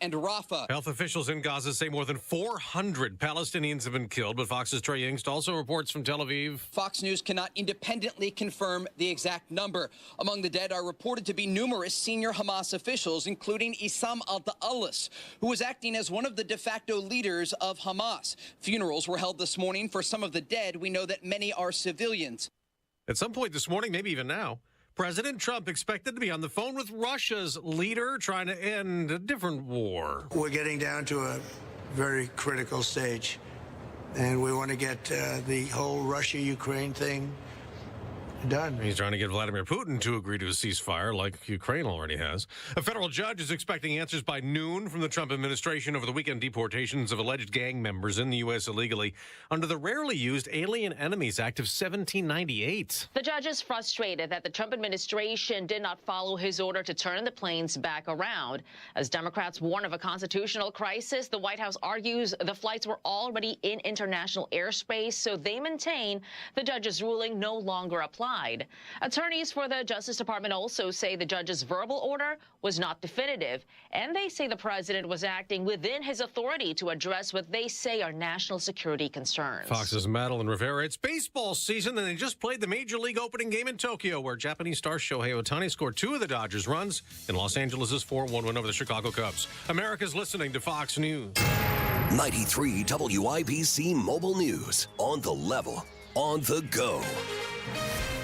and Rafah. Health officials in Gaza say more than 400 Palestinians have been killed, but Fox's Trey Yingst also reports from Tel Aviv. Fox News cannot independently confirm the exact number. Among the dead are reported to be numerous senior Hamas officials, including Issam al-Da'alis, who was acting as one of the de facto leaders of Hamas. Funerals were held this morning for some of the dead. We know that many are civilians. At some point this morning, maybe even now, President Trump expected to be on the phone with Russia's leader trying to end a different war. We're getting down to a very critical stage, and we want to get the whole Russia-Ukraine thing done. He's trying to get Vladimir Putin to agree to a ceasefire like Ukraine already has. A federal judge is expecting answers by noon from the Trump administration over the weekend deportations of alleged gang members in the U.S. illegally under the rarely used Alien Enemies Act of 1798. The judge is frustrated that the Trump administration did not follow his order to turn the planes back around. As Democrats warn of a constitutional crisis, the White House argues the flights were already in international airspace, so they maintain the judge's ruling no longer applies. Attorneys for the Justice Department also say the judge's verbal order was not definitive, and they say the president was acting within his authority to address what they say are national security concerns. Fox's Madeline Rivera. It's baseball season, and they just played the Major League opening game in Tokyo, where Japanese star Shohei Ohtani scored 2 of the Dodgers' runs in Los Angeles' 4-1 win over the Chicago Cubs. America's listening to Fox News. 93 WIBC Mobile News. On the level, on the go.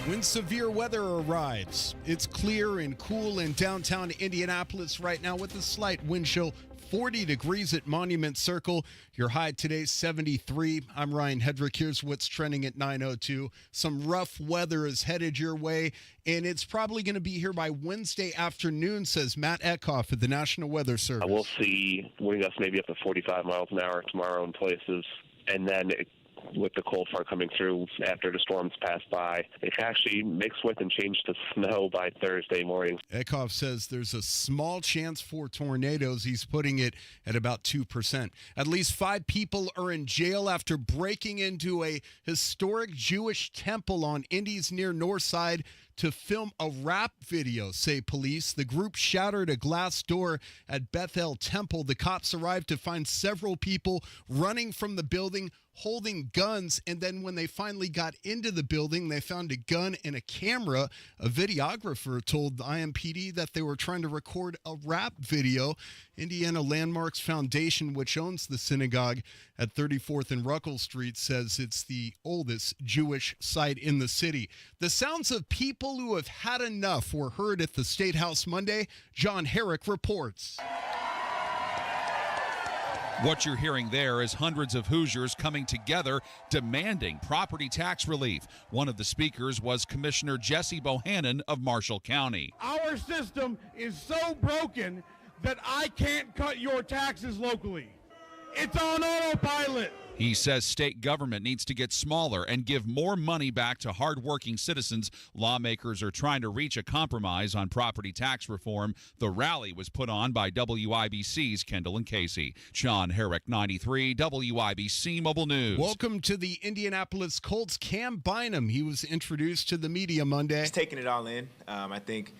When severe weather arrives, it's clear and cool in downtown Indianapolis right now with a slight wind chill, 40 degrees at Monument Circle. Your high today, 73. I'm Ryan Hedrick. Here's what's trending at 9:02. Some rough weather is headed your way, and it's probably going to be here by Wednesday afternoon, says Matt Eckhoff at the National Weather Service. We'll see wind gusts maybe up to 45 miles an hour tomorrow in places, and then with the cold front coming through after the storms pass by, it can actually mix with and change to snow by Thursday morning. Eckhoff says there's a small chance for tornadoes. He's putting it at about 2%. At least 5 people are in jail after breaking into a historic Jewish temple on Indy's near North Side to film a rap video, say police. The group shattered a glass door at Bethel Temple. The cops arrived to find several people running from the building, holding guns, and then when they finally got into the building, they found a gun and a camera. A videographer told the IMPD that they were trying to record a rap video. Indiana Landmarks Foundation, which owns the synagogue at 34th and Ruckle Street, says it's the oldest Jewish site in the city. The sounds of people who have had enough were heard at the State House Monday. John Herrick reports. What you're hearing there is hundreds of Hoosiers coming together demanding property tax relief. One of the speakers was Commissioner Jesse Bohannon of Marshall County. Our system is so broken that I can't cut your taxes locally. It's on autopilot. He says state government needs to get smaller and give more money back to hardworking citizens. Lawmakers are trying to reach a compromise on property tax reform. The rally was put on by WIBC's Kendall and Casey. Sean Herrick, 93 WIBC Mobile News. Welcome to the Indianapolis Colts. Cam Bynum, he was introduced to the media Monday. Just taking it all in. I think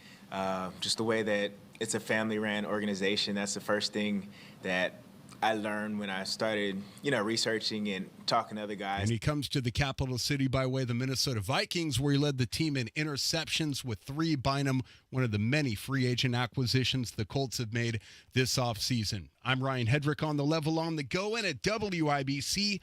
just the way that it's a family-ran organization, that's the first thing that I learned when I started, researching and talking to other guys. And he comes to the capital city by way of the Minnesota Vikings, where he led the team in interceptions with 3. Bynum, one of the many free agent acquisitions the Colts have made this offseason. I'm Ryan Hedrick on the level on the go and at WIBC.com.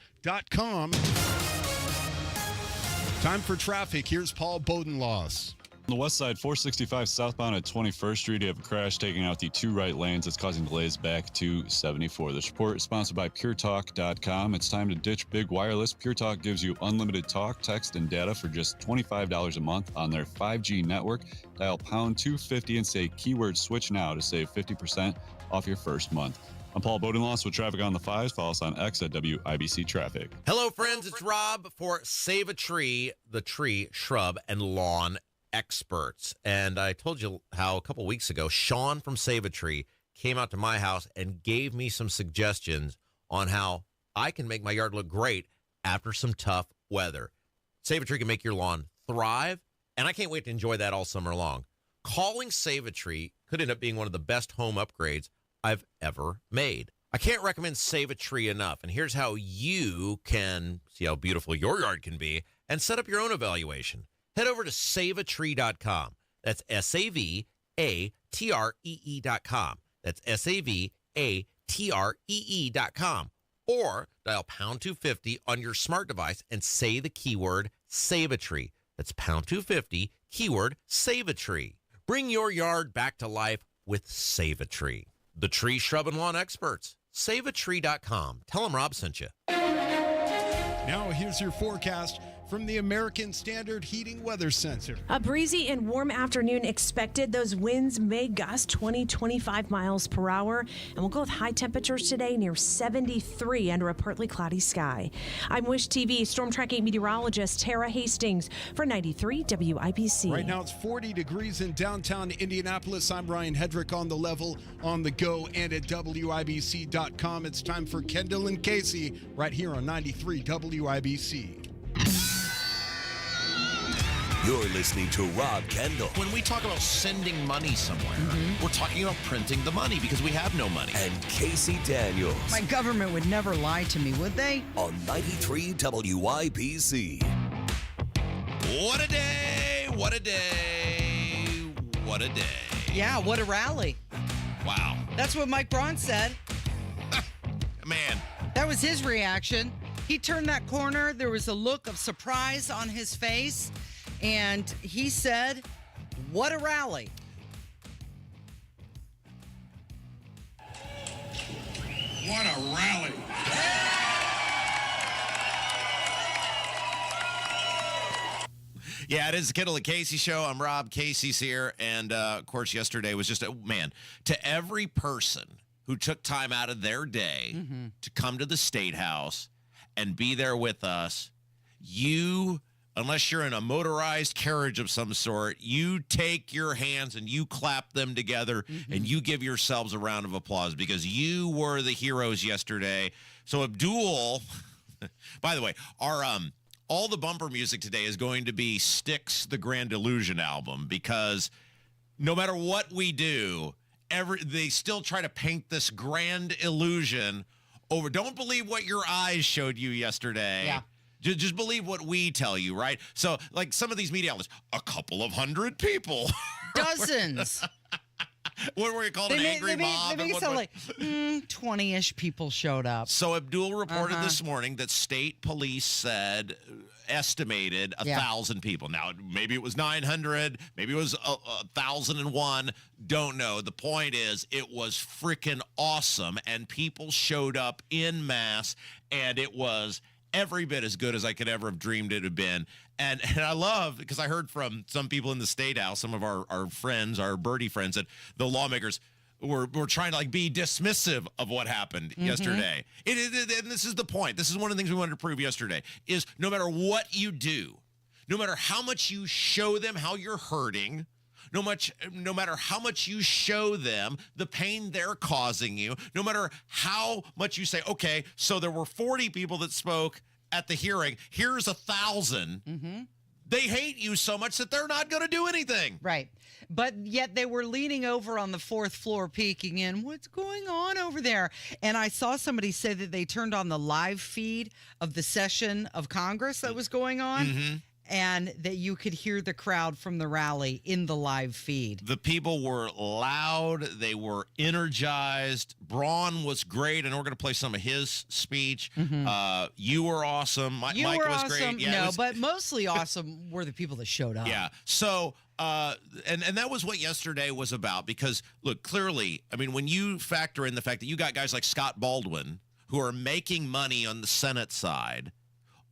Time for traffic. Here's Paul Bodenloss. On the west side, 465 southbound at 21st Street, you have a crash taking out the 2 right lanes. It's causing delays back to 74. This report is sponsored by PureTalk.com. It's time to ditch big wireless. Pure Talk gives you unlimited talk, text, and data for just $25 a month on their 5G network. Dial pound 250 and say keyword switch now to save 50% off your first month. I'm Paul Bodenloss with Traffic on the 5s. Follow us on X at WIBC Traffic. Hello, friends. It's Rob for Save a Tree, the tree, shrub, and lawn experts. And I told you how a couple weeks ago, Sean from Save a Tree came out to my house and gave me some suggestions on how I can make my yard look great after some tough weather. Save a Tree can make your lawn thrive, and I can't wait to enjoy that all summer long. Calling Save a Tree could end up being one of the best home upgrades I've ever made. I can't recommend Save a Tree enough. And here's how you can see how beautiful your yard can be and set up your own evaluation. Head over to saveatree.com. That's SAVATREE.com. That's SAVATREE.com. Or dial pound 250 on your smart device and say the keyword Save a Tree. That's pound 250, keyword Save a Tree. Bring your yard back to life with Save a Tree. The tree, shrub, and lawn experts. SaveAtree.com. Tell them Rob sent you. Now here's your forecast from the American Standard Heating Weather Center. A breezy and warm afternoon expected. Those winds may gust 20-25 miles per hour. And we'll go with high temperatures today near 73 under a partly cloudy sky. I'm Wish TV storm tracking meteorologist Tara Hastings for 93 WIBC. Right now it's 40 degrees in downtown Indianapolis. I'm Ryan Hedrick on the level, on the go, and at WIBC.com. It's time for Kendall and Casey right here on 93 WIBC. You're listening to Rob Kendall. When we talk about sending money somewhere, we're talking about printing the money because we have no money. And Casey Daniels. My government would never lie to me, would they? On 93 WIBC. What a day! What a day! What a day. Yeah, what a rally. Wow. That's what Mike Braun said. Man. That was his reaction. He turned that corner. There was a look of surprise on his face. And he said, what a rally. What a rally. Yeah, it is the Kendall and Casey show. I'm Rob. Casey's here. And, of course, yesterday was just, to every person who took time out of their day to come to the State House and be there with us, unless you're in a motorized carriage of some sort, you take your hands and you clap them together and you give yourselves a round of applause because you were the heroes yesterday. So Abdul, by the way, our all the bumper music today is going to be Styx, the Grand Illusion album, because no matter what we do, they still try to paint this grand illusion over. Don't believe what your eyes showed you yesterday. Yeah. Just believe what we tell you, right? So, like some of these media outlets, a couple of hundred people. Dozens. What were you called, an angry mob? They make it sound like 20-ish people showed up. So Abdul reported this morning that state police estimated 1,000 people. Now, maybe it was 900, maybe it was 1,001. Don't know. The point is, it was freaking awesome, and people showed up en masse, and it was every bit as good as I could ever have dreamed it had been. And I love, because I heard from some people in the State House, some of our friends, our birdie friends, that the lawmakers were trying to be dismissive of what happened yesterday. And this is the point. This is one of the things we wanted to prove yesterday, is no matter what you do, no matter how much you show them how you're hurting, no matter how much you show them the pain they're causing you, no matter how much you say, okay, so there were 40 people that spoke at the hearing, here's 1,000. They hate you so much that they're not going to do anything. Right. But yet they were leaning over on the fourth floor, peeking in. What's going on over there? And I saw somebody say that they turned on the live feed of the session of Congress that was going on. And that you could hear the crowd from the rally in the live feed. The people were loud. They were energized. Braun was great, and we're going to play some of his speech. You were awesome. Mike was great. Yeah, but mostly awesome were the people that showed up. Yeah. So, and that was what yesterday was about. Because, look, clearly, I mean, when you factor in the fact that you got guys like Scott Baldwin who are making money on the Senate side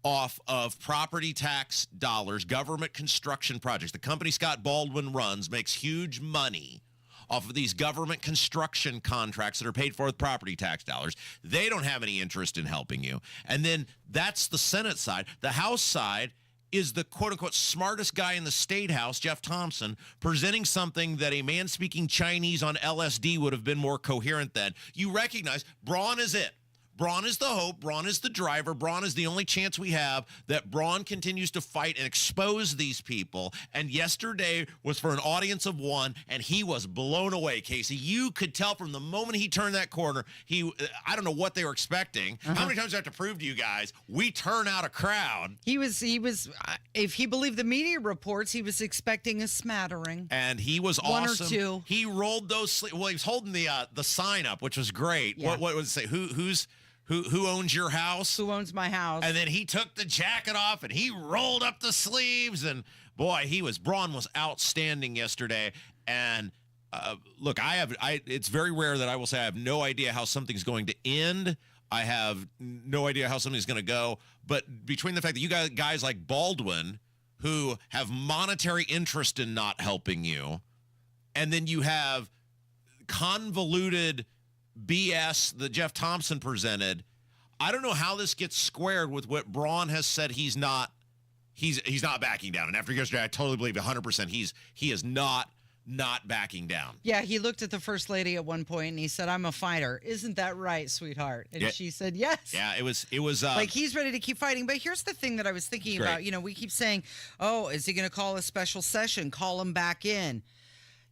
off of property tax dollars, government construction projects. The company Scott Baldwin runs makes huge money off of these government construction contracts that are paid for with property tax dollars. They don't have any interest in helping you. And then that's the Senate side. The House side is the quote-unquote smartest guy in the State House, Jeff Thompson, presenting something that a man speaking Chinese on LSD would have been more coherent than. You recognize Braun is it. Braun is the hope. Braun is the driver. Braun is the only chance we have that Braun continues to fight and expose these people. And yesterday was for an audience of one, and he was blown away, Casey. You could tell from the moment he turned that corner, I don't know what they were expecting. How many times do I have to prove to you guys, we turn out a crowd? He was, if he believed the media reports, he was expecting a smattering. And he was one awesome. Or two. He rolled those well, he was holding the sign up, which was great. Yeah. What was it say? Who owns your house? Who owns my house? And then he took the jacket off and he rolled up the sleeves. And boy, Braun was outstanding yesterday. And look, it's very rare that I will say I have no idea how something's going to end. I have no idea how something's going to go. But between the fact that you got guys like Baldwin who have monetary interest in not helping you, and then you have convoluted BS that Jeff Thompson presented, I don't know how this gets squared with what Braun has said he's not backing down. And after yesterday, I totally believe 100% he is not backing down. Yeah, he looked at the First Lady at one point and he said, "I'm a fighter. Isn't that right, sweetheart?" And she said, "Yes." Yeah, it was like he's ready to keep fighting. But here's the thing that I was thinking about. You know, we keep saying, "Oh, is he going to call a special session? Call him back in."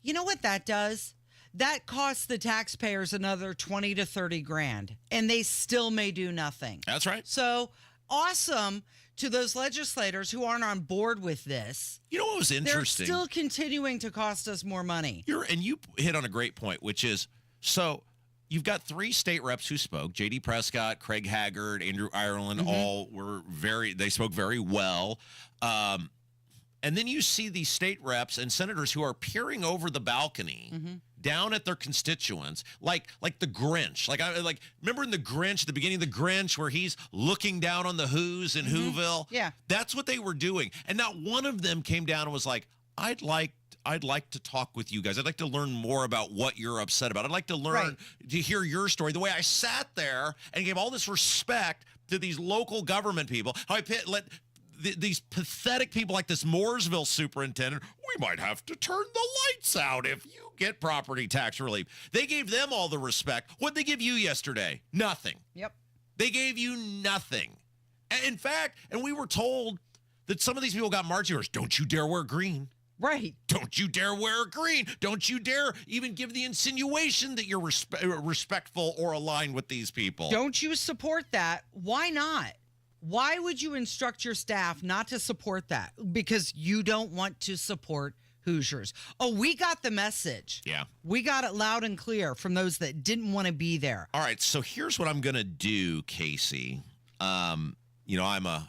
You know what that does? That costs the taxpayers another 20 to 30 grand, and they still may do nothing. That's right. So awesome to those legislators who aren't on board with this. You know what was interesting? They're still continuing to cost us more money. And you hit on a great point, which is, so you've got 3 state reps who spoke: J.D. Prescott, Craig Haggard, Andrew Ireland. All they spoke very well. And then you see these state reps and senators who are peering over the balcony down at their constituents, like the Grinch. Like remember in the Grinch, the beginning of the Grinch, where he's looking down on the Who's in Whoville? Yeah. That's what they were doing. And not one of them came down and was like, I'd like to talk with you guys. I'd like to learn more about what you're upset about. I'd like to learn to hear your story. The way I sat there and gave all this respect to these local government people, how I let these pathetic people like this Mooresville superintendent, we might have to turn the lights out if you get property tax relief. They gave them all the respect. What'd they give you yesterday? Nothing. Yep. They gave you nothing. In fact, and we were told that some of these people got marching orders. Don't you dare wear green. Right. Don't you dare wear green. Don't you dare even give the insinuation that you're respectful or aligned with these people. Don't you support that? Why not? Why would you instruct your staff not to support that? Because you don't want to support Hoosiers. Oh, we got the message. Yeah. We got it loud and clear from those that didn't want to be there. All right, so here's what I'm going to do, Casey. You know,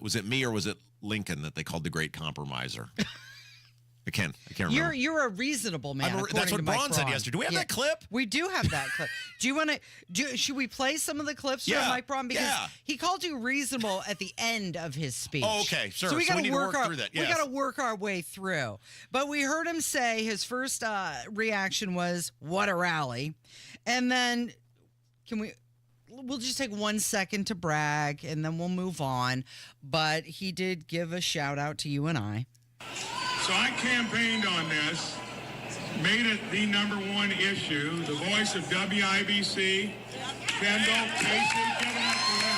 was it me or was it Lincoln that they called the great compromiser? I can't remember. You're a reasonable man. That's what Braun said yesterday. Do we have that clip? We do have that clip. Do you want to? Should we play some of the clips from Mike Braun because he called you reasonable at the end of his speech? Oh, okay, sure. So we got to work through that. Yes. We got to work our way through. But we heard him say his first reaction was, "What a rally," and then we'll just take 1 second to brag, and then we'll move on. But he did give a shout out to you and I. So I campaigned on this, made it the #1 issue. The voice of WIBC, Kendall Casey, give it up for him.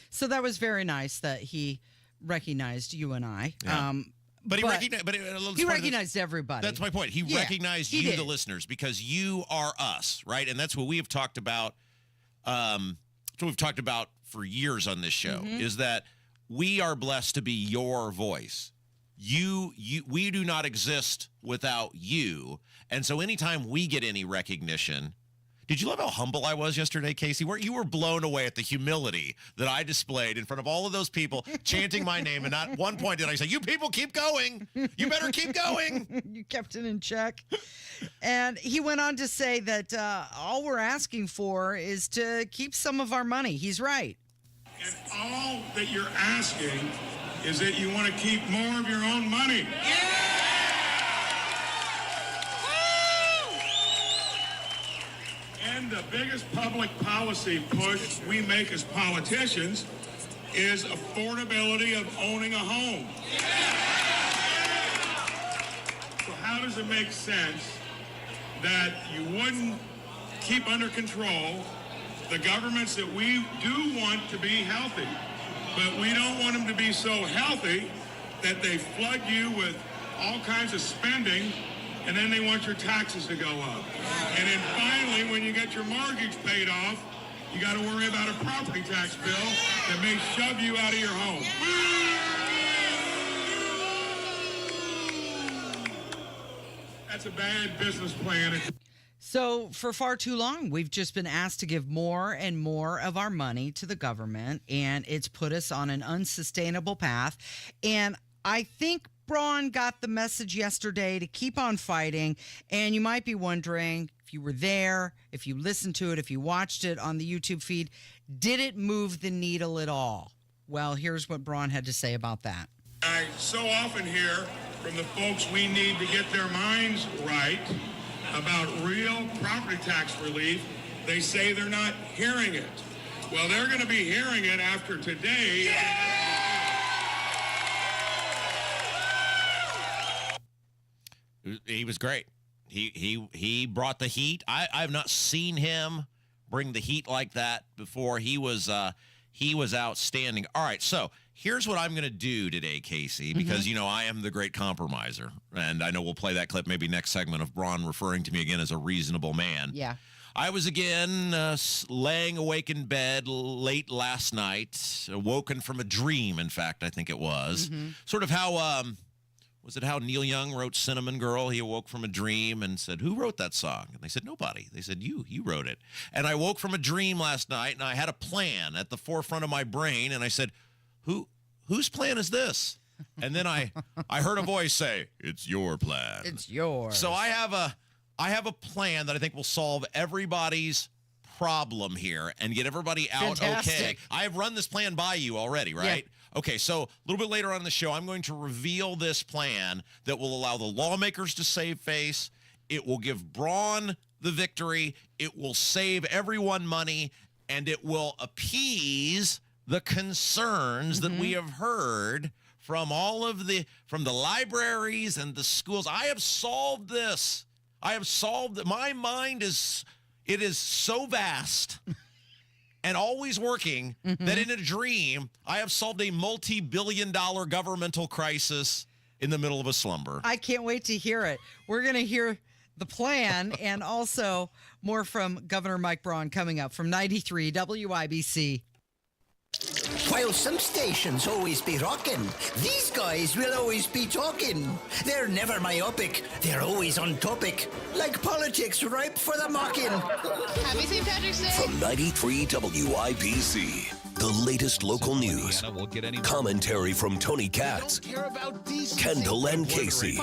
So that was very nice that he recognized you and I. Yeah. But he recognized everybody. That's my point. He recognized the listeners, because you are us, right? And that's what we have talked about. That's what we've talked about for years on this show, is that we are blessed to be your voice. We do not exist without you. And so anytime we get any recognition, did you love how humble I was yesterday, Casey? You were blown away at the humility that I displayed in front of all of those people chanting my name. And not one point did I say, you people keep going. You better keep going. You kept it in check. And he went on to say that all we're asking for is to keep some of our money. He's right. And all that you're asking is that you want to keep more of your own money. And the biggest public policy push we make as politicians is affordability of owning a home. So how does it make sense that you wouldn't keep under control the governments that we do want to be healthy. But we don't want them to be so healthy that they flood you with all kinds of spending, and then they want your taxes to go up. And then finally, when you get your mortgage paid off, you got to worry about a property tax bill that may shove you out of your home. That's a bad business plan. So for far too long, we've just been asked to give more and more of our money to the government, and it's put us on an unsustainable path. And I think Braun got the message yesterday to keep on fighting. And you might be wondering, if you were there, if you listened to it, if you watched it on the YouTube feed, did it move the needle at all? Well, here's what Braun had to say about that. I so often hear from the folks we need to get their minds right about real property tax relief. They say they're not hearing it. Well, they're going to be hearing it after today. He was great. He brought the heat. I've not seen him bring the heat like that before. He was outstanding. All right, so here's what I'm going to do today, Casey, because, you know, I am the great compromiser. And I know we'll play that clip maybe next segment of Braun referring to me again as a reasonable man. Yeah. I was again laying awake in bed late last night, awoken from a dream, in fact, I think it was. Sort of how, was it how Neil Young wrote Cinnamon Girl? He awoke from a dream and said, who wrote that song? And they said, nobody. They said, you wrote it. And I woke from a dream last night, and I had a plan at the forefront of my brain, and I said, whose plan is this? And then I heard a voice say, it's your plan. It's yours. So I have a plan that I think will solve everybody's problem here and get everybody out okay. I have run this plan by you already, right? Yeah. Okay, so a little bit later on in the show, I'm going to reveal this plan that will allow the lawmakers to save face. It will give Braun the victory. It will save everyone money, and it will appease the concerns that we have heard from from the libraries and the schools. I have solved this. I have solved it. My mind is so vast and always working that in a dream, I have solved a multi-billion-dollar governmental crisis in the middle of a slumber. I can't wait to hear it. We're going to hear the plan and also more from Governor Mike Braun coming up from 93 WIBC. While some stations always be rocking, these guys will always be talking. They're never myopic. They're always on topic. Like politics ripe for the mocking. Happy St. Patrick's Day. From 93 WIBC, the latest local news. Commentary from Tony Katz, Kendall and Casey,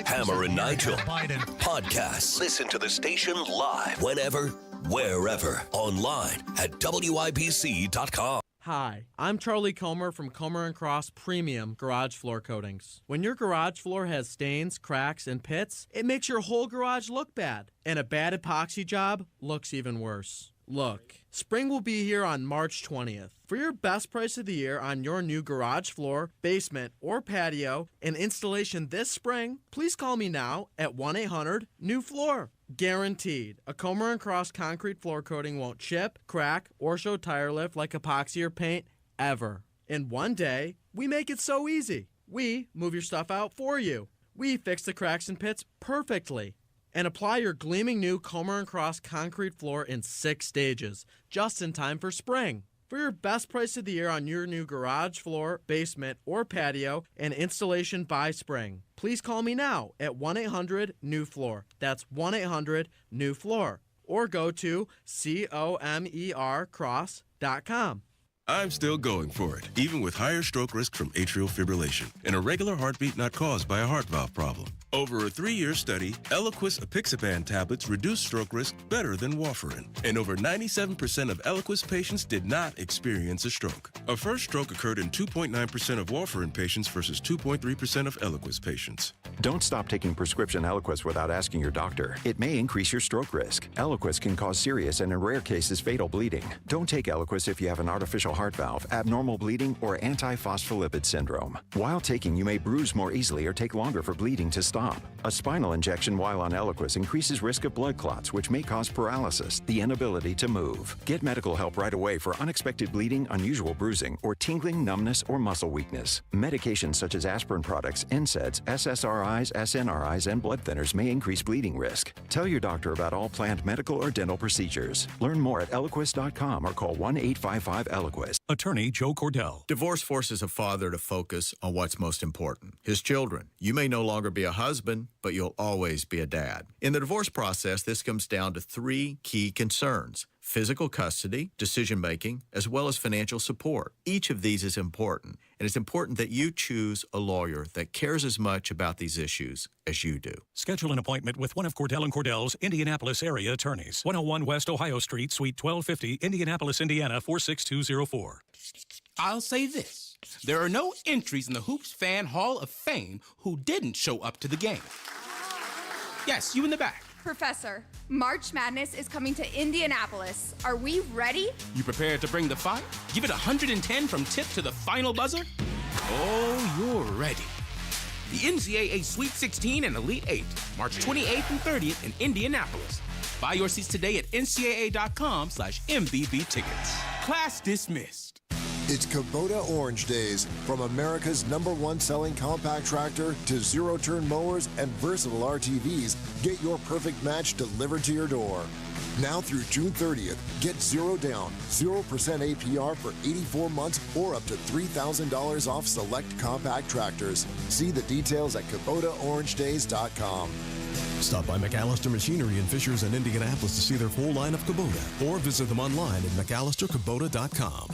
Hammer and Nigel. Podcasts. Listen to the station live whenever, wherever. Online at WIBC.com. Hi, I'm Charlie Comer from Comer & Cross Premium Garage Floor Coatings. When your garage floor has stains, cracks, and pits, it makes your whole garage look bad. And a bad epoxy job looks even worse. Look, spring will be here on March 20th. For your best price of the year on your new garage floor, basement, or patio and installation this spring, please call me now at 1-800-NEW-FLOOR. Guaranteed, a Comer & Cross concrete floor coating won't chip, crack, or show tire lift like epoxy or paint ever. In one day, we make it so easy. We move your stuff out for you. We fix the cracks and pits perfectly. And apply your gleaming new Comer & Cross concrete floor in 6 stages, just in time for spring. For your best price of the year on your new garage floor, basement, or patio and installation by spring, please call me now at 1-800-NEW-FLOOR. That's 1-800-NEW-FLOOR. Or go to COMERcross.com. I'm still going for it, even with higher stroke risk from atrial fibrillation and a regular heartbeat not caused by a heart valve problem. Over a 3-year study, Eliquis apixaban tablets reduce stroke risk better than warfarin, and over 97% of Eliquis patients did not experience a stroke. A first stroke occurred in 2.9% of warfarin patients versus 2.3% of Eliquis patients. Don't stop taking prescription Eliquis without asking your doctor. It may increase your stroke risk. Eliquis can cause serious and, in rare cases, fatal bleeding. Don't take Eliquis if you have an artificial heart valve, abnormal bleeding, or antiphospholipid syndrome. While taking, you may bruise more easily or take longer for bleeding to stop. A spinal injection while on Eliquis increases risk of blood clots, which may cause paralysis, the inability to move. Get medical help right away for unexpected bleeding, unusual bruising, or tingling, numbness, or muscle weakness. Medications such as aspirin products, NSAIDs, SSRIs, SNRIs, and blood thinners may increase bleeding risk. Tell your doctor about all planned medical or dental procedures. Learn more at Eliquis.com or call 1-855-ELIQUIS. Attorney Joe Cordell. Divorce forces a father to focus on what's most important, his children. You may no longer be a husband, but you'll always be a dad. In the divorce process, this comes down to 3 key concerns: physical custody, decision-making, as well as financial support. Each of these is important, and it's important that you choose a lawyer that cares as much about these issues as you do. Schedule an appointment with one of Cordell & Cordell's Indianapolis area attorneys. 101 West Ohio Street, Suite 1250, Indianapolis, Indiana, 46204. I'll say this. There are no entries in the Hoops Fan Hall of Fame who didn't show up to the game. Yes, you in the back. Professor, March Madness is coming to Indianapolis. Are we ready? You prepared to bring the fire? Give it 110 from tip to the final buzzer? Oh, you're ready. The NCAA Sweet 16 and Elite 8, March 28th and 30th in Indianapolis. Buy your seats today at ncaa.com/MVB tickets. Class dismissed. It's Kubota Orange Days. From America's #1 selling compact tractor to zero-turn mowers and versatile RTVs, get your perfect match delivered to your door. Now through June 30th, get 0 down, 0% APR for 84 months or up to $3,000 off select compact tractors. See the details at KubotaOrangeDays.com. Stop by McAllister Machinery in Fishers and Indianapolis to see their full line of Kubota, or visit them online at McAllisterKubota.com.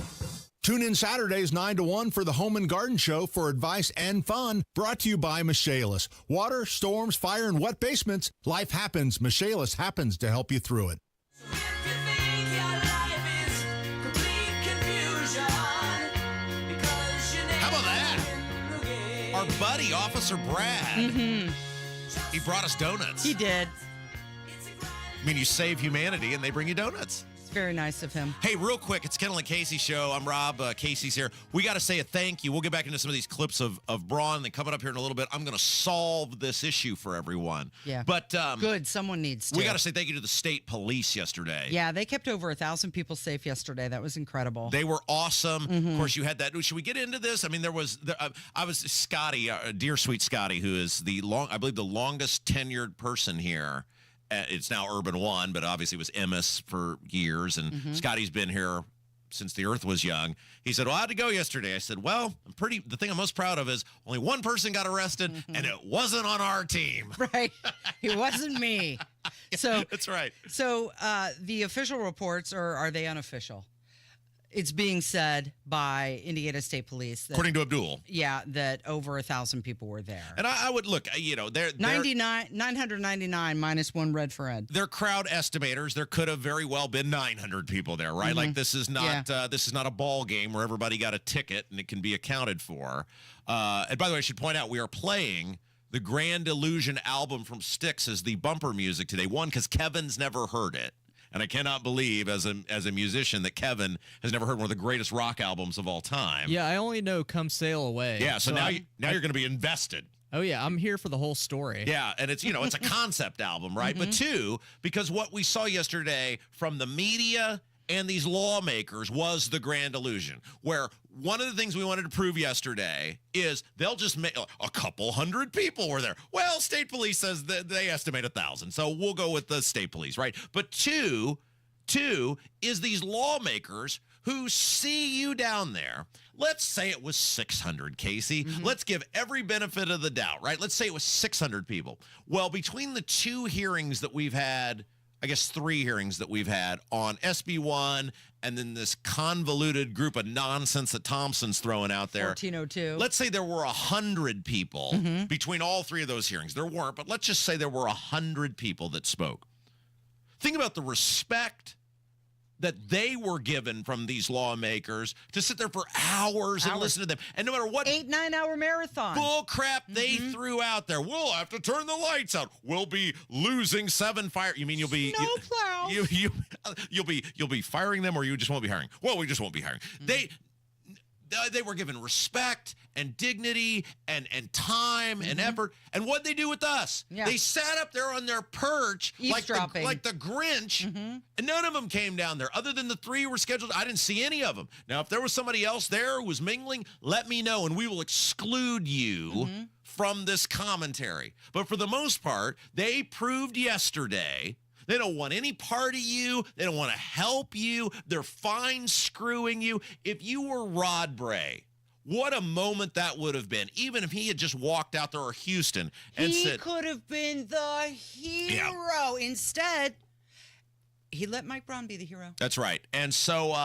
Tune in Saturdays 9 to 1 for the Home and Garden Show for advice and fun. Brought to you by Michaelis. Water, storms, fire, and wet basements. Life happens. Michaelis happens to help you through it. How about that? Our buddy, Officer Brad. He brought us donuts. He did. I mean, you save humanity and they bring you donuts. Very nice of him. Hey, real quick, it's Kendall and Casey show. I'm Rob. Casey's here. We got to say a thank you. We'll get back into some of these clips of Braun. Then coming up here in a little bit, I'm going to solve this issue for everyone. Yeah. But good. Someone needs to. We got to say thank you to the state police yesterday. Yeah, they kept over 1,000 people safe yesterday. That was incredible. They were awesome. Of course, you had that. Should we get into this? I mean, I was Scotty, dear sweet Scotty, who is I believe the longest tenured person here. It's now Urban One, but obviously it was Emmis for years, and Scotty's been here since the earth was young. He said, well, I had to go yesterday. I said, well, the thing I'm most proud of is only one person got arrested, and it wasn't on our team. Right. It wasn't me. So that's right. So the official reports, or are they unofficial? It's being said by Indiana State Police that, according to Abdul, that over 1,000 people were there. And I would look, they're 999 minus one red for Ed. They're crowd estimators. There could have very well been 900 people there, right? Like this is not a ball game where everybody got a ticket and it can be accounted for. And by the way, I should point out we are playing the Grand Illusion album from Styx as the bumper music today. One, because Kevin's never heard it. And I cannot believe, as a musician, that Kevin has never heard one of the greatest rock albums of all time. Yeah, I only know "Come Sail Away." Yeah, so now you're going to be invested. Oh yeah, I'm here for the whole story. Yeah, and it's it's a concept album, right? But two, because what we saw yesterday from the media and these lawmakers was the Grand Illusion, where one of the things we wanted to prove yesterday is they'll just make a couple hundred people were there. Well, state police says that they estimate 1,000, so we'll go with the state police, right? But two is these lawmakers who see you down there. Let's say it was 600, Casey. Let's give every benefit of the doubt, right? Let's say it was 600 people. Well, between the 2 hearings that we've had, I guess 3 hearings that we've had on SB1 and then this convoluted group of nonsense that Thompson's throwing out there. 1402. Let's say there were 100 people between all 3 of those hearings. There weren't, but let's just say there were 100 people that spoke. Think about the respect that they were given from these lawmakers to sit there for hours and listen to them. And no matter what 8-9 hour marathon bull crap they threw out there, we'll have to turn the lights out. We'll be losing 7 fire. You mean you'll be house. You'll be firing them, or you just won't be hiring. Well, we just won't be hiring. They were given respect and dignity and time and effort. And what'd they do with us? Yeah. They sat up there on their perch like the Grinch, and none of them came down there. Other than the 3 who were scheduled, I didn't see any of them. Now, if there was somebody else there who was mingling, let me know, and we will exclude you from this commentary. But for the most part, they proved yesterday they don't want any part of you. They don't want to help you. They're fine screwing you. If you were Rod Bray, what a moment that would have been, even if he had just walked out there, or Houston, and he said... could have been the hero. Yeah. Instead, he let Mike Braun be the hero. That's right. And so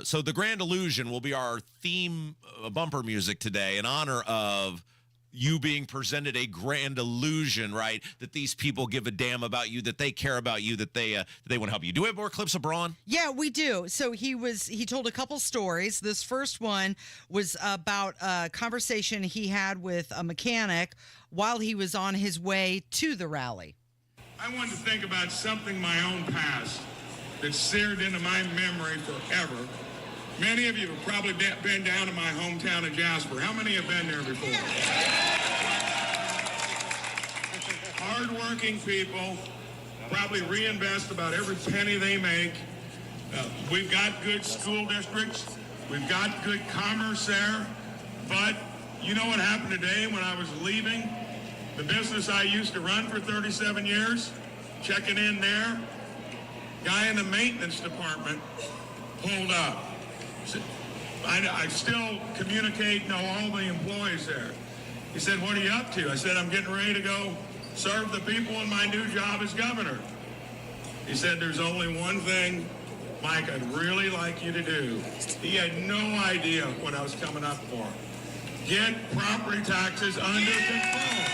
so the Grand Illusion will be our theme bumper music today in honor of you being presented a grand illusion, right? That these people give a damn about you, that they care about you, that they want to help you. Do we have more clips of Braun? Yeah, we do. So he told a couple stories. This first one was about a conversation he had with a mechanic while he was on his way to the rally. I wanted to think about something my own past that seared into my memory forever. Many of you have probably been down in my hometown of Jasper. How many have been there before? Hard-working people probably reinvest about every penny they make. We've got good school districts. We've got good commerce there. But you know what happened today when I was leaving the business I used to run for 37 years? Checking in there. Guy in the maintenance department pulled up. I still communicate, know all the employees there. He said, "What are you up to?" I said, "I'm getting ready to go serve the people in my new job as governor." He said, "There's only one thing, Mike, I'd really like you to do." He had no idea what I was coming up for. Get property taxes under control.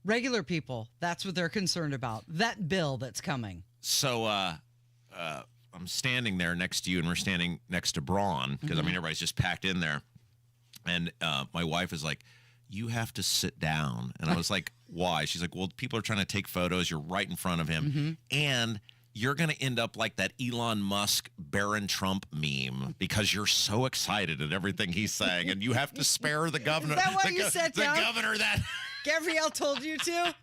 Regular people, that's what they're concerned about. That bill that's coming. So, I'm standing there next to you, and we're standing next to Braun, because, I mean, everybody's just packed in there. And my wife is like, "You have to sit down." And I was like, "Why?" She's like, "Well, people are trying to take photos. You're right in front of him. And you're going to end up like that Elon Musk Barron Trump meme because you're so excited at everything he's saying, and you have to spare the governor." Is that why you sat down? The governor that... Gabrielle told you to?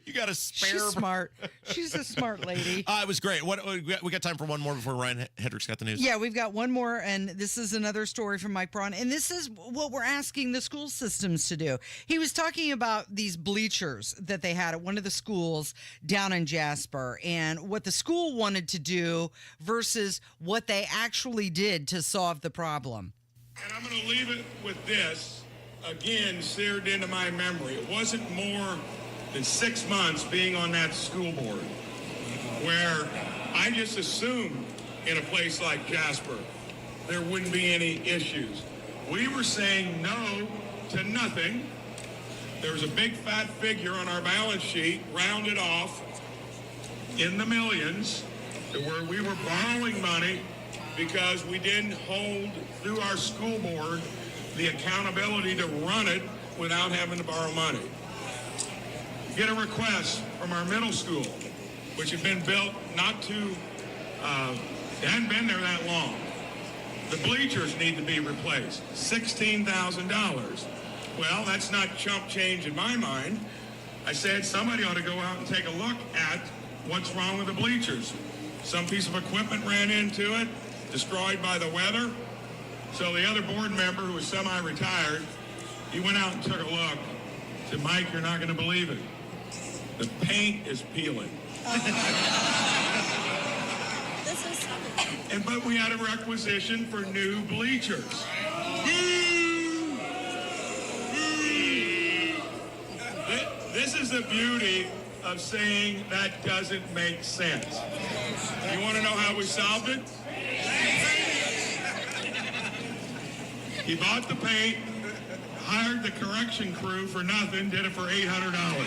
You got to spare. She's smart. She's a smart lady. It was great. What we got time for one more before Ryan Hedrick's got the news? Yeah, we've got one more, and this is another story from Mike Braun, and this is what we're asking the school systems to do. He was talking about these bleachers that they had at one of the schools down in Jasper, and what the school wanted to do versus what they actually did to solve the problem. And I'm going to leave it with this, again, seared into my memory. It wasn't more than 6 months being on that school board where I just assumed in a place like Jasper there wouldn't be any issues. We were saying no to nothing. There was a big fat figure on our balance sheet, rounded off in the millions, to where we were borrowing money because we didn't hold through our school board the accountability to run it without having to borrow money. Get a request from our middle school, which had been built it hadn't been there that long. The bleachers need to be replaced, $16,000. Well, that's not chump change in my mind. I said somebody ought to go out and take a look at what's wrong with the bleachers. Some piece of equipment ran into it, destroyed by the weather. So the other board member, who was semi-retired, he went out and took a look. Said, "Mike, you're not going to believe it. The paint is peeling." But we had a requisition for new bleachers. This is the beauty of saying that doesn't make sense. You want to know how we solved it? He bought the paint, hired the correction crew for nothing, did it for $800.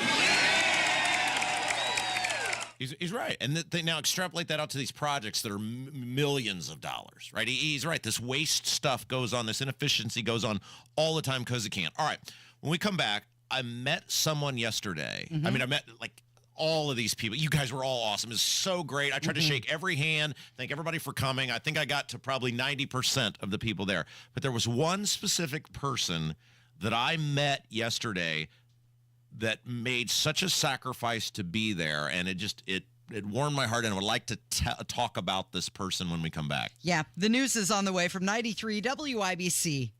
He's right. And they now extrapolate that out to these projects that are millions of dollars, right? He's right. This waste stuff goes on. This inefficiency goes on all the time because it can't. All right. When we come back, I met someone yesterday. I mean, I met like all of these people. You guys were all awesome. It was so great. I tried to shake every hand, thank everybody for coming. I think I got to probably 90% of the people there. But there was one specific person that I met yesterday that made such a sacrifice to be there, and it warmed my heart, and I would like to talk about this person when we come back. Yeah, the news is on the way from 93 WIBC.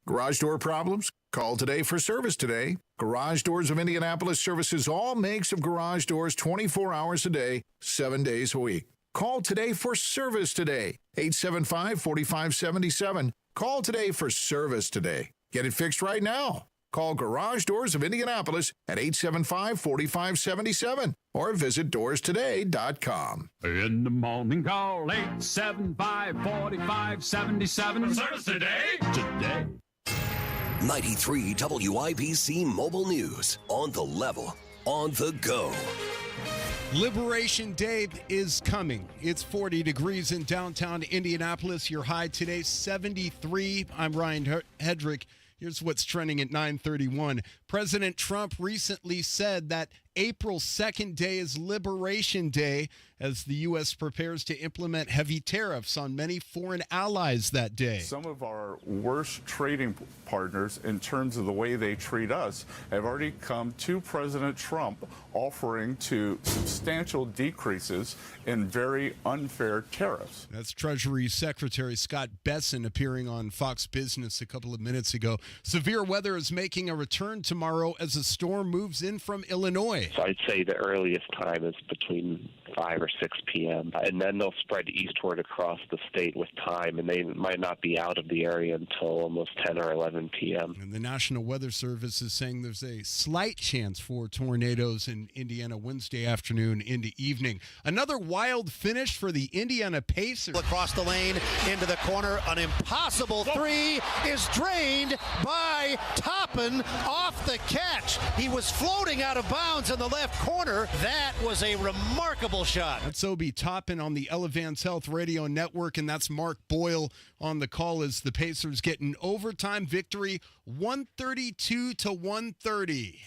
Garage door problems? Call today for service today. Garage Doors of Indianapolis services all makes of garage doors 24 hours a day, 7 days a week. Call today for service today. 875-4577. Call today for service today. Get it fixed right now. Call Garage Doors of Indianapolis at 875-4577 or visit doorstoday.com. In the morning, call 875-4577. Service today. Today. 93 WIBC Mobile News. On the level, on the go. Liberation Day is coming. It's 40 degrees in downtown Indianapolis. Your high today, 73. I'm Ryan Hedrick. Here's what's trending at 9:31. President Trump recently said that April 2nd day is Liberation Day as the U.S. prepares to implement heavy tariffs on many foreign allies that day. Some of our worst trading partners, in terms of the way they treat us, have already come to President Trump offering to substantial decreases in very unfair tariffs. That's Treasury Secretary Scott Bessent appearing on Fox Business a couple of minutes ago. Severe weather is making a return tomorrow as a storm moves in from Illinois. So I'd say the earliest time is between 5 or 6 p.m. And then they'll spread eastward across the state with time, and they might not be out of the area until almost 10 or 11 p.m. And the National Weather Service is saying there's a slight chance for tornadoes in Indiana Wednesday afternoon into evening. Another wild finish for the Indiana Pacers. Across the lane into the corner, an impossible three is drained by Toppin off the catch. He was floating out of bounds in the left corner. That was a remarkable shot. That's Obi Toppin on the Elevance Health Radio Network, and that's Mark Boyle on the call as the Pacers get an overtime victory, 132-130.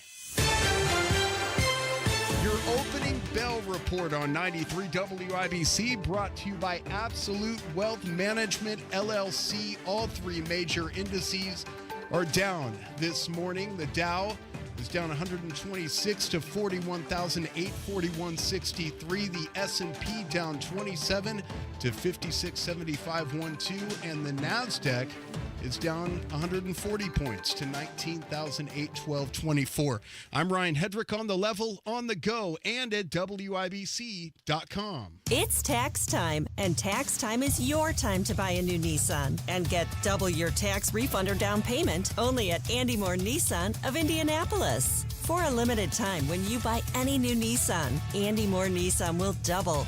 Your opening bell report on 93 WIBC brought to you by Absolute Wealth Management, LLC. All three major indices are down this morning. The Dow is down 126 to 41,841.63. The S&P down 27 to 5675.12, and the Nasdaq is down 140 points to 19,812.24. I'm Ryan Hedrick on the level, on the go, and at WIBC.com. It's tax time, and tax time is your time to buy a new Nissan and get double your tax refund or down payment only at Andy Moore Nissan of Indianapolis. For a limited time, when you buy any new Nissan, Andy Moore Nissan will double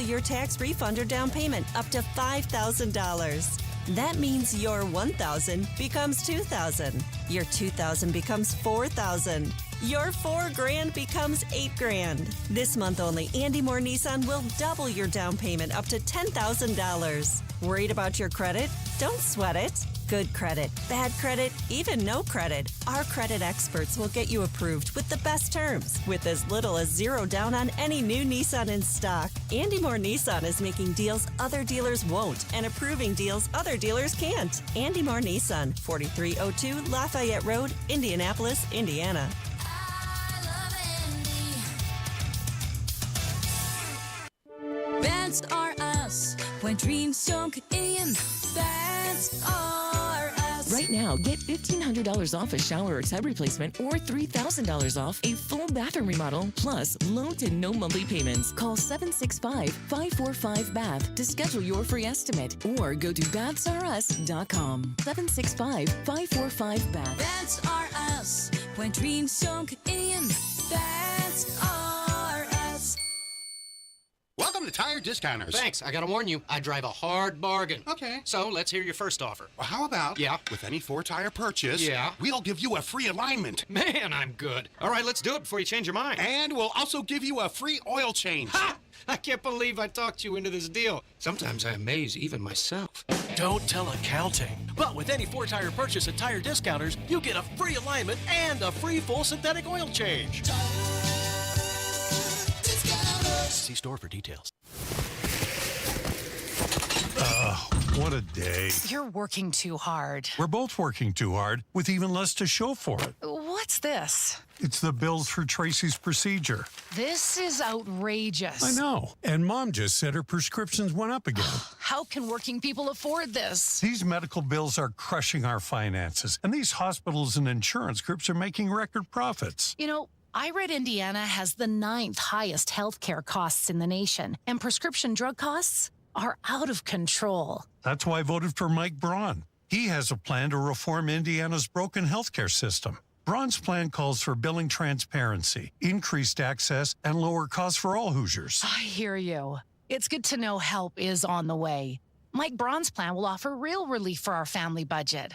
your tax refund or down payment up to $5,000. That means your $1,000 becomes $2,000. Your $2,000 becomes $4,000. Your $4,000 becomes $8,000. This month only, Andy Moore Nissan will double your down payment up to $10,000. Worried about your credit? Don't sweat it. Good credit, bad credit, even no credit. Our credit experts will get you approved with the best terms with as little as $0 down on any new Nissan in stock. Andy Moore Nissan is making deals other dealers won't and approving deals other dealers can't. Andy Moore Nissan, 4302 Lafayette Road, Indianapolis, Indiana. That's are us. When dreams don't get in, that's are us. Right now, get $1,500 off a shower or tub replacement or $3,000 off a full bathroom remodel, plus low to no monthly payments. Call 765-545-BATH to schedule your free estimate or go to bathsareus.com. 765-545-BATH. That's are us. When dreams don't get in, that's are us. Welcome to Tire Discounters. Thanks. I gotta warn you, I drive a hard bargain. Okay. So let's hear your first offer. Well, how about, with any 4-tire purchase, we'll give you a free alignment. Man, I'm good. All right, let's do it before you change your mind. And we'll also give you a free oil change. Ha! I can't believe I talked you into this deal. Sometimes I amaze even myself. Don't tell accounting. But with any 4-tire purchase at Tire Discounters, you get a free alignment and a free full synthetic oil change. See store for details. What a day. You're working too hard. We're both working too hard with even less to show for it. What's this? It's the bills for Tracy's procedure. This is outrageous. I know. And Mom just said her prescriptions went up again. How can working people afford this? These medical bills are crushing our finances, and these hospitals and insurance groups are making record profits. You know, I read Indiana has the 9th highest healthcare costs in the nation, and prescription drug costs are out of control. That's why I voted for Mike Braun. He has a plan to reform Indiana's broken healthcare system. Braun's plan calls for billing transparency, increased access, and lower costs for all Hoosiers. I hear you. It's good to know help is on the way. Mike Braun's plan will offer real relief for our family budget.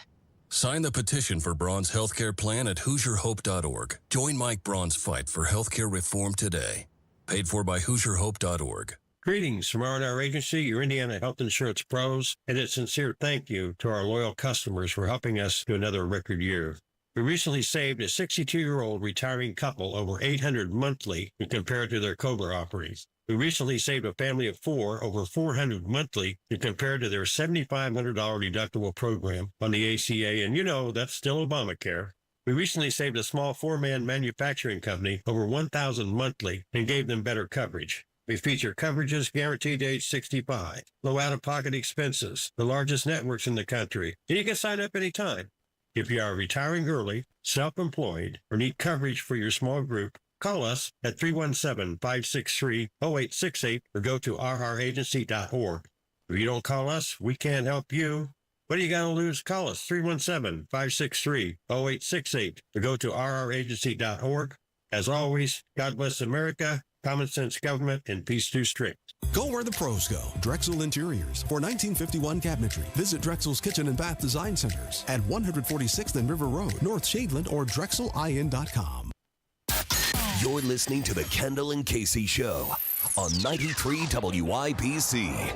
Sign the petition for Braun's healthcare plan at HoosierHope.org. Join Mike Braun's fight for healthcare reform today. Paid for by HoosierHope.org. Greetings from R&R Agency, your Indiana health insurance pros, and a sincere thank you to our loyal customers for helping us to another record year. We recently saved a 62-year-old retiring couple over $800 monthly when compared to their COBRA offerings. We recently saved a family of 4 over $400 monthly when compared to their $7,500 deductible program on the ACA, and you know that's still Obamacare. We recently saved a small 4-man manufacturing company over $1,000 monthly and gave them better coverage. We feature coverages guaranteed to age 65, low out-of-pocket expenses, the largest networks in the country, and you can sign up anytime. If you are retiring early, self-employed, or need coverage for your small group, call us at 317-563-0868 or go to rragency.org. If you don't call us, we can't help you. What do you got to lose? Call us 317-563-0868 or go to rragency.org. As always, God bless America, common sense government, and peace too strict. Go where the pros go. Drexel Interiors. For 1951 cabinetry, visit Drexel's Kitchen and Bath Design Centers at 146th and River Road, North Shadeland, or drexelin.com. You're listening to the Kendall and Casey Show on 93 WIBC.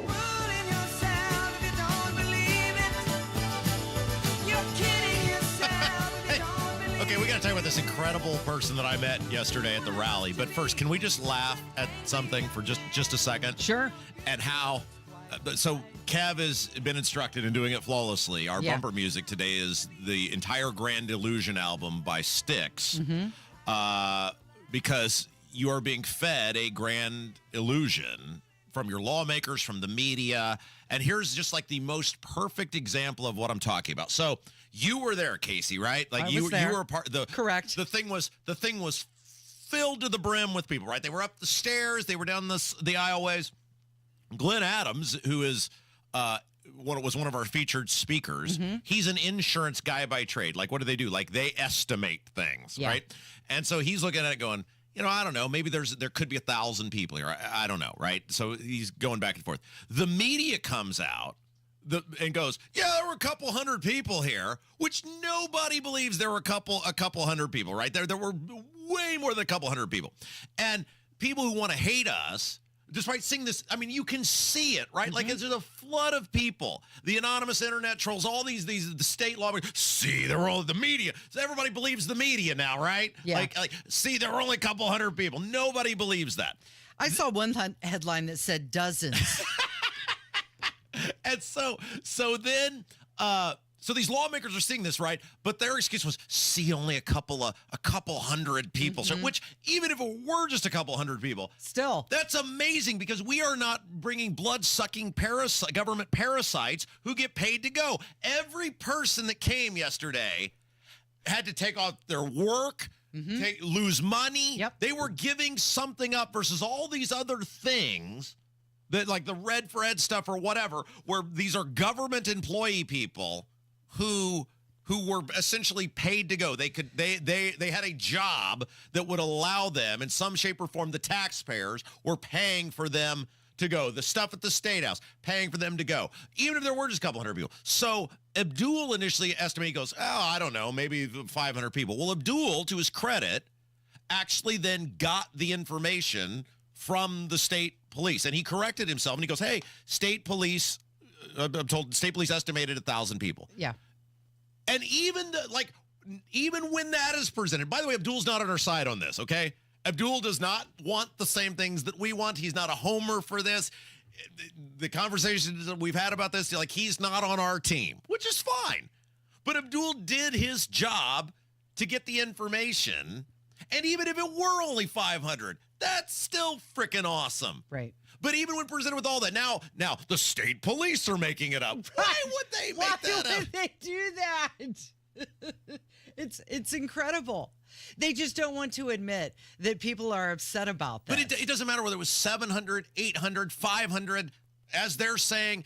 Okay, we got to talk about this incredible person that I met yesterday at the rally. But first, can we just laugh at something for just a second? Sure. And how... So Kev has been instructed in doing it flawlessly. Our bumper music today is the entire Grand Illusion album by Styx. Because you are being fed a grand illusion from your lawmakers, from the media. And here's just like the most perfect example of what I'm talking about. So you were there, Casey, right? Like I you was there. were a part. Correct. The thing was filled to the brim with people, right? They were up the stairs, they were down the aisleways. Glenn Adams, who is was one of our featured speakers, he's an insurance guy by trade. Like, what do? Like, they estimate things, right? And so he's looking at it going, you know, I don't know, maybe there could be 1,000 people here. I don't know, right? So he's going back and forth. The media comes out and goes, yeah, there were a couple hundred people here, which nobody believes there were a couple hundred people, right? There were way more than a couple hundred people. And people who want to hate us, despite seeing this, I mean, you can see it, right? Like, there's a flood of people. The anonymous internet trolls, all the state lawmakers. See, there were all the media. So everybody believes the media now, right? Yeah. Like, see, there were only a couple hundred people. Nobody believes that. I saw one headline that said dozens. And so then these lawmakers are seeing this, right? But their excuse was, see, only a couple hundred people. So, which, even if it were just a couple hundred people, still, that's amazing, because we are not bringing blood-sucking government parasites who get paid to go. Every person that came yesterday had to take off their work, lose money. They were giving something up versus all these other things. Like the Red for Ed stuff or whatever, where these are government employee people who were essentially paid to go. They had a job that would allow them, in some shape or form, the taxpayers were paying for them to go. The stuff at the State House, paying for them to go, even if there were just a couple hundred people. So Abdul initially estimated, goes, oh, I don't know, maybe 500 people. Well, Abdul, to his credit, actually then got the information from the state police, and he corrected himself, and he goes, hey, state police I'm told state police estimated 1,000 people. Yeah. And even when that is presented, by the way, Abdul's not on our side on this, okay? Abdul does not want the same things that we want. He's not a homer for this. The conversations that we've had about this, like, he's not on our team, which is fine. But Abdul did his job to get the information. And even if it were only 500, that's still freaking awesome. Right. But even when presented with all that, now the state police are making it up. Why would they make that up? Why would they do that? It's incredible. They just don't want to admit that people are upset about that. But it doesn't matter whether it was 700, 800, 500. As they're saying,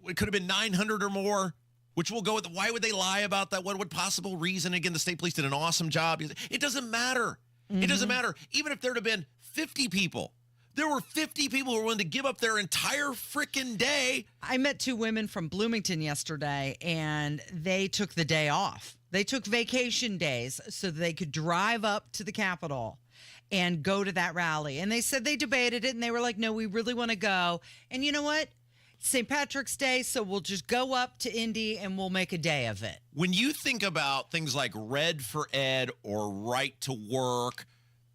it could have been 900 or more, which we'll go with. Why would they lie about that? What possible reason? Again, the state police did an awesome job. It doesn't matter. It doesn't matter. Even if there'd have been 50 people. There were 50 people who were willing to give up their entire freaking day. I met 2 women from Bloomington yesterday, and they took the day off. They took vacation days so that they could drive up to the Capitol and go to that rally. And they said they debated it, and they were like, no, we really want to go. And you know what? St. Patrick's Day, so we'll just go up to Indy and we'll make a day of it. When you think about things like Red for Ed or Right to Work,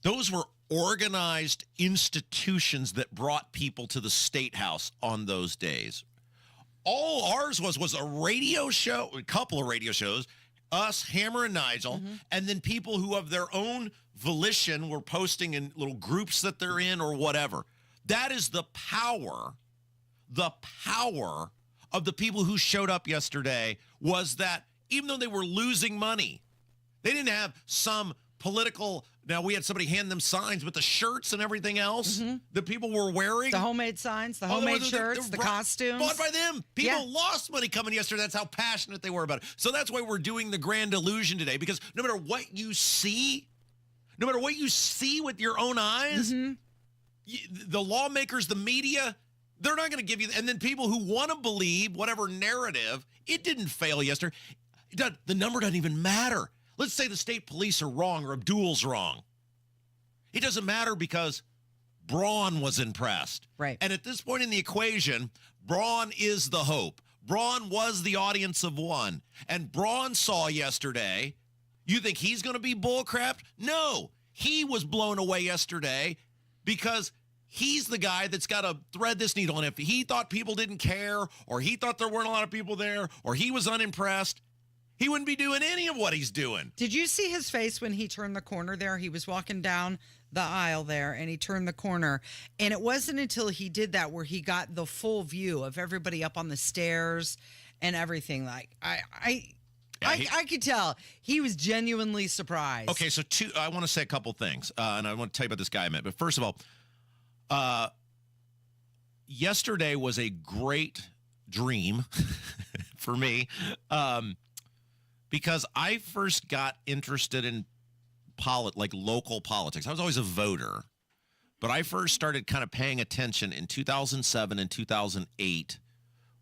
those were organized institutions that brought people to the State House on those days. All ours was a radio show, a couple of radio shows, us, Hammer and Nigel, and then people who of their own volition were posting in little groups that they're in or whatever. That is the power of the people who showed up yesterday, was that even though they were losing money, they didn't have some political. Now, we had somebody hand them signs, but the shirts and everything else that people were wearing. The homemade signs, the homemade shirts, the costumes. Bought by them. People lost money coming yesterday. That's how passionate they were about it. So that's why we're doing the Grand Illusion today, because no matter what you see with your own eyes, the lawmakers, the media, they're not going to give you. And then people who want to believe whatever narrative, it didn't fail yesterday. The number doesn't even matter. Let's say the state police are wrong or Abdul's wrong. It doesn't matter because Braun was impressed. Right. And at this point in the equation, Braun is the hope. Braun was the audience of one. And Braun saw yesterday, you think he's going to be bullcrapped? No. He was blown away yesterday because he's the guy that's got to thread this needle. And if he thought people didn't care, or he thought there weren't a lot of people there, or he was unimpressed, he wouldn't be doing any of what he's doing. Did you see his face when he turned the corner there? He was walking down the aisle there, and he turned the corner. And it wasn't until he did that where he got the full view of everybody up on the stairs and everything. Like, I could tell he was genuinely surprised. Okay, so I want to say a couple things, and I want to tell you about this guy I met. But first of all, yesterday was a great dream for me. Because I first got interested in local politics. I was always a voter, but I first started kind of paying attention in 2007 and 2008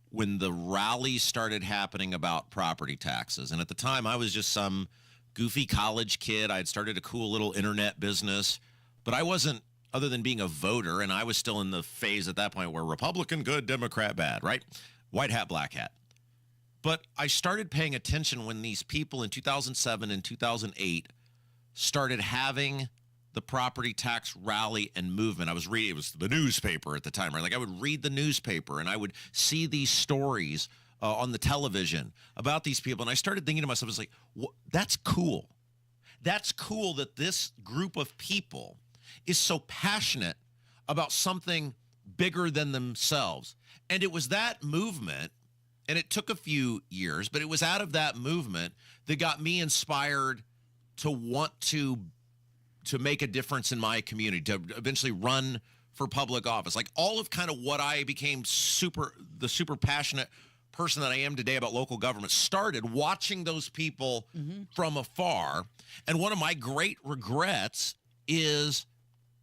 when the rallies started happening about property taxes. And at the time, I was just some goofy college kid. I had started a cool little internet business, but I wasn't, other than being a voter, and I was still in the phase at that point where Republican good, Democrat bad, right? White hat, black hat. But I started paying attention when these people in 2007 and 2008 started having the property tax rally and movement. I was reading, it was the newspaper at the time, right? Like I would read the newspaper and I would see these stories on the television about these people. And I started thinking to myself, I was like, that's cool. That's cool that this group of people is so passionate about something bigger than themselves. And it was that movement. And it took a few years, but it was out of that movement that got me inspired to want to make a difference in my community, to eventually run for public office. Like all of kind of what I became the super passionate person that I am today about local government started watching those people from afar. And one of my great regrets is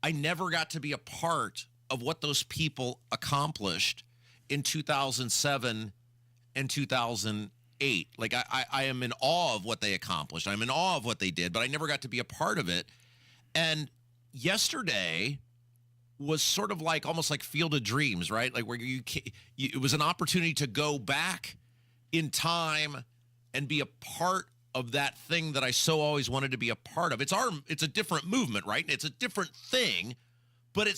I never got to be a part of what those people accomplished in 2007 and 2008. Like I am in awe of what they accomplished. I'm in awe of what they did, but I never got to be a part of it. And yesterday, was sort of like almost like Field of Dreams, right? Like where it was an opportunity to go back in time and be a part of that thing that I so always wanted to be a part of. It's a different movement, right? It's a different thing, but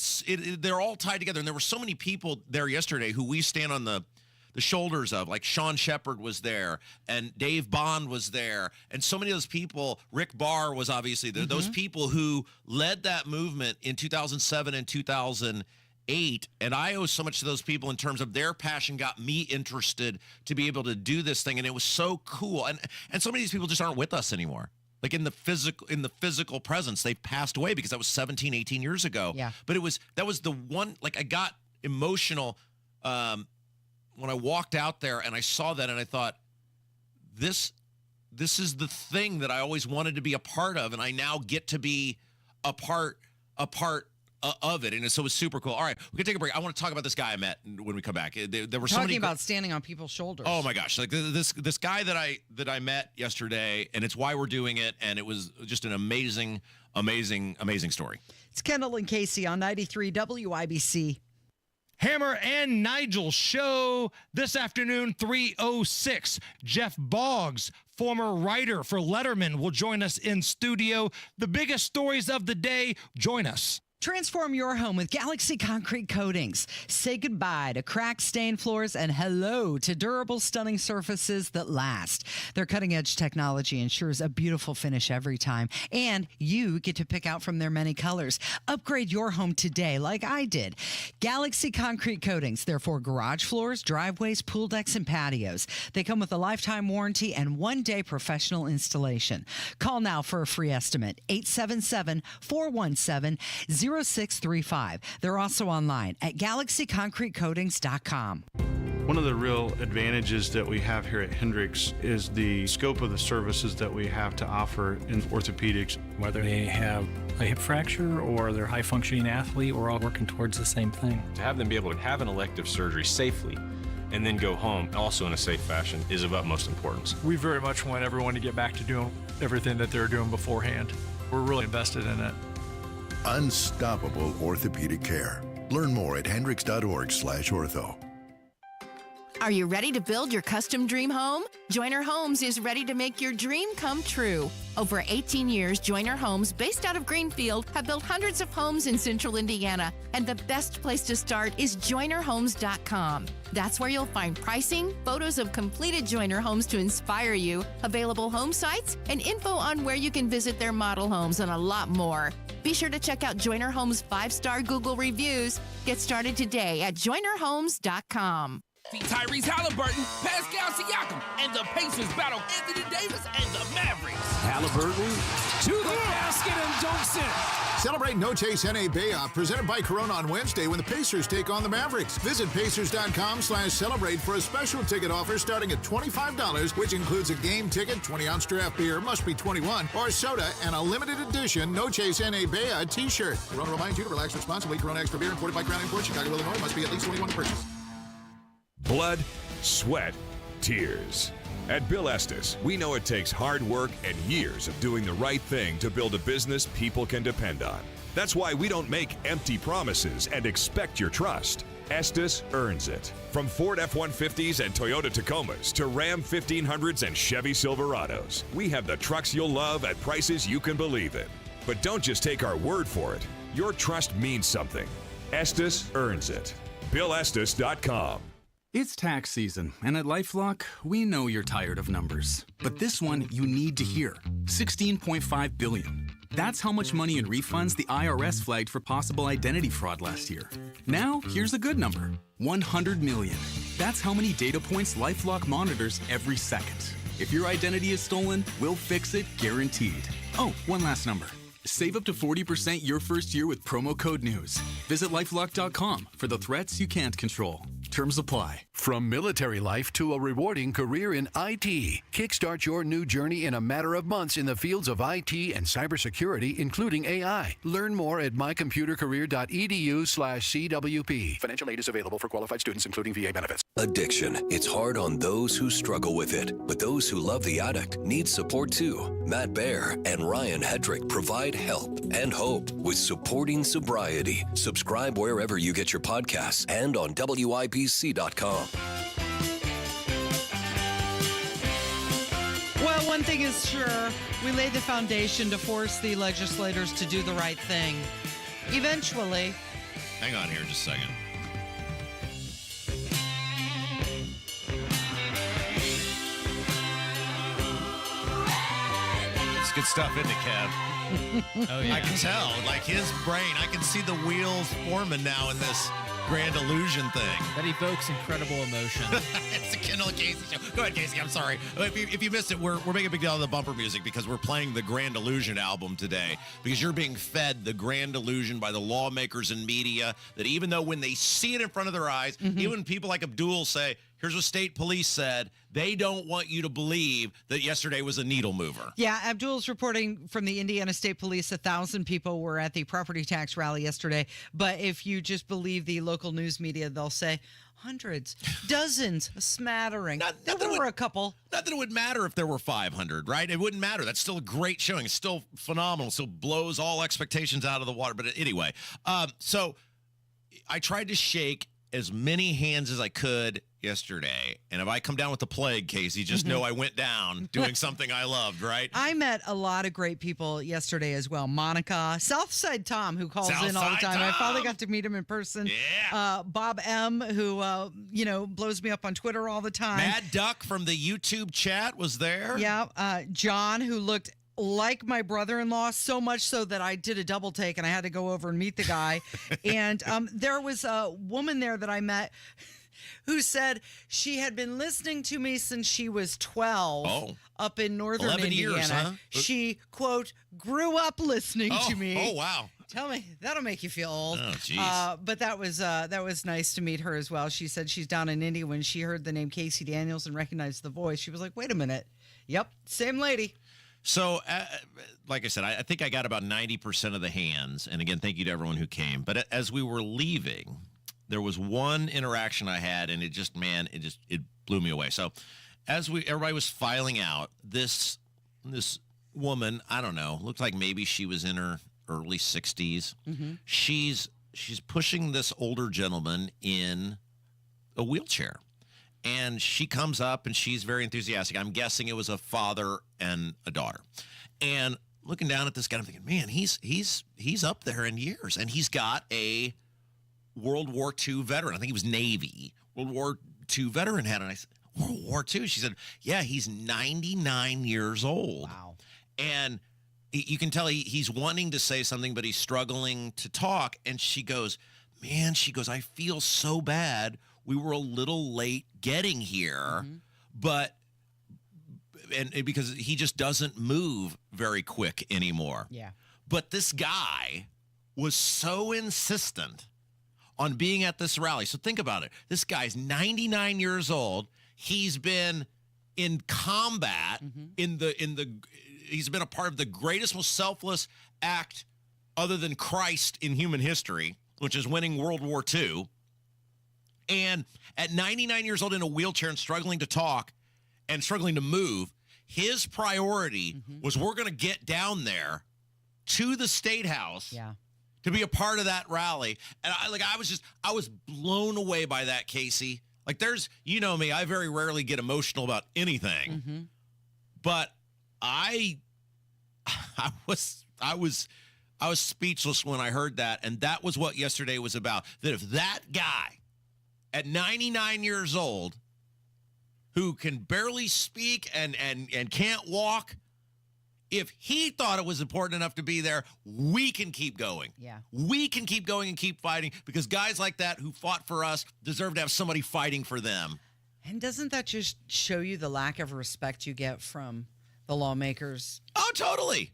they're all tied together. And there were so many people there yesterday who we stand on the shoulders of, like Sean Shepard was there and Dave Bond was there. And so many of those people, Rick Barr was obviously there. Those people who led that movement in 2007 and 2008. And I owe so much to those people in terms of their passion got me interested to be able to do this thing. And it was so cool. And so many of these people just aren't with us anymore. Like in the physical presence, they've passed away because that was 17, 18 years ago. Yeah. But that was the one, like I got emotional, when I walked out there and I saw that and I thought, this is the thing that I always wanted to be a part of, and I now get to be a part of it, and so it was super cool. All right, we can take a break. I want to talk about this guy I met when we come back. There were talking about standing on people's shoulders. Oh my gosh, like this guy that I met yesterday, and it's why we're doing it, and it was just an amazing story. It's Kendall and Casey on 93 WIBC. Hammer and Nigel show this afternoon, 3:06. Jeff Boggs, former writer for Letterman, will join us in studio. The biggest stories of the day. Join us. Transform your home with Galaxy Concrete Coatings. Say goodbye to cracked, stained floors and hello to durable, stunning surfaces that last. Their cutting-edge technology ensures a beautiful finish every time, and you get to pick out from their many colors. Upgrade your home today like I did. Galaxy Concrete Coatings. They're for garage floors, driveways, pool decks, and patios. They come with a lifetime warranty and one-day professional installation. Call now for a free estimate. 877-417-0635. They're also online at galaxyconcretecoatings.com. One of the real advantages that we have here at Hendricks is the scope of the services that we have to offer in orthopedics. Whether they have a hip fracture or they're a high-functioning athlete, we're all working towards the same thing. To have them be able to have an elective surgery safely and then go home also in a safe fashion is of utmost importance. We very much want everyone to get back to doing everything that they're doing beforehand. We're really invested in it. Unstoppable orthopedic care. Learn more at hendricks.org/ortho. Are you ready to build your custom dream home? Joiner Homes is ready to make your dream come true. Over 18 years, Joiner Homes, based out of Greenfield, have built hundreds of homes in central Indiana, and the best place to start is joinerhomes.com. That's where you'll find pricing, photos of completed Joiner homes to inspire you, available home sites, and info on where you can visit their model homes, and a lot more. Be sure to check out Joiner Homes' 5-star Google reviews. Get started today at joinerhomes.com. Tyrese Halliburton, Pascal Siakam, and the Pacers battle Anthony Davis and the Mavericks. Halliburton To the basket and dunks it. Celebrate No Chase NA Payoff presented by Corona on Wednesday when the Pacers take on the Mavericks. Visit Pacers.com/celebrate for a special ticket offer starting at $25, which includes a game ticket, 20-ounce draft beer, must be 21, or soda, and a limited edition No Chase NA Payoff t-shirt. Corona reminds you to relax responsibly. Corona Extra Beer imported by Crown Imports, Chicago, Illinois, must be at least 21 to purchase. Blood, sweat, tears. At Bill Estes, we know it takes hard work and years of doing the right thing to build a business people can depend on. That's why we don't make empty promises and expect your trust. Estes earns it. From Ford F-150s and Toyota Tacomas to Ram 1500s and Chevy Silverados, we have the trucks you'll love at prices you can believe in. But don't just take our word for it. Your trust means something. Estes earns it. BillEstes.com. It's tax season, and at LifeLock, we know you're tired of numbers. But this one you need to hear. $16.5 billion. That's how much money in refunds the IRS flagged for possible identity fraud last year. Now, here's a good number. $100 million. That's how many data points LifeLock monitors every second. If your identity is stolen, we'll fix it guaranteed. Oh, one last number. Save up to 40% your first year with promo code NEWS. Visit LifeLock.com for the threats you can't control. Terms apply. From military life to a rewarding career in IT, kickstart your new journey in a matter of months in the fields of IT and cybersecurity, including AI. Learn more at mycomputercareer.edu/CWP. Financial aid is available for qualified students, including VA benefits. Addiction. It's hard on those who struggle with it, but those who love the addict need support too. Matt Baer and Ryan Hedrick provide help and hope with Supporting Sobriety. Subscribe wherever you get your podcasts and on WIBC.com. Well, one thing is sure, we laid the foundation to force the legislators to do the right thing. Eventually. Hang on here just a second. It's good stuff, isn't it, Kev? Oh, yeah. I can tell, like his brain, I can see the wheels forming now in this grand illusion thing. That evokes incredible emotion. It's the Kendall Casey show. Go ahead, Casey. I'm sorry. If you missed it, we're making a big deal of the bumper music because we're playing the Grand Illusion album today because you're being fed the Grand Illusion by the lawmakers and media that even though when they see it in front of their eyes, even when people like Abdul say, here's what state police said, they don't want you to believe that yesterday was a needle mover. Yeah, Abdul's reporting from the Indiana State Police. 1,000 people were at the property tax rally yesterday. But if you just believe the local news media, they'll say hundreds, dozens, a smattering. There were a couple. Not that it would matter if there were 500, right? It wouldn't matter. That's still a great showing. It's still phenomenal. Still blows all expectations out of the water. But anyway, so I tried to shake as many hands as I could yesterday. And if I come down with the plague, Casey, just know I went down doing something I loved, right? I met a lot of great people yesterday as well. Monica, Southside Tom, who calls in all the time. Tom. I finally got to meet him in person. Yeah. Bob M., who, blows me up on Twitter all the time. Mad Duck from the YouTube chat was there. Yeah. John, who looked like my brother-in-law, so much so that I did a double take and I had to go over and meet the guy. And there was a woman there that I met who said she had been listening to me since she was 12 up in northern 11 Indiana. years, huh? She, quote, grew up listening to me. Oh, wow. Tell me, that'll make you feel old. Oh, jeez. But that was nice to meet her as well. She said she's down in Indy. When she heard the name Casey Daniels and recognized the voice, she was like, wait a minute. Yep, same lady. So, like I said, I think I got about 90% of the hands. And again, thank you to everyone who came. But as we were leaving, there was one interaction I had, and it blew me away. So, as everybody was filing out, this woman, I don't know, looked like maybe she was in her early 60s. She's pushing this older gentleman in a wheelchair. And she comes up and she's very enthusiastic. I'm guessing it was a father and a daughter. And looking down at this guy, I'm thinking, man, he's up there in years. And he's got a World War II veteran. I think he was Navy. World War II veteran hat. And I said, World War II? She said, yeah, he's 99 years old. Wow. And you can tell he's wanting to say something, but he's struggling to talk. And she goes, I feel so bad. We were a little late getting here, but because he just doesn't move very quick anymore. Yeah. But this guy was so insistent on being at this rally. So think about it. This guy's 99 years old. He's been in combat he's been a part of the greatest, most selfless act other than Christ in human history, which is winning World War II. And at 99 years old in a wheelchair and struggling to talk and struggling to move, his priority was we're going to get down there to the State House to be a part of that rally. And I was blown away by that, Casey. Like you know me, I very rarely get emotional about anything. But I was speechless when I heard that. And that was what yesterday was about. That if that guy at 99 years old, who can barely speak and can't walk, if he thought it was important enough to be there, we can keep going. Yeah. We can keep going and keep fighting because guys like that who fought for us deserve to have somebody fighting for them. And doesn't that just show you the lack of respect you get from the lawmakers? Oh, totally.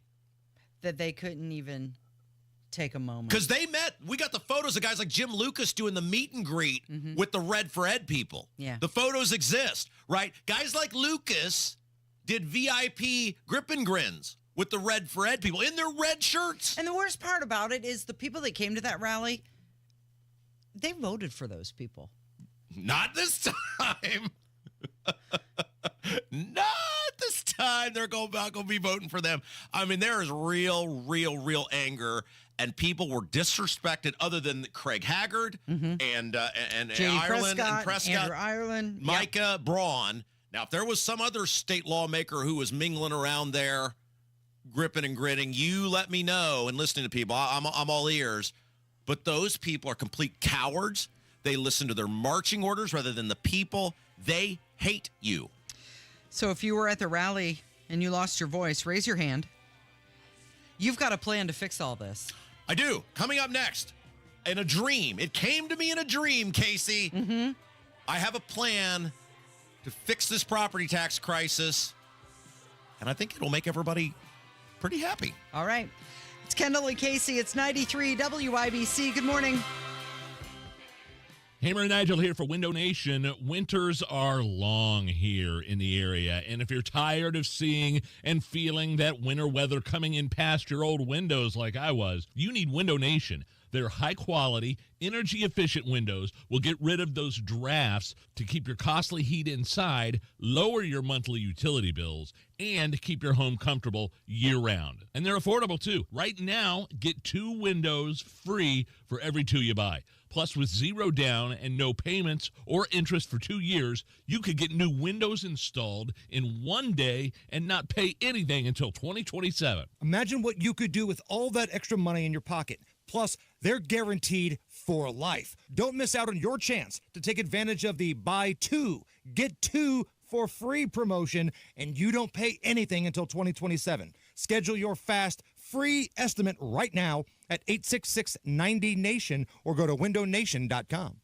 That they couldn't even take a moment. Because we got the photos of guys like Jim Lucas doing the meet and greet with the Red for Ed people. Yeah. The photos exist, right? Guys like Lucas did VIP grip and grins with the Red for Ed people in their red shirts. And the worst part about it is the people that came to that rally, they voted for those people. Not this time. Not this time. They're going to be voting for them. I mean, there is real anger, and people were disrespected other than Craig Haggard and Ireland and Prescott, Andrew Ireland, Micah, Braun. Now, if there was some other state lawmaker who was mingling around there, gripping and gritting, you let me know. And listening to people, I'm all ears. But those people are complete cowards. They listen to their marching orders rather than the people. They hate you. So if you were at the rally and you lost your voice, raise your hand. You've got a plan to fix all this. I do. Coming up next, in a dream. It came to me in a dream, Casey. Mm-hmm. I have a plan to fix this property tax crisis, and I think it'll make everybody pretty happy. All right. It's Kendall and Casey. It's 93 WIBC. Good morning. Hammer and Nigel here for Window Nation. Winters are long here in the area, and if you're tired of seeing and feeling that winter weather coming in past your old windows like I was, you need Window Nation. Their high-quality, energy-efficient windows will get rid of those drafts to keep your costly heat inside, lower your monthly utility bills, and keep your home comfortable year-round. And they're affordable, too. Right now, get 2 windows free for every 2 you buy. Plus, with 0 down and no payments or interest for 2 years, you could get new windows installed in 1 day and not pay anything until 2027. Imagine what you could do with all that extra money in your pocket. Plus, they're guaranteed for life. Don't miss out on your chance to take advantage of the buy 2, get 2 for free promotion, and you don't pay anything until 2027. Schedule your fast, free estimate right now at 866-90-NATION or go to windownation.com.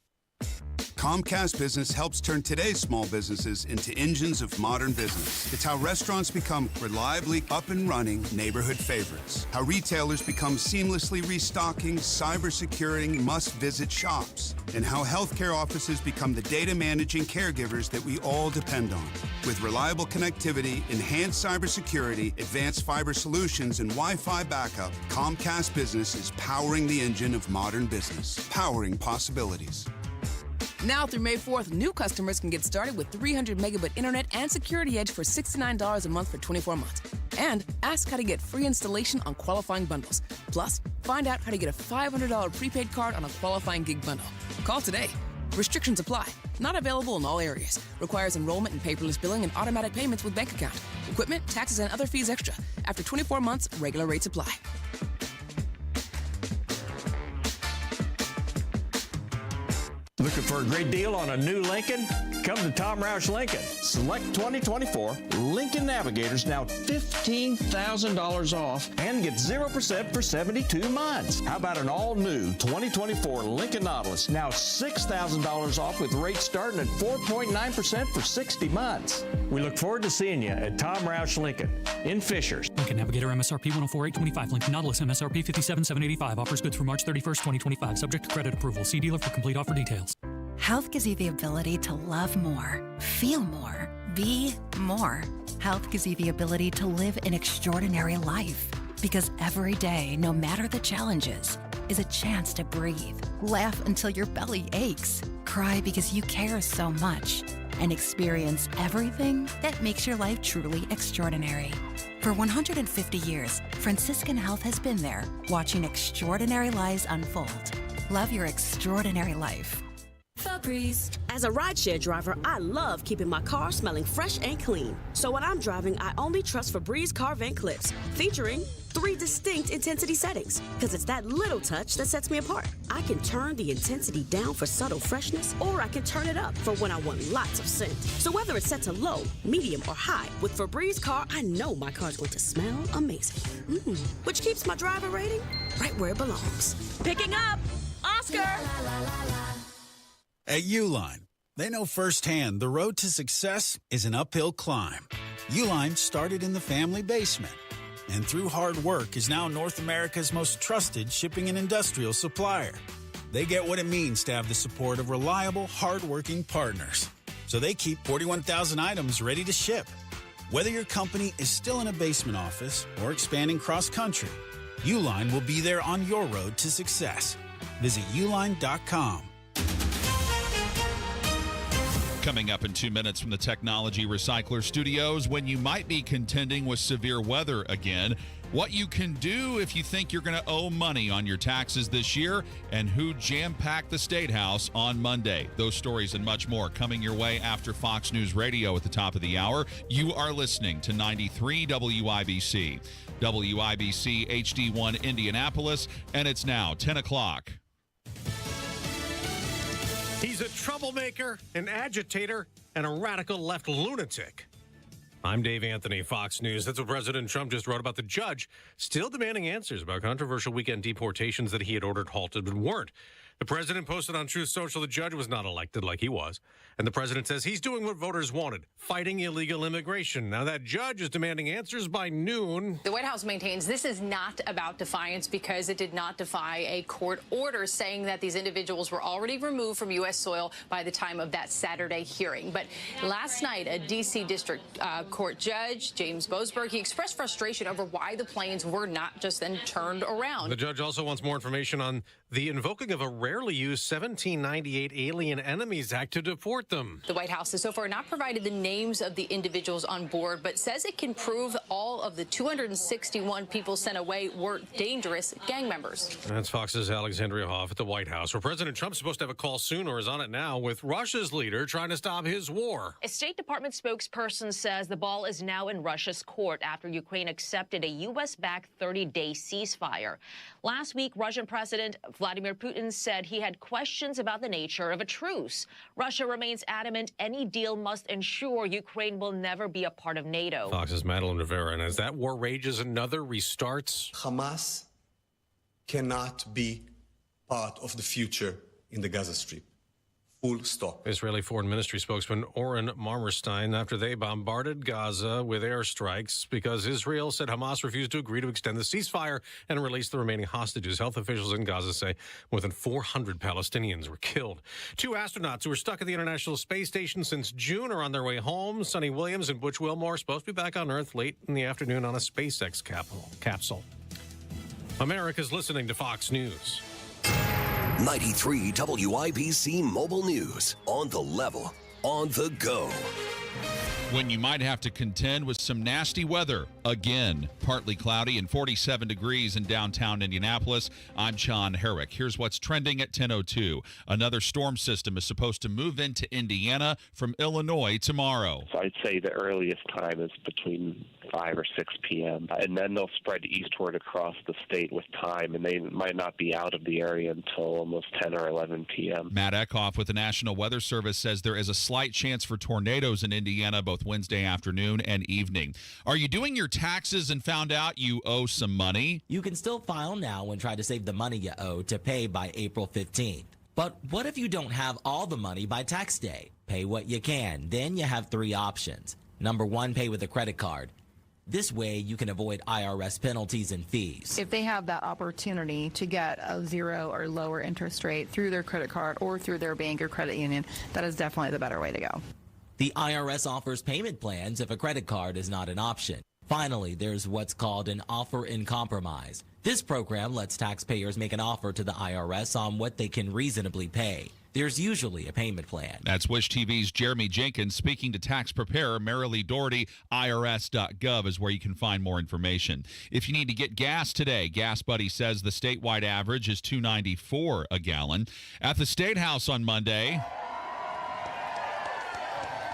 Comcast Business helps turn today's small businesses into engines of modern business. It's how restaurants become reliably up and running neighborhood favorites. How retailers become seamlessly restocking, cybersecurity must-visit shops. And how healthcare offices become the data managing caregivers that we all depend on. With reliable connectivity, enhanced cybersecurity, advanced fiber solutions, and Wi-Fi backup, Comcast Business is powering the engine of modern business. Powering possibilities. Now through May 4th, new customers can get started with 300 megabit internet and Security Edge for $69 a month for 24 months. And ask how to get free installation on qualifying bundles. Plus, find out how to get a $500 prepaid card on a qualifying gig bundle. Call today. Restrictions apply. Not available in all areas. Requires enrollment in paperless billing and automatic payments with bank account. Equipment, taxes, and other fees extra. After 24 months, regular rates apply. Looking for a great deal on a new Lincoln? Come to Tom Roush Lincoln. Select 2024 Lincoln Navigators now $15,000 off and get 0% for 72 months. How about an all-new 2024 Lincoln Nautilus now $6,000 off with rates starting at 4.9% for 60 months. We look forward to seeing you at Tom Roush Lincoln in Fishers. Lincoln Navigator MSRP 104,825. Lincoln Nautilus MSRP 57,785. Offers good through March 31st, 2025. Subject to credit approval. See dealer for complete offer details. Health gives you the ability to love more, feel more, be more. Health gives you the ability to live an extraordinary life. Because every day, no matter the challenges, is a chance to breathe, laugh until your belly aches, cry because you care so much, and experience everything that makes your life truly extraordinary. For 150 years, Franciscan Health has been there, watching extraordinary lives unfold. Love your extraordinary life. Febreze. As a rideshare driver, I love keeping my car smelling fresh and clean. So when I'm driving, I only trust Febreze car vent clips, featuring 3 distinct intensity settings, because it's that little touch that sets me apart. I can turn the intensity down for subtle freshness, or I can turn it up for when I want lots of scent. So whether it's set to low, medium, or high, with Febreze car, I know my car's going to smell amazing. Which keeps my driver rating right where it belongs. Picking up Oscar! At Uline, they know firsthand the road to success is an uphill climb. Uline started in the family basement, and through hard work is now North America's most trusted shipping and industrial supplier. They get what it means to have the support of reliable, hard-working partners. So they keep 41,000 items ready to ship. Whether your company is still in a basement office or expanding cross-country, Uline will be there on your road to success. Visit uline.com. Coming up in 2 minutes from the Technology Recycler Studios, when you might be contending with severe weather again, what you can do if you think you're going to owe money on your taxes this year, and who jam-packed the State House on Monday. Those stories and much more coming your way after Fox News Radio at the top of the hour. You are listening to 93 WIBC. WIBC HD1 Indianapolis, and it's now 10 o'clock. He's a troublemaker, an agitator, and a radical left lunatic. I'm Dave Anthony, Fox News. That's what President Trump just wrote about the judge still demanding answers about controversial weekend deportations that he had ordered halted but weren't. The president posted on Truth Social the judge was not elected like he was. And the president says he's doing what voters wanted, fighting illegal immigration. Now that judge is demanding answers by noon. The White House maintains this is not about defiance because it did not defy a court order saying that these individuals were already removed from U.S. soil by the time of that Saturday hearing. But last night, a D.C. District Court judge, James Boasberg, he expressed frustration over why the planes were not just then turned around. The judge also wants more information on the invoking of a rarely used 1798 Alien Enemies Act to deport them. The White House has so far not provided the names of the individuals on board, but says it can prove all of the 261 people sent away were dangerous gang members. That's Fox's Alexandria Hoff at the White House, where President Trump's supposed to have a call soon or is on it now with Russia's leader trying to stop his war. A State Department spokesperson says the ball is now in Russia's court after Ukraine accepted a U.S.-backed 30-day ceasefire. Last week, Russian President Vladimir Putin said he had questions about the nature of a truce. Russia remains adamant any deal must ensure Ukraine will never be a part of NATO. Fox's Madeline Rivera, and as that war rages, another restarts. Hamas cannot be part of the future in the Gaza Strip. Full stop. Israeli Foreign Ministry spokesman Oren Marmerstein after they bombarded Gaza with airstrikes because Israel said Hamas refused to agree to extend the ceasefire and release the remaining hostages. Health officials in Gaza say more than 400 Palestinians were killed. 2 astronauts who were stuck at the International Space Station since June are on their way home. Sonny Williams and Butch Wilmore are supposed to be back on Earth late in the afternoon on a SpaceX capsule. America's listening to Fox News. 93 WIBC Mobile News. On the level, on the go. When you might have to contend with some nasty weather again. Partly cloudy and 47 degrees in downtown Indianapolis. I'm John Herrick. Here's what's trending at 10:02. Another storm system is supposed to move into Indiana from Illinois tomorrow. So I'd say the earliest time is between 5 or 6 p.m. And then they'll spread eastward across the state with time, and they might not be out of the area until almost 10 or 11 p.m. Matt Eckhoff with the National Weather Service says there is a slight chance for tornadoes in Indiana both Wednesday afternoon and evening. Are you doing your taxes and found out you owe some money? You can still file now and try to save the money you owe to pay by April 15th. But what if you don't have all the money by tax day? Pay what you can. Then you have 3 options. Number 1, pay with a credit card. This way, you can avoid IRS penalties and fees. If they have that opportunity to get a 0 or lower interest rate through their credit card or through their bank or credit union, that is definitely the better way to go. The IRS offers payment plans if a credit card is not an option. Finally, there's what's called an offer in compromise. This program lets taxpayers make an offer to the IRS on what they can reasonably pay. There's usually a payment plan. That's Wish TV's Jeremy Jenkins speaking to tax preparer Marilee Doherty. IRS.gov is where you can find more information. If you need to get gas today, Gas Buddy says the statewide average is $2.94 a gallon. At the State House on Monday,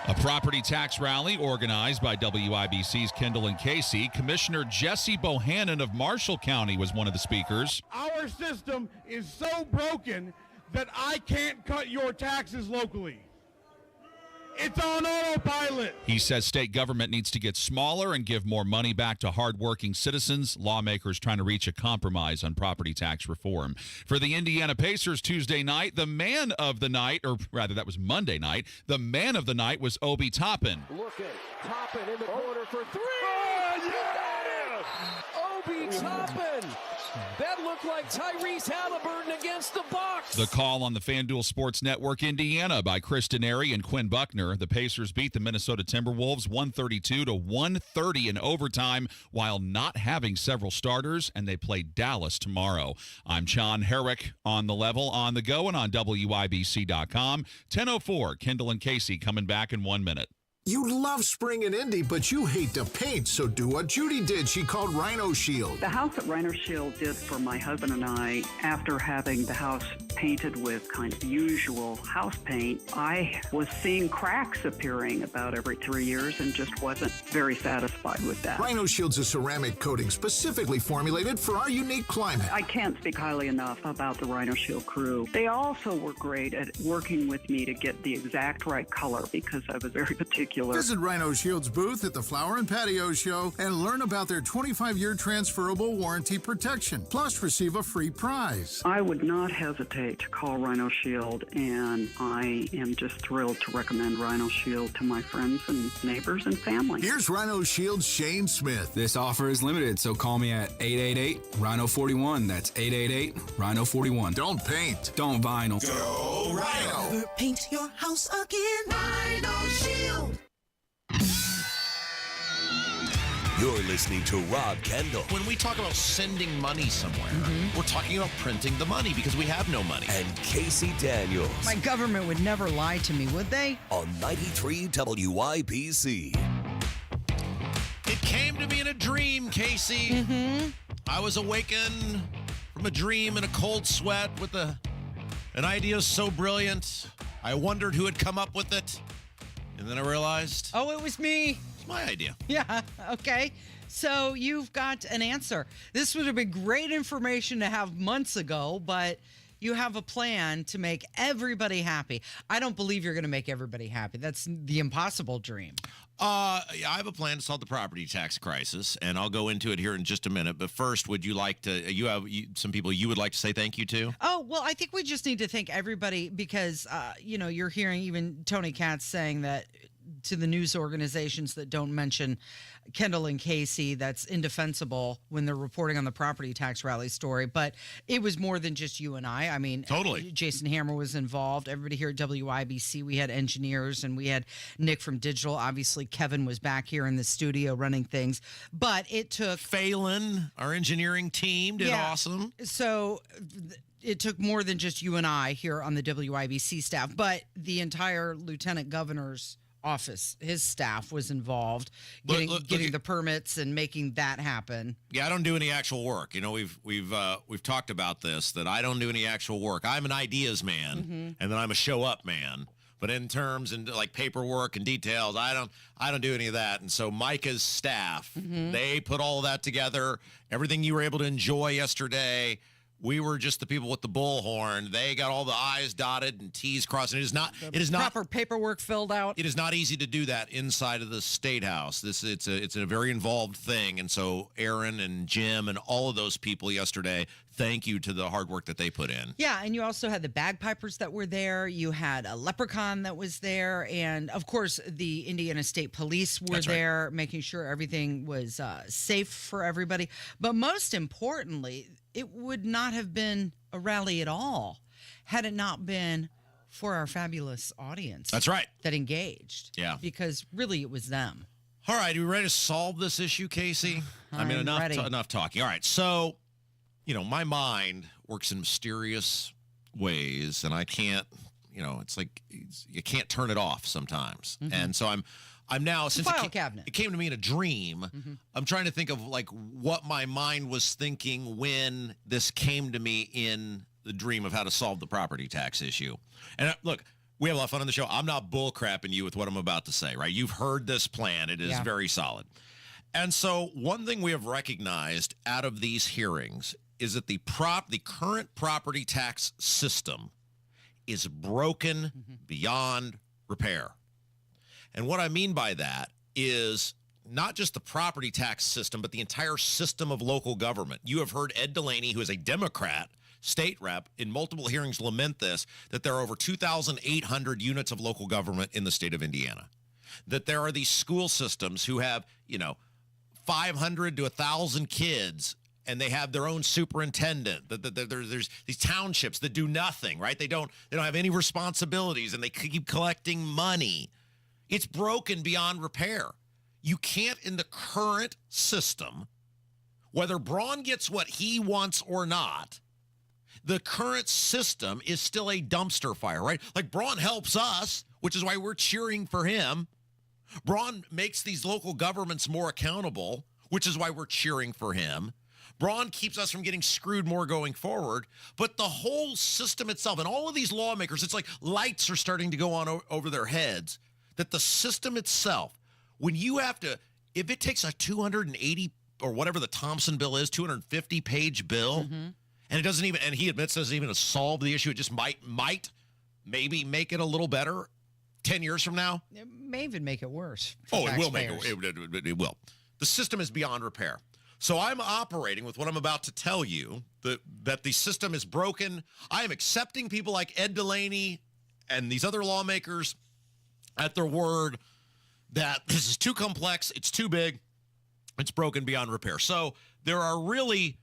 a property tax rally organized by WIBC's Kendall Casey. Commissioner Jesse Bohannon of Marshall County was one of the speakers. Our system is so broken that I can't cut your taxes locally. It's on autopilot. He says state government needs to get smaller and give more money back to hardworking citizens. Lawmakers trying to reach a compromise on property tax reform. For the Indiana Pacers Tuesday night, the man of the night, or rather that was Monday night, the man of the night was Obi Toppin. Look at Toppin in the corner for 3. Oh, yeah! Obi Toppin. That looked like Tyrese Halliburton against the Bucks. The call on the FanDuel Sports Network Indiana by Chris Denary and Quinn Buckner. The Pacers beat the Minnesota Timberwolves 132-130 in overtime while not having several starters, and they play Dallas tomorrow. I'm John Herrick on the level, on the go, and on WIBC.com. 10:04, Kendall and Casey coming back in 1 minute. You love spring in Indy, but you hate to paint, so do what Judy did. She called Rhino Shield. The house that Rhino Shield did for my husband and I, after having the house painted with kind of usual house paint, I was seeing cracks appearing about every 3 years and just wasn't very satisfied with that. Rhino Shield's a ceramic coating specifically formulated for our unique climate. I can't speak highly enough about the Rhino Shield crew. They also were great at working with me to get the exact right color because I was very particular. Visit Rhino Shield's booth at the Flower and Patio Show and learn about their 25-year transferable warranty protection. Plus, receive a free prize. I would not hesitate to call Rhino Shield, and I am just thrilled to recommend Rhino Shield to my friends and neighbors and family. Here's Rhino Shield's Shane Smith. This offer is limited, so call me at 888-RHINO-41. That's 888-RHINO-41. Don't paint. Don't vinyl. Go Rhino. Never paint your house again. Rhino Shield. You're listening to Rob Kendall. When we talk about sending money somewhere, we're talking about printing the money because we have no money. And Casey Daniels. My government would never lie to me, would they? On 93 WIBC. It came to me in a dream, Casey. I was awakened from a dream in a cold sweat with an idea so brilliant. I wondered who had come up with it. And then I realized... Oh, it was me. My idea. Yeah, okay. So you've got an answer. This would have been great information to have months ago, but you have a plan to make everybody happy. I don't believe you're going to make everybody happy. That's the impossible dream. I have a plan to solve the property tax crisis, and I'll go into it here in just a minute. But first, would you like to, you have some people you would like to say thank you to? Oh, well, I think we just need to thank everybody because, you're hearing even Tony Katz saying that to the news organizations that don't mention Kendall and Casey, that's indefensible when they're reporting on the property tax rally story. But it was more than just you and I. I mean, totally. Jason Hammer was involved. Everybody here at WIBC, we had engineers and we had Nick from Digital. Obviously, Kevin was back here in the studio running things. But it took... Phelan, our engineering team, did awesome. So... It took more than just you and I here on the WIBC staff, but the entire lieutenant governor's office, his staff was involved getting the permits and making that happen. Yeah, I don't do any actual work. You know, we've talked about this, that I don't do any actual work. I'm an ideas man, and then I'm a show up man. But in terms and like paperwork and details, I don't do any of that. And so Micah's staff, they put all of that together. Everything you were able to enjoy yesterday. We were just the people with the bullhorn. They got all the I's dotted and T's crossed. And it is not proper paperwork filled out. It is not easy to do that inside of the State House. It's a very involved thing. And so Aaron and Jim and all of those people yesterday, thank you to the hard work that they put in. Yeah, and you also had the bagpipers that were there. You had a leprechaun that was there. And, of course, the Indiana State Police were there, making sure everything was safe for everybody. But most importantly, it would not have been a rally at all had it not been for our fabulous audience. That's right. That engaged. Yeah. Because really it was them. All right, are you ready to solve this issue, Casey? Enough talking. All right, so, my mind works in mysterious ways, and I can't, it's like you can't turn it off sometimes. And so I'm now, since it came to me in a dream, I'm trying to think of like what my mind was thinking when this came to me in the dream of how to solve the property tax issue. And look, we have a lot of fun on the show. I'm not bullcrapping you with what I'm about to say, right? You've heard this plan. It is very solid. And so one thing we have recognized out of these hearings is that the current property tax system is broken beyond repair. And what I mean by that is not just the property tax system, but the entire system of local government. You have heard Ed Delaney, who is a Democrat state rep, in multiple hearings lament this, that there are over 2,800 units of local government in the state of Indiana. That there are these school systems who have, 500 to 1,000 kids, and they have their own superintendent. There's these townships that do nothing, right? They don't have any responsibilities, and they keep collecting money. It's broken beyond repair. You can't, in the current system, whether Braun gets what he wants or not, the current system is still a dumpster fire, right? Like, Braun helps us, which is why we're cheering for him. Braun makes these local governments more accountable, which is why we're cheering for him. Braun keeps us from getting screwed more going forward. But the whole system itself and all of these lawmakers, it's like lights are starting to go on over their heads, that the system itself, when you have to, if it takes a 280 or whatever the Thompson bill is, 250-page bill, and it doesn't even, and he admits doesn't even solve the issue, it just might maybe make it a little better 10 years from now. It may even make it worse. It will make it will. The system is beyond repair. So I'm operating with what I'm about to tell you, that the system is broken. I am accepting people like Ed Delaney and these other lawmakers at their word that this is too complex, it's too big, it's broken beyond repair. So there are really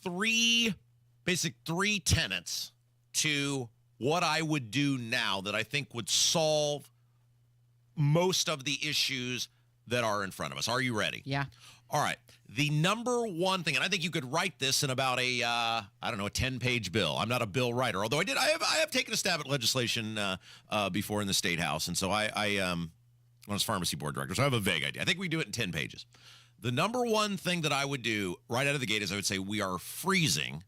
three tenets to what I would do now that I think would solve most of the issues that are in front of us. Are you ready? Yeah. All right. The number one thing, and I think you could write this in about a 10-page bill. I'm not a bill writer, although I have taken a stab at legislation before in the State House, and so I was pharmacy board director, so I have a vague idea. I think we do it in 10 pages. The number one thing that I would do right out of the gate is I would say we are freezing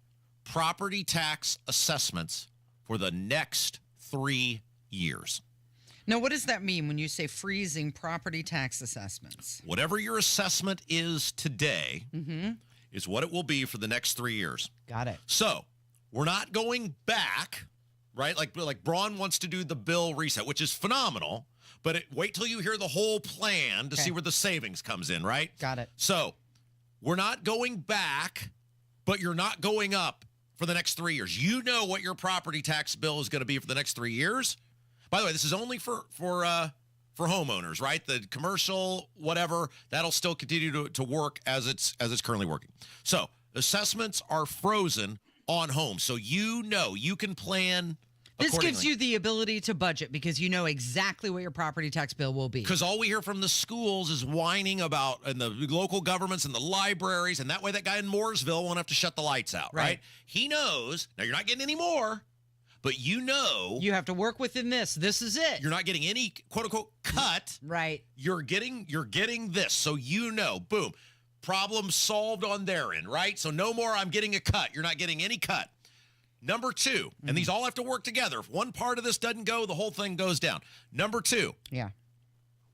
property tax assessments for the next 3 years. Now, what does that mean when you say freezing property tax assessments? Whatever your assessment is today is what it will be for the next 3 years. Got it. So we're not going back, right? Like Braun wants to do the bill reset, which is phenomenal, but wait till you hear the whole plan to see where the savings comes in, right? Got it. So we're not going back, but you're not going up for the next 3 years. You know what your property tax bill is going to be for the next 3 years. By the way, this is only for homeowners, right? The commercial, whatever, that'll still continue to work as it's currently working. So assessments are frozen on homes, so you know you can plan. This gives you the ability to budget because you know exactly what your property tax bill will be. Because all we hear from the schools is whining about, and the local governments and the libraries, and that way that guy in Mooresville won't have to shut the lights out, right? He knows. Now, you're not getting any more. But you know you have to work within this. This is it. You're not getting any quote unquote cut. Right. You're getting this. So you know, boom, problem solved on their end, right? So no more I'm getting a cut. You're not getting any cut. Number two, and these all have to work together. If one part of this doesn't go, the whole thing goes down. Number two. Yeah.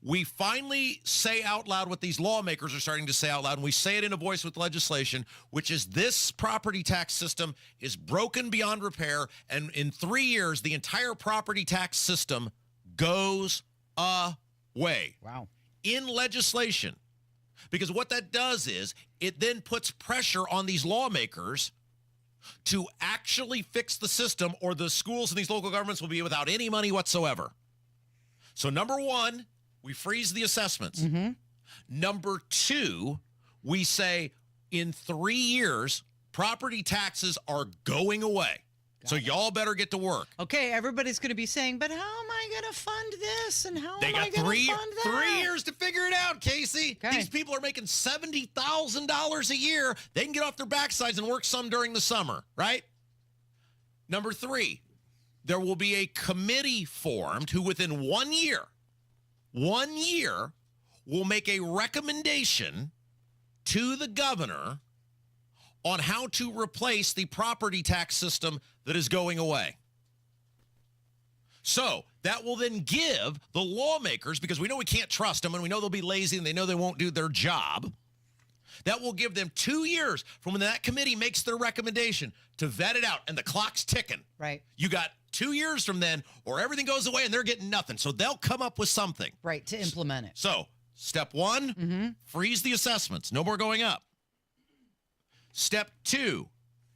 We finally say out loud what these lawmakers are starting to say out loud, and we say it in a voice with legislation, which is this property tax system is broken beyond repair, and in 3 years, the entire property tax system goes away. Wow. In legislation. Because what that does is it then puts pressure on these lawmakers to actually fix the system, or the schools and these local governments will be without any money whatsoever. So number one, we freeze the assessments. Number two, we say in 3 years, property taxes are going away. So y'all better get to work. Okay, everybody's going to be saying, but how am I going to fund this? And how am I going to fund that? 3 years to figure it out, Casey. Okay. These people are making $70,000 a year. They can get off their backsides and work some during the summer, right? Number three, there will be a committee formed who within 1 year will make a recommendation to the governor on how to replace the property tax system that is going away. So that will then give the lawmakers, because we know we can't trust them and we know they'll be lazy and they know they won't do their job, that will give them 2 years from when that committee makes their recommendation to vet it out, and the clock's ticking. Right. You got 2 years from then, or everything goes away and they're getting nothing. So they'll come up with something. Right, to implement it. So step one, freeze the assessments. No more going up. Step two,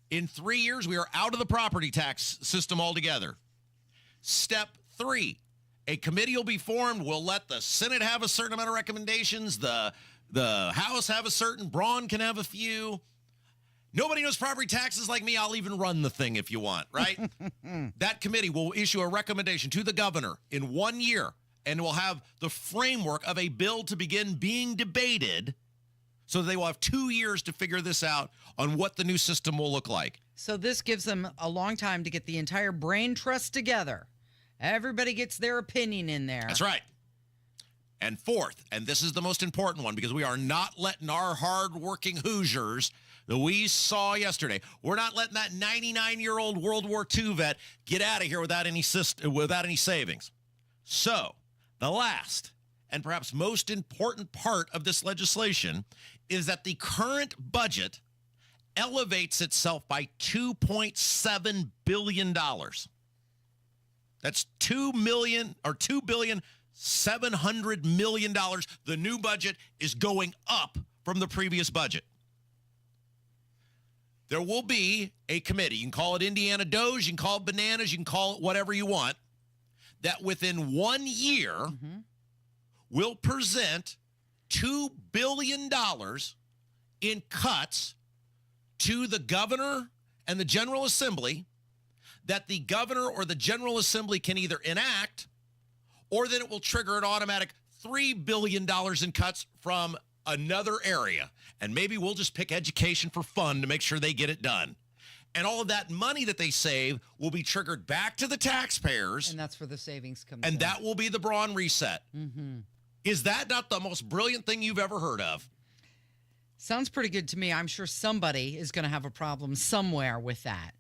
in 3 years, we are out of the property tax system altogether. Step three, a committee will be formed. We'll let the Senate have a certain amount of recommendations. The The House have a certain, Braun can have a few. Nobody knows property taxes like me. I'll even run the thing if you want, right? That committee will issue a recommendation to the governor in 1 year, and will have the framework of a bill to begin being debated. So they will have 2 years to figure this out on what the new system will look like. So this gives them a long time to get the entire brain trust together. Everybody gets their opinion in there. That's right. And fourth, and this is the most important one, because we are not letting our hard-working Hoosiers that we saw yesterday, we're not letting that 99-year-old World War II vet get out of here without any savings. So the last and perhaps most important part of this legislation is that the current budget elevates itself by $2.7 billion. That's $2,700 million. The new budget is going up from the previous budget. There will be a committee. You can call it Indiana Doge, you can call it bananas, you can call it whatever you want, that within 1 year will present $2 billion in cuts to the governor and the General Assembly, that the governor or the General Assembly can either enact, or then it will trigger an automatic $3 billion in cuts from another area. And maybe we'll just pick education for fun to make sure they get it done. And all of that money that they save will be triggered back to the taxpayers. And that's where the savings come And that will be the Braun reset. Mm-hmm. Is that not the most brilliant thing you've ever heard of? Sounds pretty good to me. I'm sure somebody is going to have a problem somewhere with that.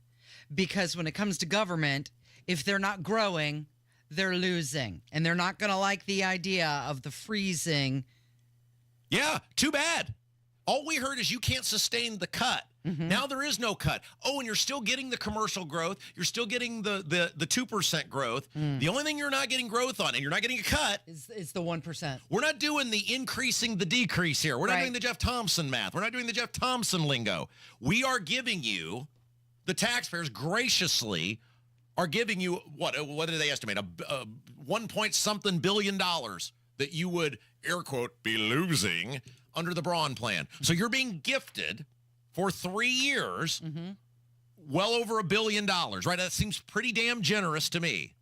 Because when it comes to government, if they're not growing, they're losing. And they're not going to like the idea of the freezing. Yeah, too bad. All we heard is you can't sustain the cut. Now there is no cut. Oh, and you're still getting the commercial growth. You're still getting the 2% growth. The only thing you're not getting growth on, and you're not getting a cut, is the 1%. We're not doing the increasing the decrease here. We're not doing the Jeff Thompson math. We're not doing the Jeff Thompson lingo. We are giving you, the taxpayers graciously are giving you, what did they estimate? A 1-point-something billion dollars that you would, air quote, be losing under the Braun plan. So you're being gifted for 3 years, well over $1 billion, right? That seems pretty damn generous to me.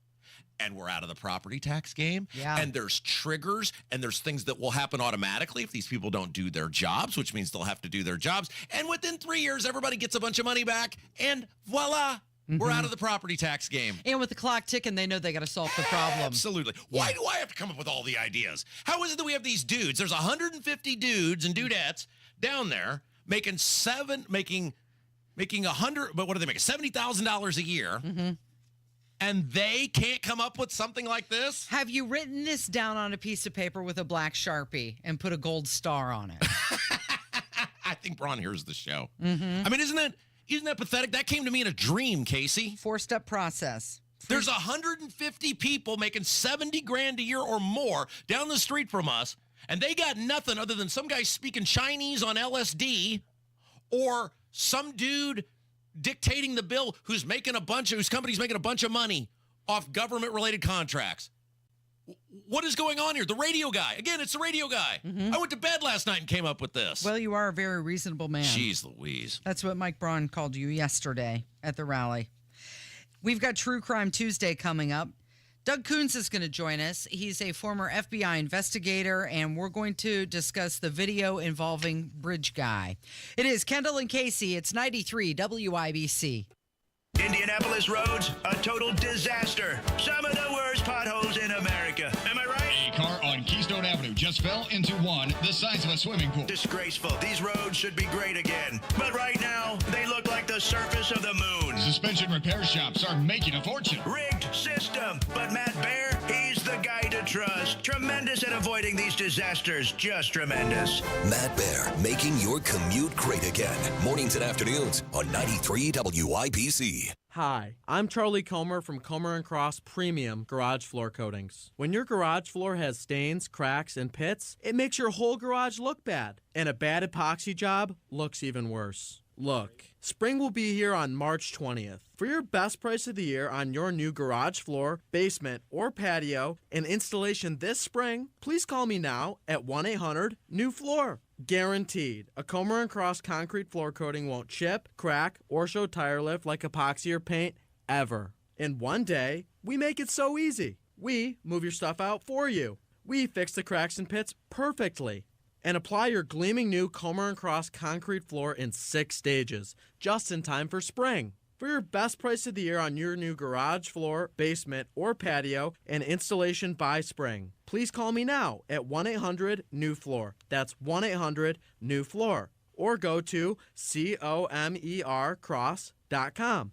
And we're out of the property tax game. Yeah. And there's triggers, and there's things that will happen automatically if these people don't do their jobs, which means they'll have to do their jobs. And within 3 years, everybody gets a bunch of money back, and voila, we're out of the property tax game. And with the clock ticking, they know they got to solve the problem. Absolutely. Why do I have to come up with all the ideas? How is it that we have these dudes? There's 150 dudes and dudettes down there making $100, but what do they make? $70,000 a year. And they can't come up with something like this? Have you written this down on a piece of paper with a black Sharpie and put a gold star on it? I think Braun hears the show. I mean, isn't that pathetic? That came to me in a dream, Casey. 4-step process. There's 150 people making $70,000 a year or more down the street from us, and they got nothing other than some guy speaking Chinese on LSD, or some dude dictating the bill whose company's making a bunch of money off government-related contracts. What is going on here? The radio guy. Again, it's the radio guy. I went to bed last night and came up with this. Well, you are a very reasonable man. Jeez Louise. That's what Mike Braun called you yesterday at the rally. We've got True Crime Tuesday coming up. Doug Coons is going to join us. He's a former FBI investigator, and we're going to discuss the video involving Bridge Guy. It is Kendall and Casey. It's 93 WIBC. Indianapolis roads, a total disaster. Some of the worst potholes in America. Am I right? A car on Keystone Avenue just fell into one the size of a swimming pool. Disgraceful. These roads should be great again. But right now, they look like the surface of the moon. Suspension repair shops are making a fortune. Rigged system. But Matt Baer, he's the guy to trust. Tremendous at avoiding these disasters. Just tremendous. Matt Baer, making your commute great again. Mornings and afternoons on 93 WIBC. Hi, I'm Charlie Comer from Comer & Cross Premium Garage Floor Coatings. When your garage floor has stains, cracks, and pits, it makes your whole garage look bad. And a bad epoxy job looks even worse. Look, spring will be here on March 20th. For your best price of the year on your new garage floor, basement, or patio and installation this spring, please call me now at 1-800-NEW-FLOOR. Guaranteed. A Comer & Cross concrete floor coating won't chip, crack, or show tire lift like epoxy or paint ever. In one day, we make it so easy. We move your stuff out for you. We fix the cracks and pits perfectly. And apply your gleaming new Comer & Cross concrete floor in 6 stages, just in time for spring. For your best price of the year on your new garage floor, basement, or patio and installation by spring, please call me now at 1-800-NEW-FLOOR. That's 1-800-NEW-FLOOR. Or go to COMERcross.com.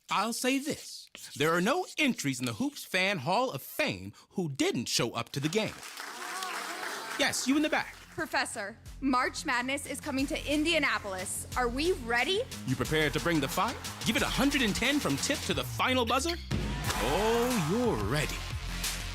I'll say this. There are no entries in the Hoops Fan Hall of Fame who didn't show up to the game. Yes, you in the back. Professor, March Madness is coming to Indianapolis. Are we ready? You prepared to bring the fire? Give it 110 from tip to the final buzzer? Oh, you're ready.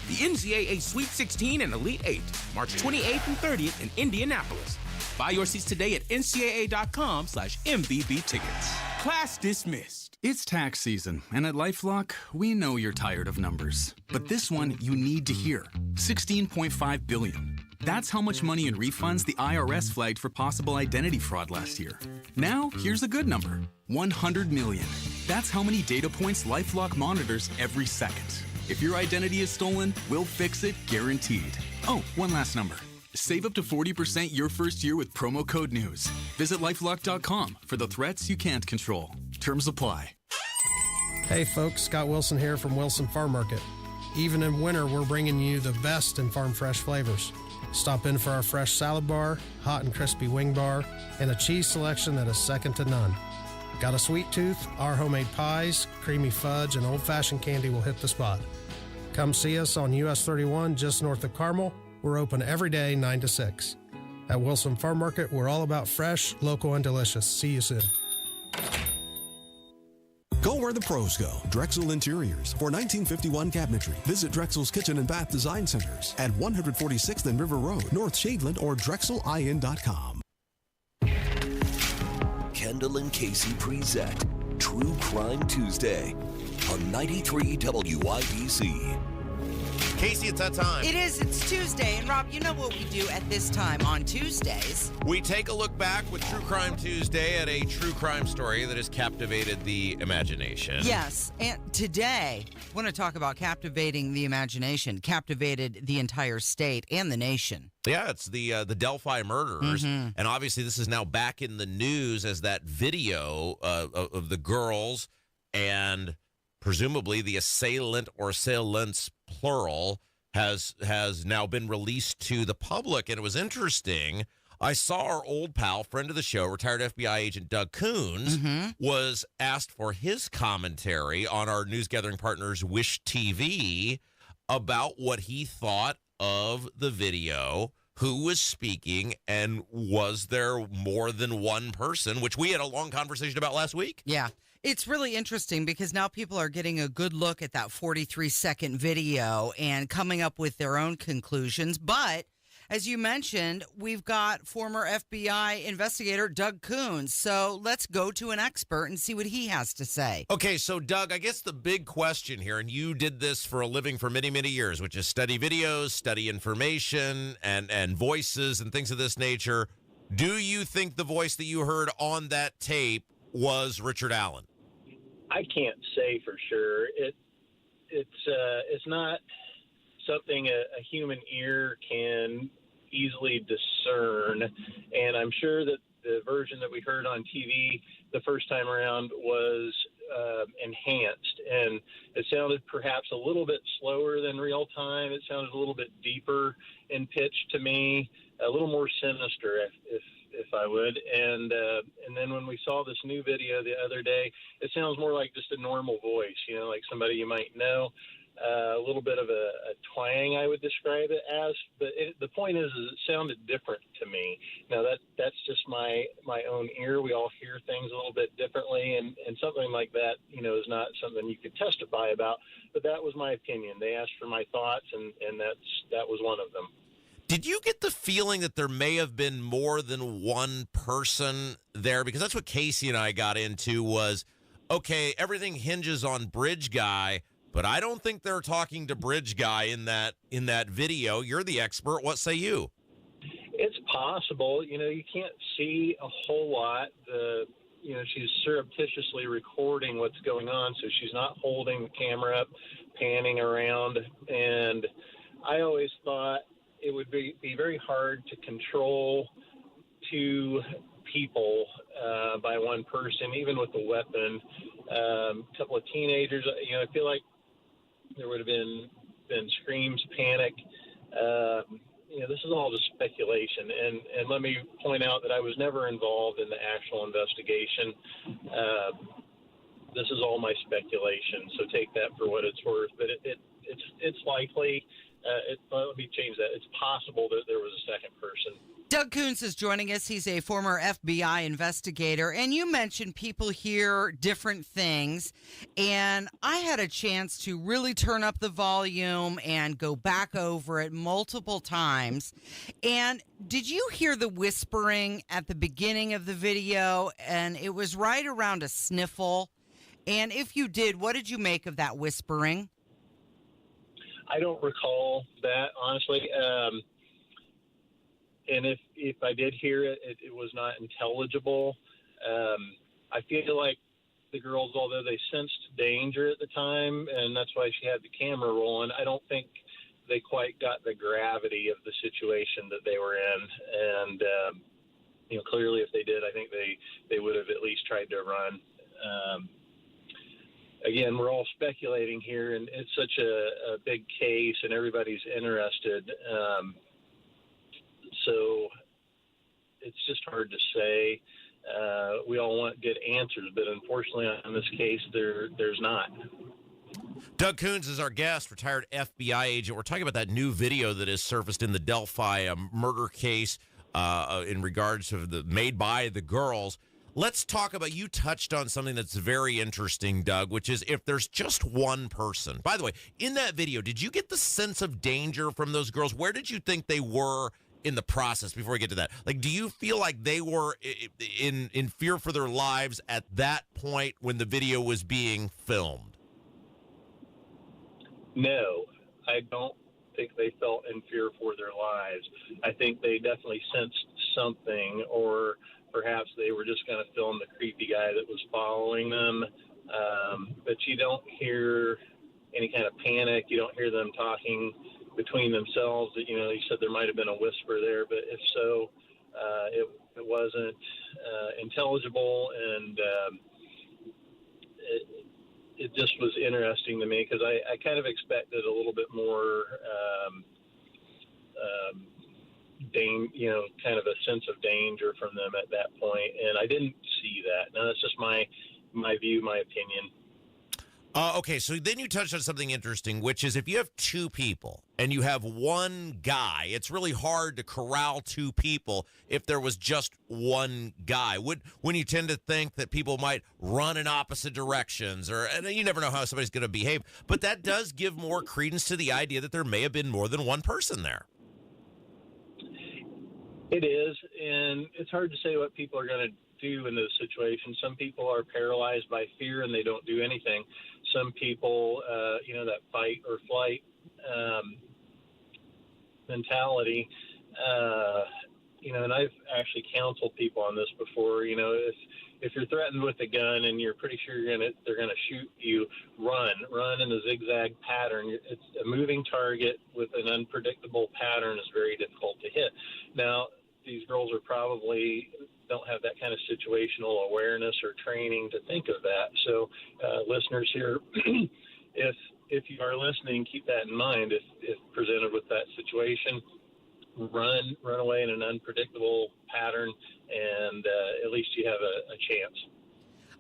The NCAA Sweet 16 and Elite 8, March 28th and 30th in Indianapolis. Buy your seats today at ncaa.com/MVB tickets. Class dismissed. It's tax season, and at LifeLock, we know you're tired of numbers. But this one you need to hear. $16.5 billion. That's how much money in refunds the IRS flagged for possible identity fraud last year. Now, here's a good number. 100 million. That's how many data points LifeLock monitors every second. If your identity is stolen, we'll fix it guaranteed. Oh, one last number. Save up to 40% your first year with promo code NEWS. Visit LifeLock.com for the threats you can't control. Terms apply. Hey folks, Scott Wilson here from Wilson Farm Market. Even in winter, we're bringing you the best in farm fresh flavors. Stop in for our fresh salad bar, hot and crispy wing bar, and a cheese selection that is second to none. Got a sweet tooth? Our homemade pies, creamy fudge, and old-fashioned candy will hit the spot. Come see us on US 31 just north of Carmel. We're open every day 9 to 6. At Wilson Farm Market, we're all about fresh, local, and delicious. See you soon. Go where the pros go. Drexel Interiors for 1951 cabinetry. Visit Drexel's Kitchen and Bath Design Centers at 146th and River Road, North Shadeland, or DrexelIN.com. Kendall and Casey present True Crime Tuesday on 93 WIBC. Casey, it's that time. It is. It's Tuesday. And Rob, you know what we do at this time on Tuesdays? We take a look back with True Crime Tuesday at a true crime story that has captivated the imagination. Yes. And today, I want to talk about captivating the imagination, captivated the entire state and the nation. Yeah, it's the Delphi murders. Mm-hmm. And obviously this is now back in the news as that video of the girls and presumably the assailant or assailants, plural, has now been released to the public. And it was interesting. I saw our old pal, friend of the show, retired FBI agent Doug Coons, was asked for his commentary on our news gathering partners, Wish TV, about what he thought of the video, who was speaking, and was there more than one person, which we had a long conversation about last week. Yeah. It's really interesting because now people are getting a good look at that 43-second video and coming up with their own conclusions. But as you mentioned, we've got former FBI investigator Doug Coons. So let's go to an expert and see what he has to say. Okay, so Doug, I guess the big question here, and you did this for a living for many, many years, which is study videos, study information, and voices and things of this nature. Do you think the voice that you heard on that tape was Richard Allen? I can't say for sure. It's not something a human ear can easily discern, and I'm sure that the version that we heard on TV the first time around was enhanced, and it sounded perhaps a little bit slower than real time. It sounded a little bit deeper in pitch to me, a little more sinister, if I would. And then when we saw this new video the other day, it sounds more like just a normal voice, like somebody you might know. A little bit of a twang, I would describe it as. But the point is it sounded different to me. Now, that's just my own ear. We all hear things a little bit differently, and something like that, is not something you could testify about. But that was my opinion. They asked for my thoughts, and that was one of them. Did you get the feeling that there may have been more than one person there? Because that's what Casey and I got into was, okay, everything hinges on Bridge Guy, but I don't think they're talking to Bridge Guy in that video. You're the expert. What say you? It's possible. You can't see a whole lot. She's surreptitiously recording what's going on, so she's not holding the camera up, panning around. And I always thought it would be very hard to control two people by one person, even with a weapon. A couple of teenagers, I feel like there would have been screams, panic. This is all just speculation. And let me point out that I was never involved in the actual investigation. This is all my speculation, so take that for what it's worth. But it's likely. Let me change that. It's possible that there was a second person. Doug Coons is joining us. He's a former FBI investigator. And you mentioned people hear different things. And I had a chance to really turn up the volume and go back over it multiple times. And did you hear the whispering at the beginning of the video? And it was right around a sniffle. And if you did, what did you make of that whispering? I don't recall that, honestly. And if I did hear it, it was not intelligible. I feel like the girls, although they sensed danger at the time, and that's why she had the camera rolling, I don't think they quite got the gravity of the situation that they were in. And, clearly if they did, I think they would have at least tried to run. Again, we're all speculating here, and it's such a big case, and everybody's interested. So it's just hard to say. We all want good answers, but unfortunately on this case, there's not. Doug Coons is our guest, retired FBI agent. We're talking about that new video that has surfaced in the Delphi murder case in regards to made by the girls. Let's talk about, you touched on something that's very interesting, Doug, which is if there's just one person. By the way, in that video, did you get the sense of danger from those girls? Where did you think they were in the process before we get to that? Like, do you feel like they were in fear for their lives at that point when the video was being filmed? No, I don't think they felt in fear for their lives. I think they definitely sensed something, or perhaps they were just going to film the creepy guy that was following them. But you don't hear any kind of panic. You don't hear them talking between themselves. You said there might have been a whisper there, but if so, it wasn't intelligible, and it just was interesting to me because I kind of expected a little bit more kind of a sense of danger from them at that point, and I didn't see that. Now, that's just my view, my opinion. Okay, so then you touched on something interesting, which is if you have two people and you have one guy, it's really hard to corral two people if there was just one guy. When you tend to think that people might run in opposite directions, and you never know how somebody's going to behave, but that does give more credence to the idea that there may have been more than one person there. It is, and it's hard to say what people are going to do in those situations. Some people are paralyzed by fear and they don't do anything. Some people, that fight or flight mentality, and I've actually counseled people on this before. If you're threatened with a gun and you're pretty sure they're gonna shoot you, run in a zigzag pattern. It's a moving target with an unpredictable pattern is very difficult to hit. Now, these girls probably don't have that kind of situational awareness or training to think of that. So, listeners here, if you are listening, keep that in mind. If presented with that situation, run away in an unpredictable pattern, and at least you have a chance.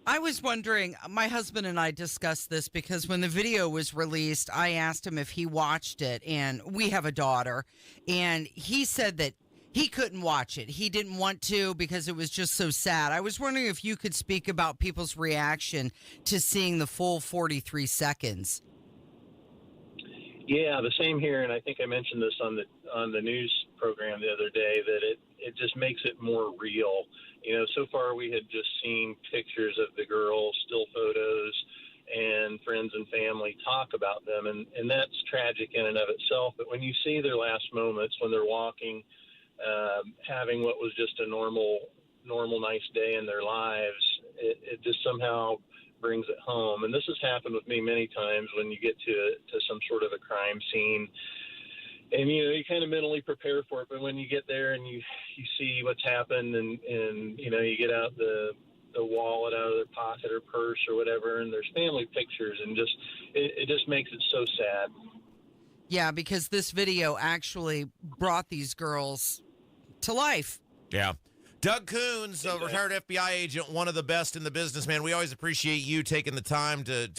I was wondering, my husband and I discussed this because when the video was released, I asked him if he watched it, and we have a daughter, and he said that he couldn't watch it. He didn't want to because it was just so sad. I was wondering if you could speak about people's reaction to seeing the full 43 seconds. Yeah, the same here, and I think I mentioned this on the news program the other day that it just makes it more real. So far we had just seen pictures of the girls, still photos, and friends and family talk about them, and that's tragic in and of itself. But when you see their last moments, when they're walking, having what was just a normal nice day in their lives, it just somehow brings it home. And this has happened with me many times when you get to some sort of a crime scene. And, you kind of mentally prepare for it. But when you get there and you see what's happened and you get out the wallet out of their pocket or purse or whatever, and there's family pictures, and it just makes it so sad. Yeah, because this video actually brought these girls to life. Yeah. Doug Coons, a retired FBI agent, one of the best in the business, man. We always appreciate you taking the time to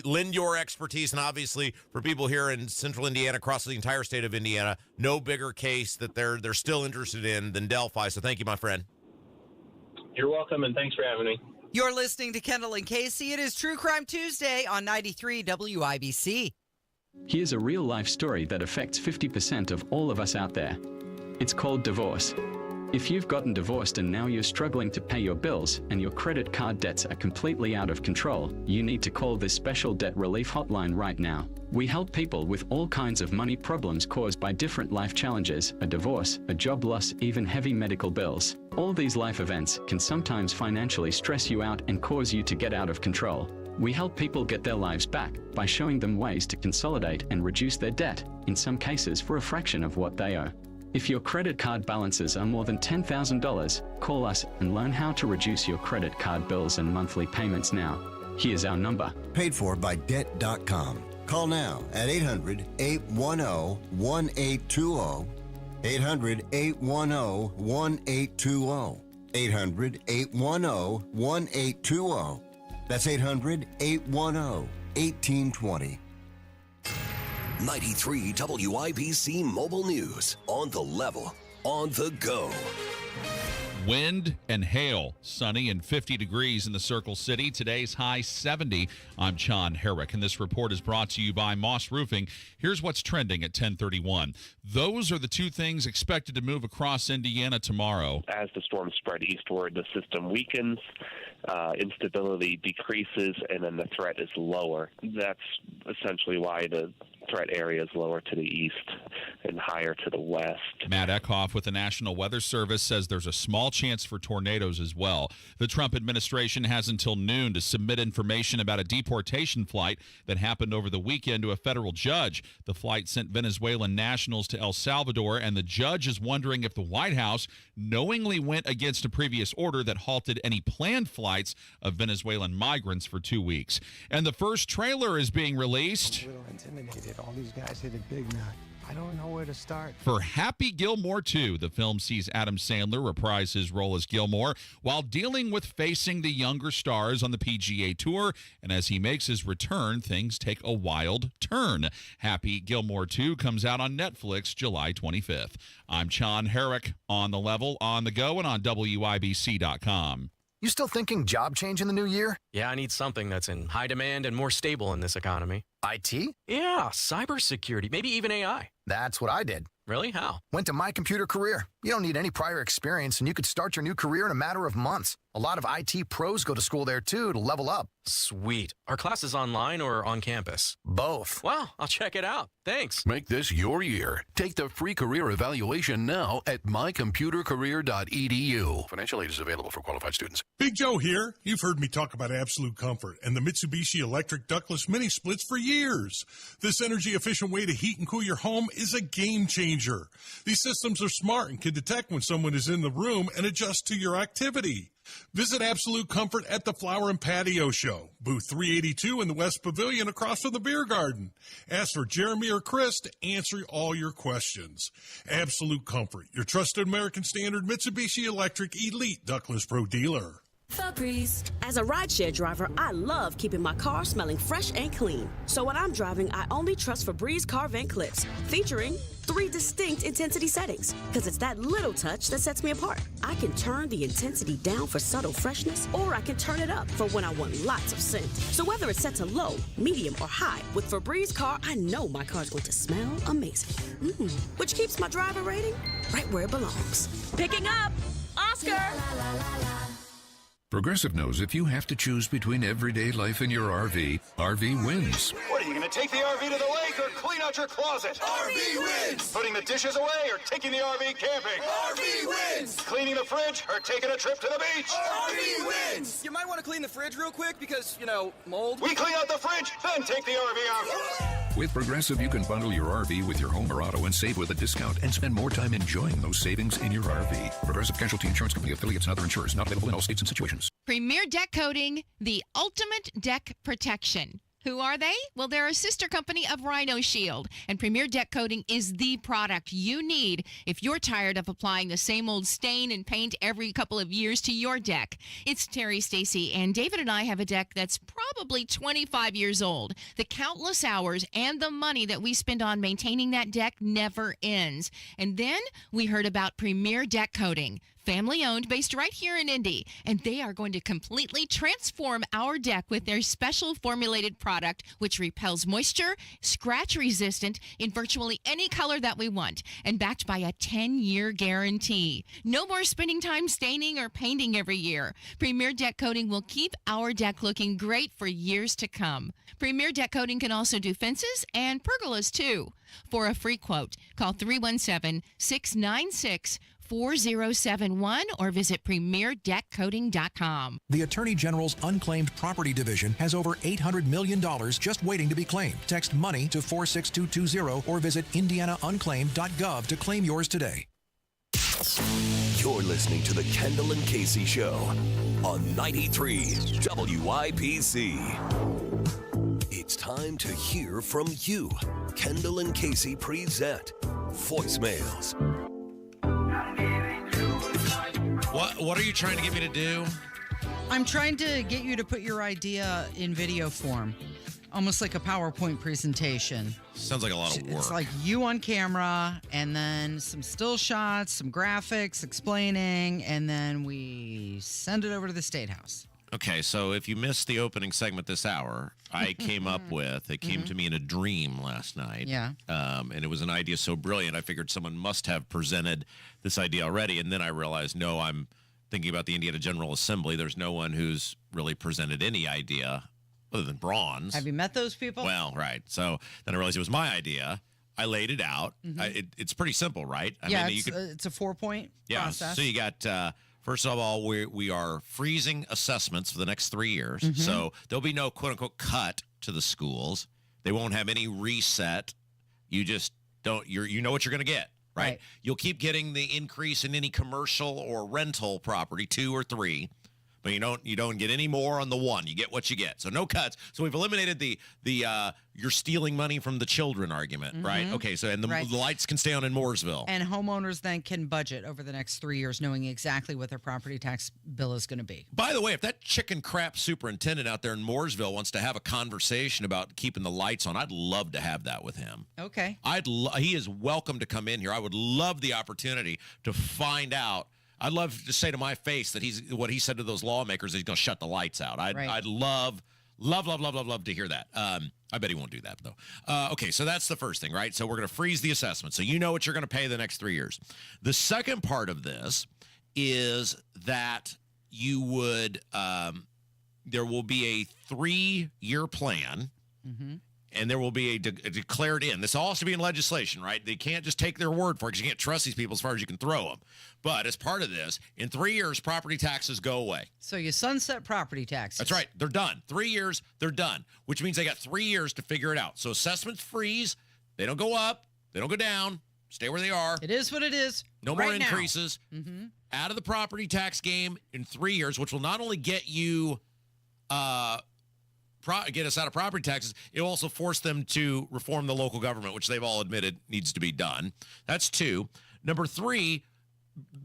lend your expertise, and obviously for people here in central Indiana, across the entire state of Indiana, no bigger case that they're still interested in than Delphi. So thank you, my friend. You're welcome, and thanks for having me. You're listening to Kendall and Casey. It is True Crime Tuesday on 93 WIBC. Here's a real-life story that affects 50% of all of us out there. It's called divorce. If you've gotten divorced and now you're struggling to pay your bills and your credit card debts are completely out of control, you need to call this special debt relief hotline right now. We help people with all kinds of money problems caused by different life challenges, a divorce, a job loss, even heavy medical bills. All these life events can sometimes financially stress you out and cause you to get out of control. We help people get their lives back by showing them ways to consolidate and reduce their debt, in some cases for a fraction of what they owe. If your credit card balances are more than $10,000, call us and learn how to reduce your credit card bills and monthly payments now. Here's our number. Paid for by Debt.com. Call now at 800-810-1820. 800-810-1820. 800-810-1820. That's 800-810-1820. 93 WIBC Mobile News. On the level, on the go. Wind and hail, sunny and 50 degrees in the Circle City. Today's high 70. I'm John Herrick, and this report is brought to you by Moss Roofing. Here's what's trending at 10:31. Those are the two things expected to move across Indiana tomorrow. As the storms spread eastward, the system weakens, instability decreases, and then the threat is lower. That's essentially why the threat area is lower to the east and higher to the west. Matt Eckhoff with the National Weather Service says there's a small chance for tornadoes as well. The Trump administration has until noon to submit information about a deportation flight that happened over the weekend to a federal judge. The flight sent Venezuelan nationals to El Salvador, and the judge is wondering if the White House knowingly went against a previous order that halted any planned flights of Venezuelan migrants for 2 weeks. And the first trailer is being released. I'm a little intimidated. All these guys hit it big now. I don't know where to start. For Happy Gilmore 2, the film sees Adam Sandler reprise his role as Gilmore while dealing with facing the younger stars on the PGA Tour. And as he makes his return, things take a wild turn. Happy Gilmore 2 comes out on Netflix July 25th. I'm John Herrick, on the level, on the go, and on WIBC.com. You still thinking job change in the new year? Yeah, I need something that's in high demand and more stable in this economy. IT? Yeah, cybersecurity, maybe even AI. That's what I did. Really? How? Went to My Computer Career. You don't need any prior experience, and you could start your new career in a matter of months. A lot of IT pros go to school there, too, to level up. Sweet. Are classes online or on campus? Both. Wow, I'll check it out. Thanks. Make this your year. Take the free career evaluation now at mycomputercareer.edu. Financial aid is available for qualified students. Big Joe here. You've heard me talk about Absolute Comfort and the Mitsubishi electric ductless mini splits for years. This energy-efficient way to heat and cool your home is a game changer. These systems are smart and can detect when someone is in the room and adjust to your activity. Visit Absolute Comfort at the Flower and Patio Show, booth 382 in the West Pavilion across from the Beer Garden. Ask for Jeremy or Chris to answer all your questions. Absolute Comfort, your trusted American Standard Mitsubishi Electric Elite Ductless Pro dealer. Febreze. As a rideshare driver, I love keeping my car smelling fresh and clean. So when I'm driving, I only trust Febreze car vent clips, featuring 3 distinct intensity settings, because it's that little touch that sets me apart. I can turn the intensity down for subtle freshness, or I can turn it up for when I want lots of scent. So whether it's set to low, medium, or high, with Febreze car, I know my car's going to smell amazing. Which keeps my driver rating right where it belongs. Picking up, Oscar! Progressive knows if you have to choose between everyday life and your RV, RV wins. What, are you going to take the RV to the lake or clean out your closet? RV wins! Putting the dishes away or taking the RV camping? RV wins! Cleaning the fridge or taking a trip to the beach? RV wins! You might want to clean the fridge real quick because, mold. We clean out the fridge, then take the RV out. With Progressive, you can bundle your RV with your home or auto and save with a discount and spend more time enjoying those savings in your RV. Progressive Casualty Insurance Company, affiliates, and other insurers. Not available in all states and situations. Premier Deck Coating, the ultimate deck protection. Who are they? Well, they're a sister company of Rhino Shield, and Premier Deck Coating is the product you need if you're tired of applying the same old stain and paint every couple of years to your deck. It's Terry, Stacy, and David and I have a deck that's probably 25 years old. The countless hours and the money that we spend on maintaining that deck never ends. And then we heard about Premier Deck Coating. Family owned, based right here in Indy, and they are going to completely transform our deck with their special formulated product, which repels moisture, scratch resistant in virtually any color that we want, and backed by a 10-year guarantee. No more spending time staining or painting every year. Premier Deck Coating will keep our deck looking great for years to come. Premier Deck Coating can also do fences and pergolas too. For a free quote, call 317-696-4071 or visit premierdeckcoating.com. The Attorney General's Unclaimed Property Division has over $800 million just waiting to be claimed. Text MONEY to 46220 or visit indianaunclaimed.gov to claim yours today. You're listening to the Kendall and Casey Show on 93 WIPC. It's time to hear from you. Kendall and Casey present voicemails. What are you trying to get me to do? I'm trying to get you to put your idea in video form, almost like a PowerPoint presentation. Sounds like a lot of work. It's like you on camera, and then some still shots, some graphics explaining, and then we send it over to the State House. Okay, so if you missed the opening segment this hour, I came up with, it came to me in a dream last night. Yeah. And it was an idea so brilliant, I figured someone must have presented this idea already. And then I realized, no, I'm thinking about the Indiana General Assembly. There's no one who's really presented any idea other than Braun's. Have you met those people? Well, right. So then I realized it was my idea. I laid it out. It's pretty simple, right? I mean, it's a 4-point process. So you got... First of all, we are freezing assessments for the next 3 years. So there'll be no quote-unquote cut to the schools. They won't have any reset. You just don't, you know what you're going to get, right? You'll keep getting the increase in any commercial or rental property, 2 or 3. But you don't get any more on the 1. You get what you get. So no cuts. So we've eliminated the you're stealing money from the children argument, right? Okay, so and the lights can stay on in Mooresville. And homeowners then can budget over the next 3 years knowing exactly what their property tax bill is going to be. By the way, if that chicken crap superintendent out there in Mooresville wants to have a conversation about keeping the lights on, I'd love to have that with him. Okay. He is welcome to come in here. I would love the opportunity to find out. I'd love to say to my face that what he said to those lawmakers is he's going to shut the lights out. I'd love to hear that. I bet he won't do that, though. Okay, so that's the first thing, right? So we're going to freeze the assessment. So you know what you're going to pay the next 3 years. The second part of this is that you would there will be a 3-year plan. And there will be a declared end. This all has to be in legislation, right? They can't just take their word for it because you can't trust these people as far as you can throw them. But as part of this, in 3 years, property taxes go away. So you sunset property taxes. That's right. They're done. 3 years, they're done, which means they got 3 years to figure it out. So assessments freeze. They don't go up. They don't go down. Stay where they are. It is what it is. No more increases. Out of the property tax game in 3 years, which will not only get you get us out of property taxes, it will also force them to reform the local government, which they've all admitted needs to be done. That's 2. Number 3,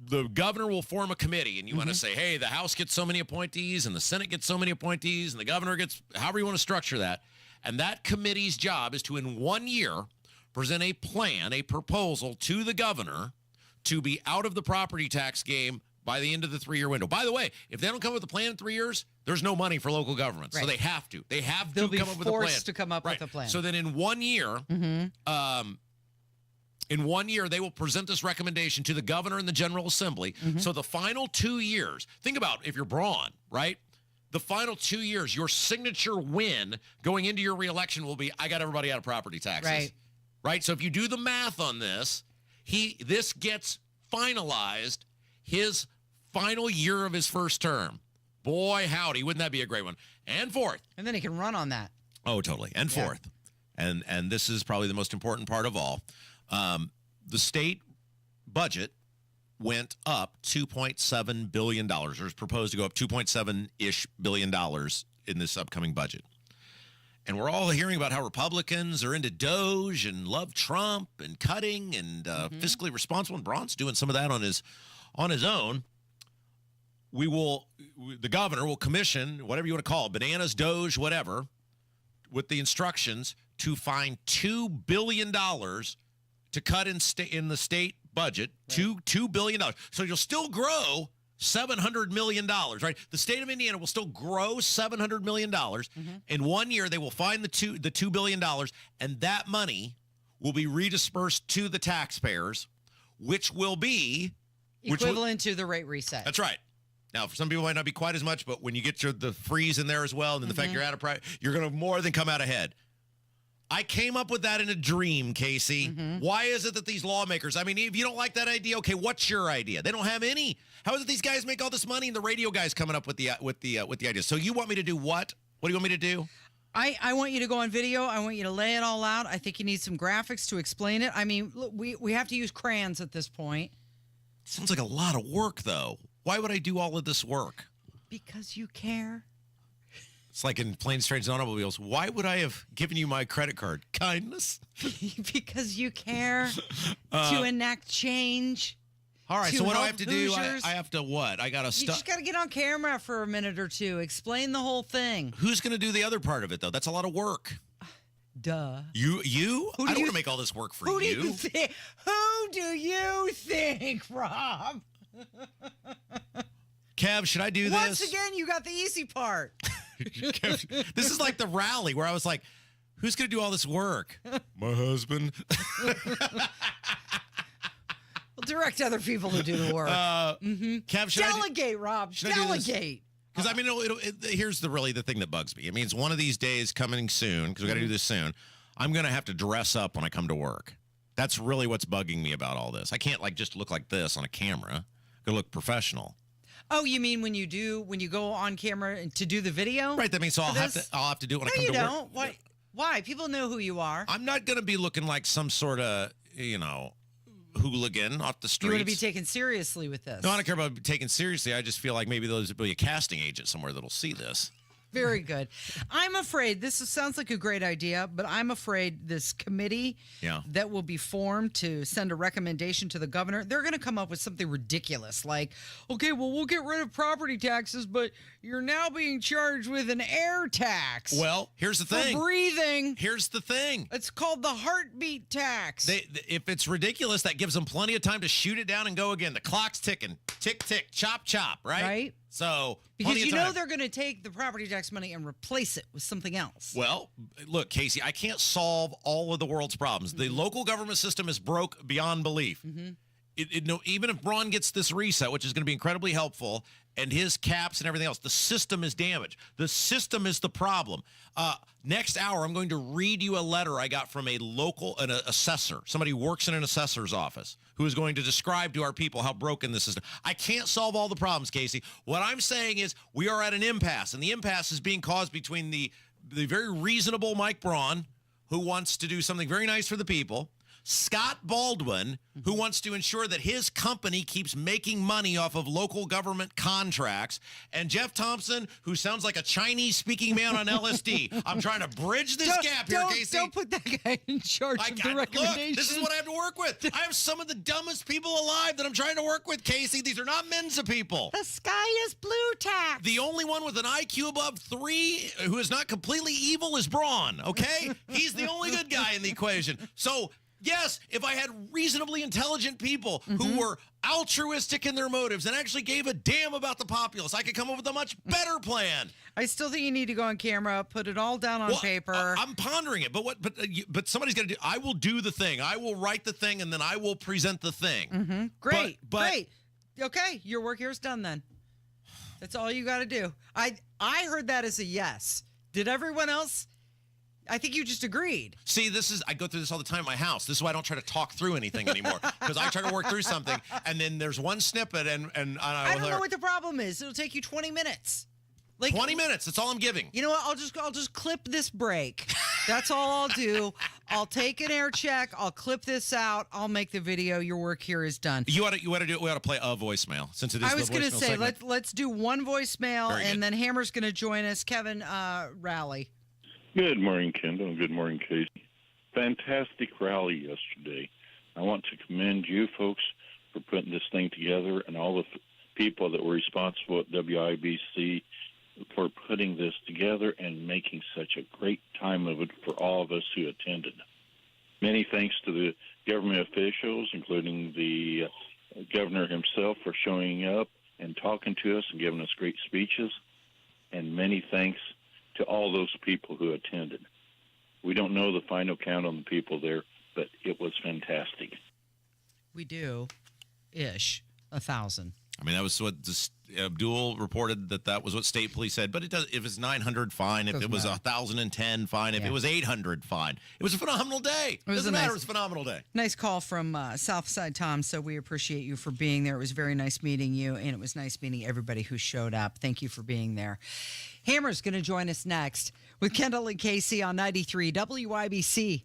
the governor will form a committee, and you want to say, hey, the House gets so many appointees, and the Senate gets so many appointees, and the governor gets, however you want to structure that. And that committee's job is to, in 1 year, present a plan, a proposal to the governor to be out of the property tax game by the end of the 3-year window. By the way, if they don't come up with a plan in 3 years, there's no money for local governments. Right. So they have to. They have to come up with a plan. They'll be forced to come up with a plan. So then in 1 year, they will present this recommendation to the governor and the General Assembly. So the final 2 years, think about if you're Braun, right? The final 2 years, your signature win going into your reelection will be, I got everybody out of property taxes. Right? So if you do the math on this, this gets finalized his final year of his first term. Boy, howdy, wouldn't that be a great one? And fourth. And then he can run on that. Oh, totally. And fourth. And this is probably the most important part of all. The state budget went up $2.7 billion, or is proposed to go up $2.7-ish billion in this upcoming budget. And we're all hearing about how Republicans are into Doge and love Trump and cutting and fiscally responsible. And Braun's doing some of that on his own. The governor will commission, whatever you want to call it, bananas, Doge, whatever, with the instructions to find $2 billion to cut in the state budget, $2 billion. So you'll still grow $700 million, right? The state of Indiana will still grow $700 million. In 1 year, they will find the $2 billion, and that money will be redispersed to the taxpayers, which will be equivalent to the rate reset. That's right. Now, for some people, it might not be quite as much, but when you get the freeze in there as well, and then the fact you're out of price, you're going to more than come out ahead. I came up with that in a dream, Casey. Why is it that these lawmakers, I mean, if you don't like that idea, okay, what's your idea? They don't have any. How is it these guys make all this money and the radio guys coming up with the ideas? So you want me to do what? What do you want me to do? I want you to go on video. I want you to lay it all out. I think you need some graphics to explain it. I mean, look, we have to use crayons at this point. Sounds like a lot of work, though. Why would I do all of this work? Because you care. It's like in Planes, Trains, and Automobiles. Why would I have given you my credit card? Kindness? Because you care to enact change. All right, so what do I have to do? I have to what? I got to You just got to get on camera for a minute or two. Explain the whole thing. Who's going to do the other part of it, though? That's a lot of work. Duh. You? I don't want to make all this work for you. Who do you think, Rob? Kev, should I do this? Once again, you got the easy part. This is like the rally where I was like, who's going to do all this work? My husband. We'll direct other people to do the work. Kev, should Delegate, Rob. Delegate. Because, I mean, here's the thing that bugs me. It means one of these days coming soon, because we got to do this soon, I'm going to have to dress up when I come to work. That's really what's bugging me about all this. I can't just look like this on a camera. I got to look professional. Oh, you mean when you go on camera to do the video? Right. That means I'll have to do it when I come to work. No, you don't. Why? People know who you are. I'm not going to be looking like some sort of, hooligan off the streets. You want to be taken seriously with this. No, I don't care about being taken seriously. I just feel like maybe there'll be a casting agent somewhere that'll see this. Very good. I'm afraid this sounds like a great idea, but I'm afraid this committee that will be formed to send a recommendation to the governor, they're going to come up with something ridiculous like, okay, well, we'll get rid of property taxes, but you're now being charged with an air tax. Well, here's the thing. For breathing. Here's the thing. It's called the heartbeat tax. If it's ridiculous, that gives them plenty of time to shoot it down and go again. The clock's ticking. Tick, tick, chop, chop, right? Right. So, because they're going to take the property tax money and replace it with something else. Well, look, Casey, I can't solve all of the world's problems. The local government system is broke beyond belief. Even if Braun gets this reset, which is going to be incredibly helpful, and his caps and everything else, the system is damaged. The system is the problem. Next hour, I'm going to read you a letter I got from an assessor, somebody who works in an assessor's office, who is going to describe to our people how broken this is. I can't solve all the problems, Casey. What I'm saying is we are at an impasse, and the impasse is being caused between the very reasonable Mike Braun, who wants to do something very nice for the people, Scott Baldwin, who wants to ensure that his company keeps making money off of local government contracts, and Jeff Thompson, who sounds like a Chinese-speaking man on LSD. I'm trying to bridge this gap here, Casey. Don't put that guy in charge of the recommendation. Look, this is what I have to work with. I have some of the dumbest people alive that I'm trying to work with, Casey. These are not Mensa people. The sky is blue tax. The only one with an IQ above 3 who is not completely evil is Braun, okay? He's the only good guy in the equation. So, yes, if I had reasonably intelligent people who were altruistic in their motives and actually gave a damn about the populace, I could come up with a much better plan. I still think you need to go on camera, put it all down on paper. I'm pondering it, but somebody's got to do. I will do the thing. I will write the thing, and then I will present the thing. Great. Okay, your work here is done then. That's all you got to do. I heard that as a yes. Did everyone else? I think you just agreed. See, I go through this all the time at my house. This is why I don't try to talk through anything anymore, because I try to work through something, and then there's one snippet, and I don't know what the problem is. It'll take you 20 minutes. 20 minutes. That's all I'm giving. You know what? I'll just clip this break. That's all I'll do. I'll take an air check. I'll clip this out. I'll make the video. Your work here is done. You ought to do it. We ought to play a voicemail since it is. I was going to say let's do one voicemail, and then Hammer's going to join us. Kevin, rally. Good morning, Kendall, and good morning, Casey. Fantastic rally yesterday. I want to commend you folks for putting this thing together, and all the people that were responsible at WIBC for putting this together and making such a great time of it for all of us who attended. Many thanks to the government officials, including the governor himself, for showing up and talking to us and giving us great speeches, and many thanks to all those people who attended. We don't know the final count on the people there, but it was fantastic. We do, 1,000. I mean, that was what Abdul reported that was what state police said. But it does. If it's 900, fine. If it was 1,010, fine. If it was 800, fine. It was a phenomenal day. It doesn't matter. It was a phenomenal day. Nice call from Southside Tom. So we appreciate you for being there. It was very nice meeting you, and it was nice meeting everybody who showed up. Thank you for being there. Hammer's going to join us next with Kendall and Casey on 93 WIBC.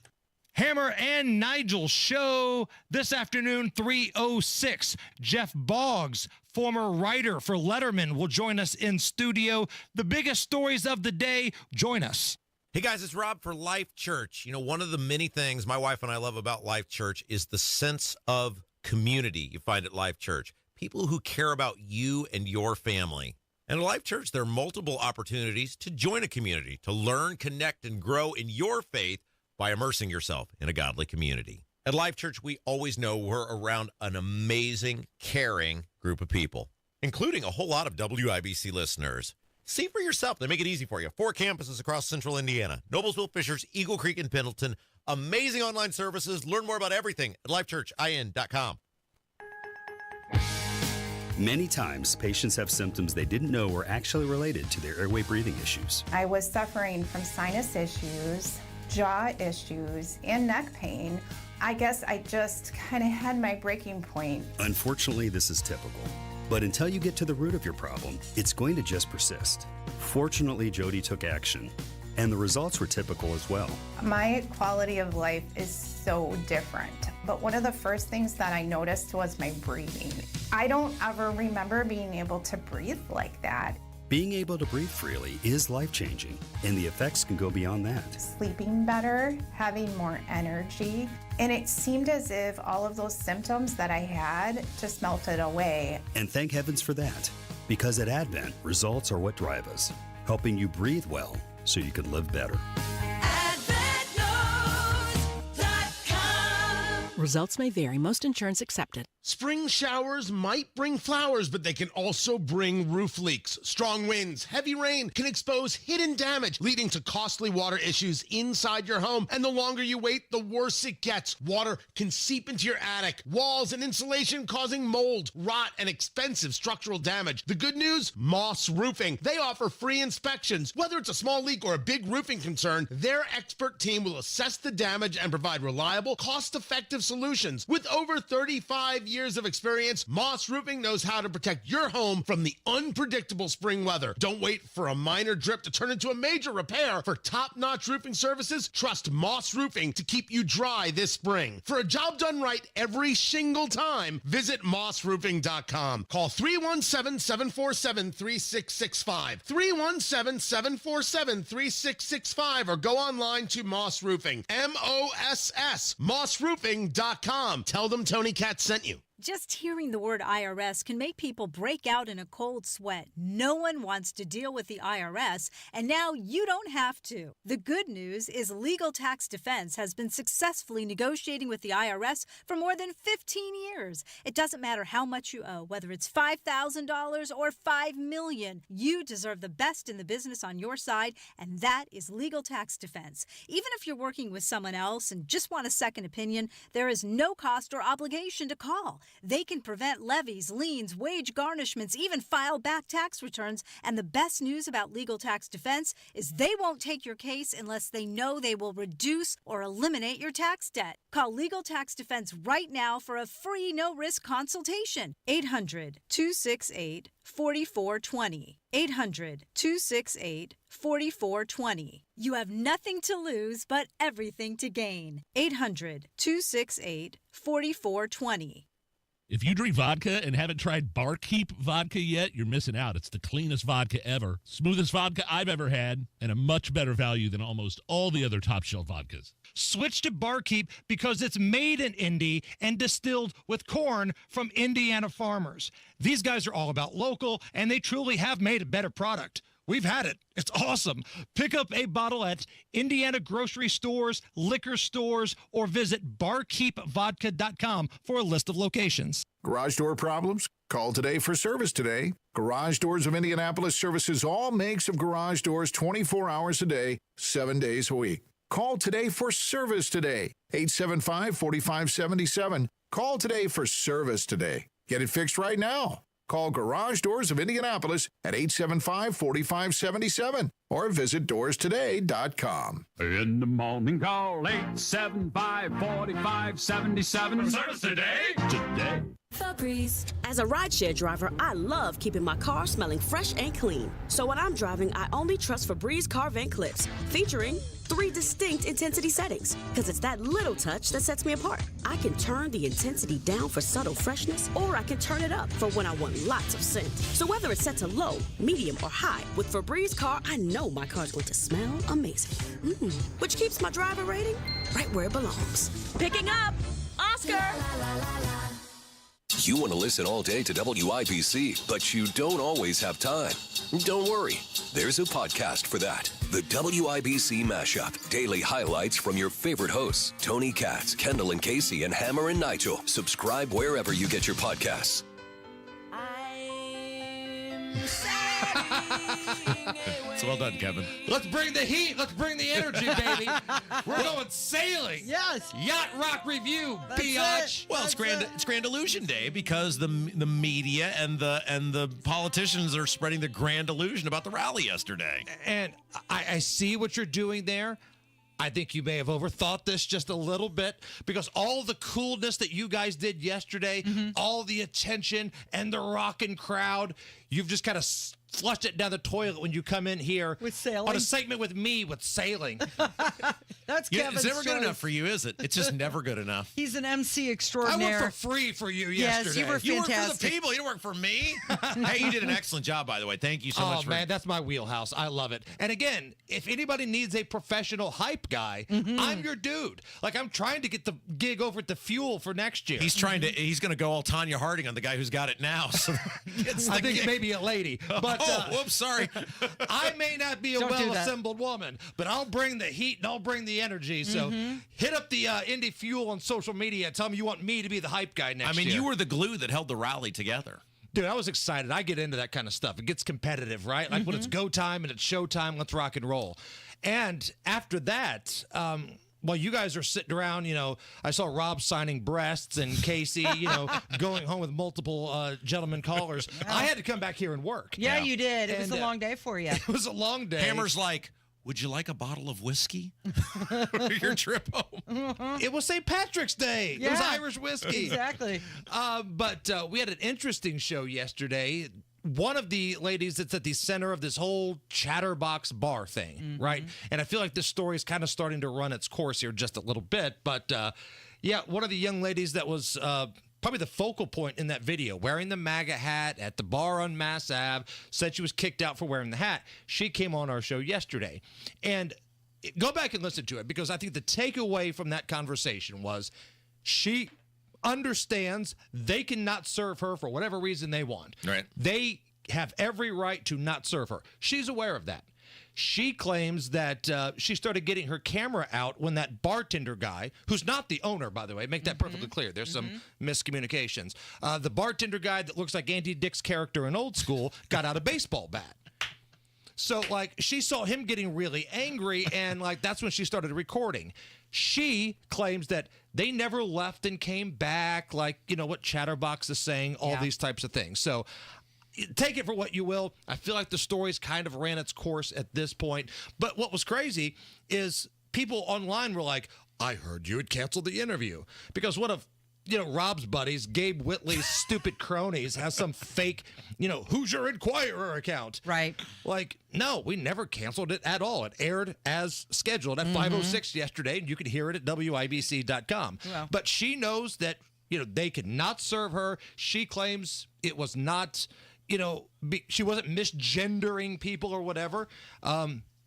Hammer and Nigel show this afternoon, 3:06. Jeff Boggs, former writer for Letterman, will join us in studio. The biggest stories of the day. Join us. Hey, guys, it's Rob for Life Church. You know, one of the many things my wife and I love about Life Church is the sense of community you find at Life Church. People who care about you and your family. And at Life Church, there are multiple opportunities to join a community, to learn, connect, and grow in your faith by immersing yourself in a godly community. At Life Church, we always know we're around an amazing, caring group of people, including a whole lot of WIBC listeners. See for yourself. They make it easy for you. 4 campuses across central Indiana. Noblesville, Fishers, Eagle Creek, and Pendleton. Amazing online services. Learn more about everything at lifechurchin.com. Many times, patients have symptoms they didn't know were actually related to their airway breathing issues. I was suffering from sinus issues, jaw issues, and neck pain. I guess I just kind of had my breaking point. Unfortunately, this is typical. But until you get to the root of your problem, it's going to just persist. Fortunately, Jody took action, and the results were typical as well. My quality of life is so different. But one of the first things that I noticed was my breathing. I don't ever remember being able to breathe like that. Being able to breathe freely is life-changing, and the effects can go beyond that. Sleeping better, having more energy, and it seemed as if all of those symptoms that I had just melted away. And thank heavens for that, because at Advent, results are what drive us, helping you breathe well so you can live better. Results may vary. Most insurance accepted. Spring showers might bring flowers, but they can also bring roof leaks. Strong winds, heavy rain can expose hidden damage, leading to costly water issues inside your home. And the longer you wait, the worse it gets. Water can seep into your attic, walls, and insulation, causing mold, rot, and expensive structural damage. The good news? Moss Roofing. They offer free inspections. Whether it's a small leak or a big roofing concern, their expert team will assess the damage and provide reliable, cost-effective solutions. With over 35 years years of experience, Moss Roofing knows how to protect your home from the unpredictable spring weather. Don't wait for a minor drip to turn into a major repair. For top-notch roofing services, trust Moss Roofing to keep you dry this spring. For a job done right every single time, visit mossroofing.com. Call 317-747-3665. 317-747-3665 or go online to Moss Roofing. M-O-S-S. mossroofing.com. Tell them Tony Katz sent you. Just hearing the word IRS can make people break out in a cold sweat. No one wants to deal with the IRS, and now you don't have to. The good news is Legal Tax Defense has been successfully negotiating with the IRS for more than 15 years. It doesn't matter how much you owe, whether it's $5,000 or $5 million. You deserve the best in the business on your side, and that is Legal Tax Defense. Even if you're working with someone else and just want a second opinion, there is no cost or obligation to call. They can prevent levies, liens, wage garnishments, even file back tax returns. And the best news about Legal Tax Defense is they won't take your case unless they know they will reduce or eliminate your tax debt. Call Legal Tax Defense right now for a free no-risk consultation. 800-268-4420. 800-268-4420. You have nothing to lose but everything to gain. 800-268-4420. If you drink vodka and haven't tried Barkeep vodka yet, you're missing out. It's the cleanest vodka ever, smoothest vodka I've ever had, and a much better value than almost all the other top-shelf vodkas. Switch to Barkeep because it's made in Indy and distilled with corn from Indiana farmers. These guys are all about local, and they truly have made a better product. We've had it. It's awesome. Pick up a bottle at Indiana grocery stores, liquor stores, or visit barkeepvodka.com for a list of locations. Garage door problems? Call today for service today. Garage Doors of Indianapolis services all makes of garage doors 24 hours a day, 7 days a week. Call today for service today. 875-4577. Call today for service today. Get it fixed right now. Call Garage Doors of Indianapolis at 875-4577 or visit doorstoday.com. In the morning, call 875-4577. For service today. Today. Febreze. As a rideshare driver, I love keeping my car smelling fresh and clean. So when I'm driving, I only trust Febreze car vent clips, featuring 3 distinct intensity settings, because it's that little touch that sets me apart. I can turn the intensity down for subtle freshness, or I can turn it up for when I want lots of scent. So whether it's set to low, medium, or high, with Febreze car, I know my car's going to smell amazing. Which keeps my driver rating right where it belongs. Picking up, Oscar! You want to listen all day to WIBC, but you don't always have time. Don't worry. There's a podcast for that. The WIBC Mashup. Daily highlights from your favorite hosts, Tony Katz, Kendall and Casey, and Hammer and Nigel. Subscribe wherever you get your podcasts. It's well done, Kevin. Let's bring the heat. Let's bring the energy, baby. We're going sailing. Yes. Yacht Rock Review, biatch. Well, it's Grand Illusion Day because the media and the politicians are spreading the grand illusion about the rally yesterday. And I see what you're doing there. I think you may have overthought this just a little bit because all the coolness that you guys did yesterday, all the attention and the rockin' crowd, you've just kind of flushed it down the toilet when you come in here with sailing on a segment with me with sailing. That's Kevin's It's never good choice. enough for you, is it? It's just never good enough. He's an MC I extraordinaire. worked for free for you Yes, yesterday. you were You work for the fantastic. people. You don't work for me. Hey, you did an excellent job, by the way. Thank you so much for... Oh, man, that's my wheelhouse. I love it. And again, if anybody needs a professional hype guy, I'm your dude. Like, I'm trying to get the gig over at the Fuel for next year. He's trying to... He's going to go all Tanya Harding on the guy who's got it now. So I think maybe a lady. But, whoops, sorry. I may not be a Don't do that. well-assembled woman, but I'll bring the heat and I'll bring the energy. So hit up the Indie Fuel on social media and tell me you want me to be the hype guy next year. you were the glue that held the rally together. Dude, I was excited. I get into that kind of stuff. It gets competitive, right? Like when it's go time and it's show time, let's rock and roll. And after that, while you guys are sitting around, I saw Rob signing breasts and Casey, going home with multiple gentlemen callers. I had to come back here and work. Yeah, you did. It was And, a long day for you. It was a long day. Hammer's like, would you like a bottle of whiskey for your trip home? It was St. Patrick's Day. Yeah, it was Irish whiskey. Exactly. But we had an interesting show yesterday. One of the ladies that's at the center of this whole Chatterbox bar thing, right? And I feel like this story is kind of starting to run its course here just a little bit. But yeah, one of the young ladies that was probably the focal point in that video, wearing the MAGA hat at the bar on Mass Ave, said she was kicked out for wearing the hat. She came on our show yesterday. And go back and listen to it, because I think the takeaway from that conversation was she understands they cannot serve her for whatever reason they want. Right. They have every right to not serve her. She's aware of that. She claims that she started getting her camera out when that bartender guy, who's not the owner, by the way, make that perfectly clear. There's some miscommunications. The bartender guy that looks like Andy Dick's character in Old School got out a baseball bat. So, like, she saw him getting really angry, and, like, that's when she started recording. She claims that they never left and came back, like, you know, what Chatterbox is saying, all these types of things. So take it for what you will. I feel like the story's kind of ran its course at this point. But what was crazy is people online were like, I heard you had canceled the interview. Because what if, you know, Rob's buddies, Gabe Whitley's stupid cronies, has some fake, you know, Hoosier Inquirer account. Right. Like, no, we never canceled it at all. It aired as scheduled at 5:06 yesterday, and you can hear it at WIBC.com. Well. But she knows that, you know, they could not serve her. She claims it was not, you know, she wasn't misgendering people or whatever.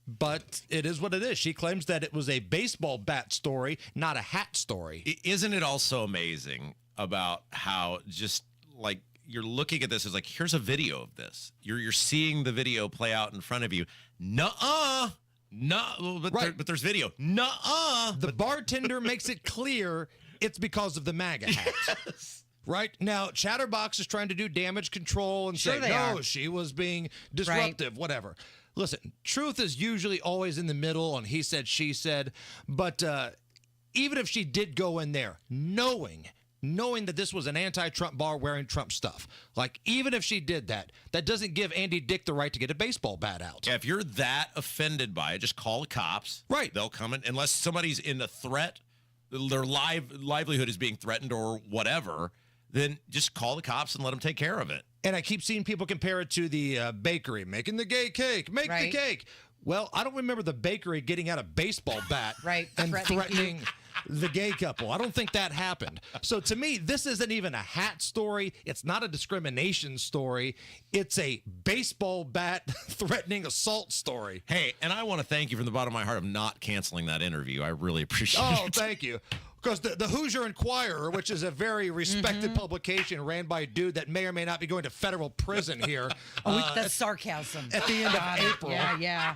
But it is what it is. She claims that it was a baseball bat story, not a hat story. Isn't it also amazing about how just like you're looking at this as like, here's a video of this. You're seeing the video play out in front of you. Nuh-uh. No, but there's video. Nuh-uh. The bartender makes it clear it's because of the MAGA hat. Yes. Right? Now, Chatterbox is trying to do damage control and say, no, she was being disruptive, whatever. Listen, truth is usually always in the middle on he said, she said. But even if she did go in there knowing that this was an anti-Trump bar wearing Trump stuff, like even if she did that, that doesn't give Andy Dick the right to get a baseball bat out. Yeah, if you're that offended by it, just call the cops. Right. They'll come in. Unless somebody's in a threat, their livelihood is being threatened or whatever, then just call the cops and let them take care of it. And I keep seeing people compare it to the bakery, making the gay cake, make the cake. Well, I don't remember the bakery getting out a baseball bat and threatening the gay couple. I don't think that happened. So to me, this isn't even a hat story. It's not a discrimination story. It's a baseball bat threatening assault story. Hey, and I want to thank you from the bottom of my heart of not canceling that interview. I really appreciate it. Oh, thank you. Because the Hoosier Inquirer, which is a very respected publication ran by a dude that may or may not be going to federal prison here. That's sarcasm. At the end of April. Yeah.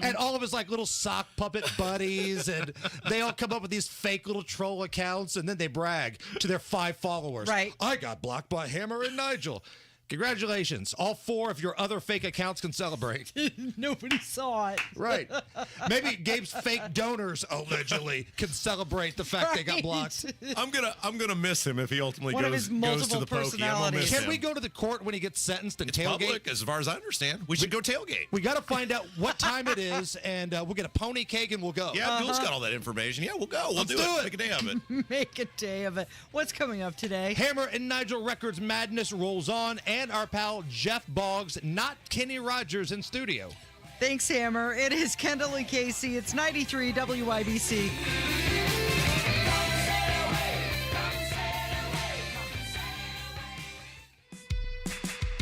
And all of his like little sock puppet buddies, and they all come up with these fake little troll accounts, and then they brag to their 5 followers. Right. I got blocked by Hammer and Nigel. Congratulations. All 4 of your other fake accounts can celebrate. Nobody saw it. Right. Maybe Gabe's fake donors, allegedly, can celebrate the fact they got blocked. I'm gonna miss him if he ultimately goes to the pokey. I'm gonna miss Can him. we go to the court when he gets sentenced and It's tailgate? public, as far as I understand. We should go tailgate. We got to find out what time it is, and we'll get a pony cake and we'll go. Yeah, Bill's got all that information. Yeah, we'll go. We'll do it. Make a day of it. Make a day of it. What's coming up today? Hammer and Nigel Records madness rolls on, and our pal Jeff Boggs, not Kenny Rogers, in studio. Thanks, Hammer. It is Kendall and Casey. It's 93 WIBC.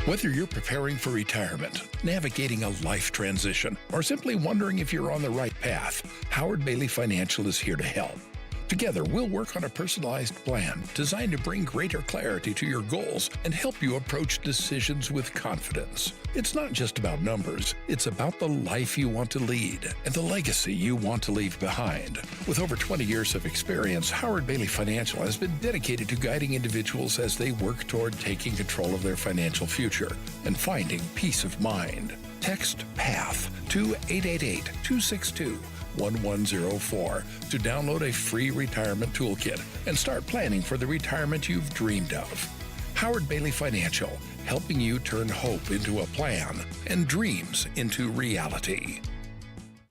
Whether you're preparing for retirement, navigating a life transition, or simply wondering if you're on the right path, Howard Bailey Financial is here to help. Together, we'll work on a personalized plan designed to bring greater clarity to your goals and help you approach decisions with confidence. It's not just about numbers, it's about the life you want to lead and the legacy you want to leave behind. With over 20 years of experience, Howard Bailey Financial has been dedicated to guiding individuals as they work toward taking control of their financial future and finding peace of mind. Text PATH to 888-262-1104 to download a free retirement toolkit and start planning for the retirement you've dreamed of. Howard Bailey Financial, helping you turn hope into a plan and dreams into reality.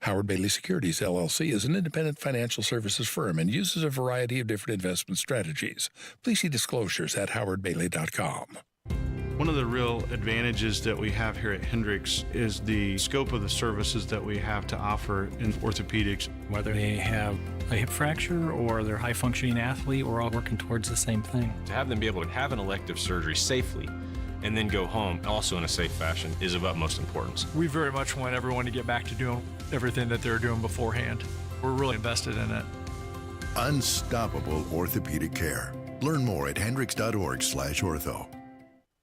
Howard Bailey Securities, LLC is an independent financial services firm and uses a variety of different investment strategies. Please see disclosures at howardbailey.com. One of the real advantages that we have here at Hendricks is the scope of the services that we have to offer in orthopedics. Whether they have a hip fracture or they're a high-functioning athlete, we're all working towards the same thing. To have them be able to have an elective surgery safely and then go home also in a safe fashion is of utmost importance. We very much want everyone to get back to doing everything that they were doing beforehand. We're really invested in it. Unstoppable orthopedic care. Learn more at hendricks.org/ortho.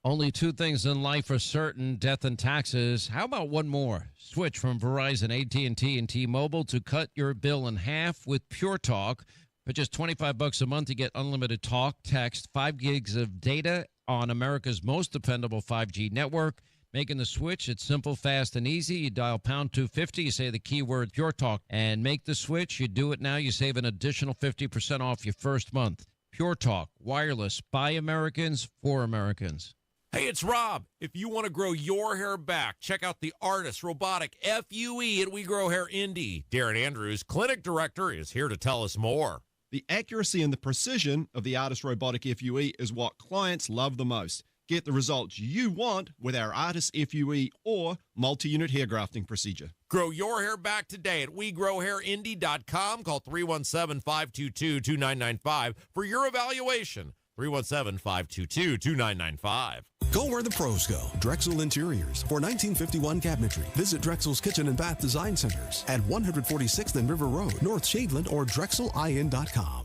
Only two things in life are certain, death and taxes. How about one more? Switch from Verizon, AT&T, and T-Mobile to cut your bill in half with Pure Talk. For just $25 a month, you get unlimited talk, text, 5 gigs of data on America's most dependable 5G network. Making the switch, it's simple, fast, and easy. You dial pound 250, you say the keyword Pure Talk, and make the switch. You do it now, you save an additional 50% off your first month. Pure Talk, wireless, by Americans, for Americans. Hey, it's Rob. If you want to grow your hair back, check out the Artist Robotic FUE at We Grow Hair Indy. Darren Andrews, clinic director, is here to tell us more. The accuracy and the precision of the Artist Robotic FUE is what clients love the most. Get the results you want with our Artist FUE or multi-unit hair grafting procedure. Grow your hair back today at WeGrowHairIndy.com. Call 317-522-2995 for your evaluation. 317-522-2995. Go where the pros go. Drexel Interiors for 1951 cabinetry. Visit Drexel's Kitchen and Bath Design Centers at 146th and River Road, North Shadeland, or DrexelIN.com.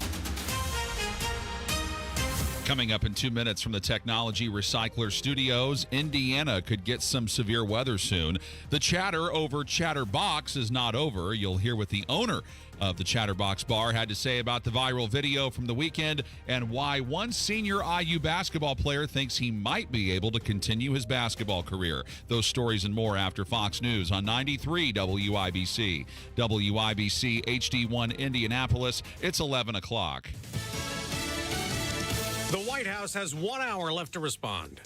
Coming up in 2 minutes from the Technology Recycler Studios, Indiana could get some severe weather soon. The chatter over Chatterbox is not over. You'll hear what the owner of the Chatterbox bar had to say about the viral video from the weekend and why one senior IU basketball player thinks he might be able to continue his basketball career. Those stories and more after Fox News on 93 WIBC. WIBC HD1 Indianapolis. It's 11 o'clock. The White House has 1 hour left to respond.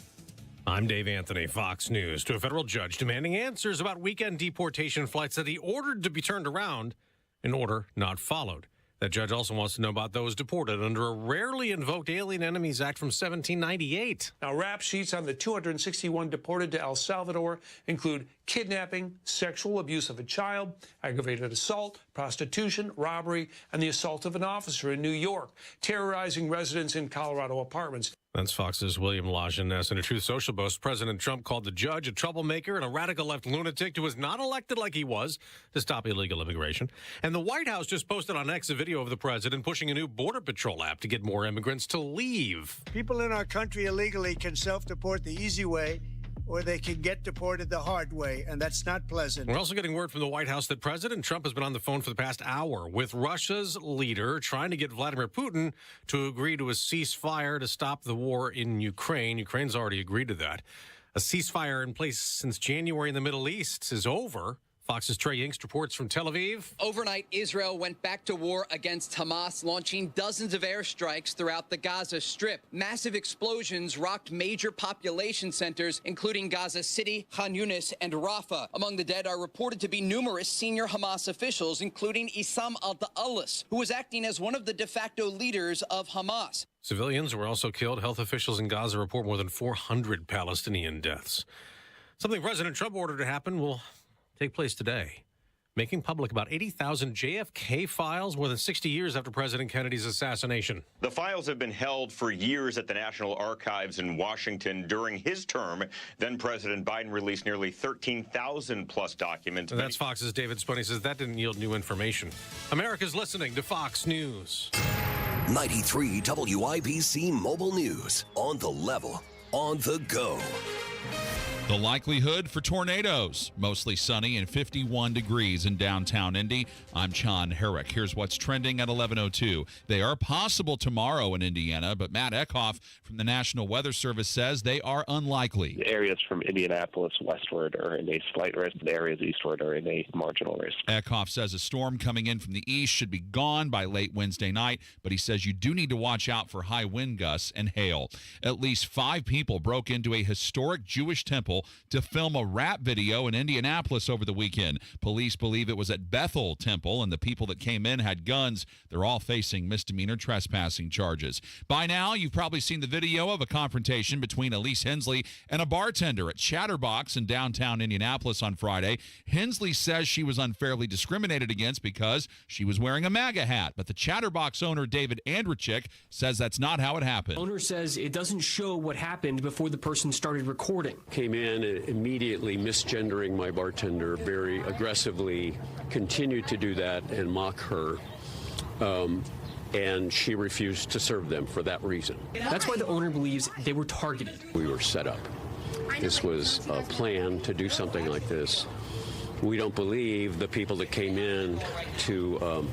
I'm Dave Anthony, Fox News. To a federal judge demanding answers about weekend deportation flights that he ordered to be turned around, an order not followed. That judge also wants to know about those deported under a rarely invoked Alien Enemies Act from 1798. Now, rap sheets on the 261 deported to El Salvador include kidnapping, sexual abuse of a child, aggravated assault, prostitution, robbery, and the assault of an officer in New York, terrorizing residents in Colorado apartments. That's Fox's William Lajeunesse. In a Truth Social post, President Trump called the judge a troublemaker and a radical left lunatic who was not elected like he was to stop illegal immigration. And the White House just posted on X a video of the president pushing a new Border Patrol app to get more immigrants to leave. People in our country illegally can self-deport the easy way, or they can get deported the hard way, and that's not pleasant. We're also getting word from the White House that President Trump has been on the phone for the past hour with Russia's leader trying to get Vladimir Putin to agree to a ceasefire to stop the war in Ukraine. Ukraine's already agreed to that. A ceasefire in place since January in the Middle East is over. Fox's Trey Yingst reports from Tel Aviv. Overnight, Israel went back to war against Hamas, launching dozens of airstrikes throughout the Gaza Strip. Massive explosions rocked major population centers, including Gaza City, Khan Yunis, and Rafah. Among the dead are reported to be numerous senior Hamas officials, including Issam al-Da'alis, who was acting as one of the de facto leaders of Hamas. Civilians were also killed. Health officials in Gaza report more than 400 Palestinian deaths. Something President Trump ordered to happen will take place today, making public about 80,000 JFK files more than 60 years after President Kennedy's assassination. The files have been held for years at the National Archives in Washington during his term. Then President Biden released nearly 13,000 plus documents. And that's Fox's David Spunny says that didn't yield new information. America's listening to Fox News. 93 WIBC Mobile News. On the level, on the go. The likelihood for tornadoes. Mostly sunny and 51 degrees in downtown Indy. I'm John Herrick. Here's what's trending at 11:02. They are possible tomorrow in Indiana, but Matt Eckhoff from the National Weather Service says they are unlikely. The areas from Indianapolis westward are in a slight risk. The areas eastward are in a marginal risk. Eckhoff says a storm coming in from the east should be gone by late Wednesday night, but he says you do need to watch out for high wind gusts and hail. At least 5 people broke into a historic Jewish temple Temple to film a rap video in Indianapolis over the weekend. Police believe it was at Bethel Temple, and the people that came in had guns. They're all facing misdemeanor trespassing charges. By now, you've probably seen the video of a confrontation between Elise Hensley and a bartender at Chatterbox in downtown Indianapolis on Friday. Hensley says she was unfairly discriminated against because she was wearing a MAGA hat, but the Chatterbox owner, David Andrechik, says that's not how it happened. Owner says it doesn't show what happened before the person started recording. Came in and immediately misgendering my bartender very aggressively, continued to do that and mock her. And she refused to serve them for that reason. That's why the owner believes they were targeted. We were set up. This was a plan to do something like this. We don't believe the people that came in to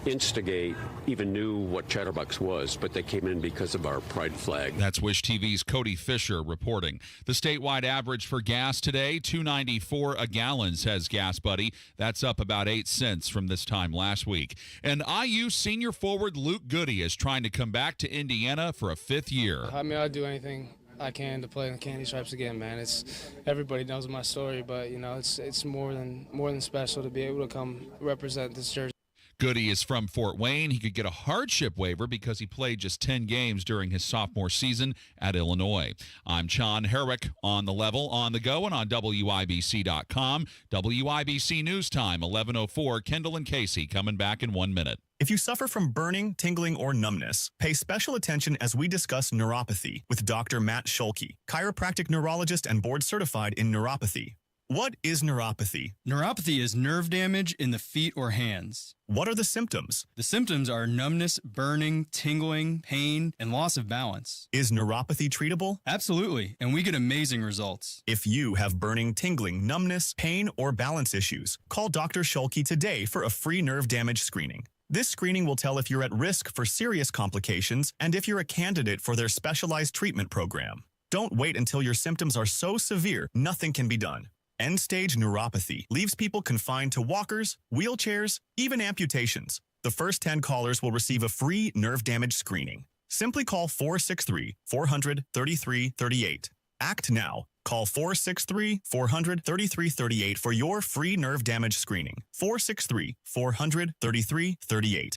instigate even knew what Chatterbox was, but they came in because of our pride flag. That's Wish TV's Cody Fisher reporting. The statewide average for gas today, $2.94 a gallon, says Gas Buddy. That's up about 8 cents from this time last week. And IU senior forward Luke Goody is trying to come back to Indiana for a 5th year. I mean, I'll do anything I can to play in the Candy Stripes again, man. It's everybody knows my story, but you know, it's more than special to be able to come represent this jersey. Goody is from Fort Wayne. He could get a hardship waiver because he played just 10 games during his sophomore season at Illinois. I'm John Herrick on The Level, on the go, and on WIBC.com. WIBC News Time, 11:04. Kendall and Casey coming back in 1 minute. If you suffer from burning, tingling, or numbness, pay special attention as we discuss neuropathy with Dr. Matt Schulke, chiropractic neurologist and board certified in neuropathy. What is neuropathy? Neuropathy is nerve damage in the feet or hands. What are the symptoms? The symptoms are numbness, burning, tingling, pain, and loss of balance. Is neuropathy treatable? Absolutely, and we get amazing results. If you have burning, tingling, numbness, pain, or balance issues, call Dr. Schulke today for a free nerve damage screening. This screening will tell if you're at risk for serious complications and if you're a candidate for their specialized treatment program. Don't wait until your symptoms are so severe nothing can be done. End-stage neuropathy leaves people confined to walkers, wheelchairs, even amputations. The first 10 callers will receive a free nerve damage screening. Simply call 463-400-3338. Act now. Call 463-400-3338 for your free nerve damage screening. 463-400-3338.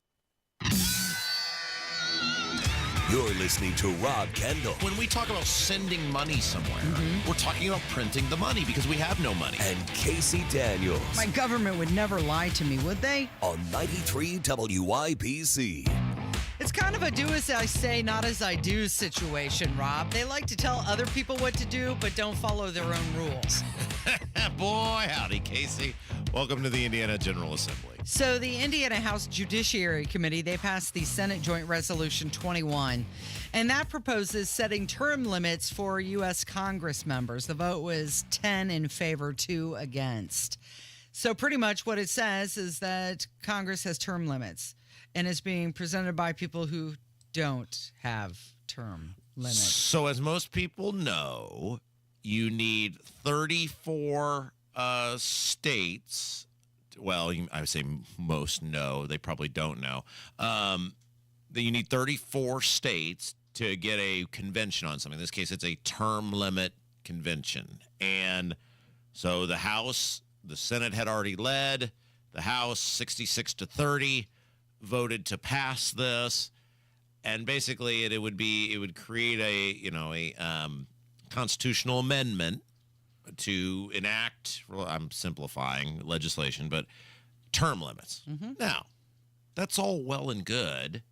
You're listening to Rob Kendall. When we talk about sending money somewhere, we're talking about printing the money because we have no money. And Casey Daniels. My government would never lie to me, would they? On 93 WIBC. It's kind of a do as I say, not as I do situation, Rob. They like to tell other people what to do, but don't follow their own rules. Boy, howdy, Casey. Welcome to the Indiana General Assembly. So the Indiana House Judiciary Committee, they passed the Senate Joint Resolution 21, and that proposes setting term limits for U.S. Congress members. The vote was 10 in favor, 2 against. So pretty much what it says is that Congress has term limits and is being presented by people who don't have term limits. So as most people know, you need 34 states. Well, I would say most know. They probably don't know. That you need 34 states to get a convention on something. In this case, it's a term limit convention. And so the House, the Senate had already led. The House, 66-30, voted to pass this. And basically, it would create a constitutional amendment to enact, well, I'm simplifying legislation, but term limits. Now, that's all well and good,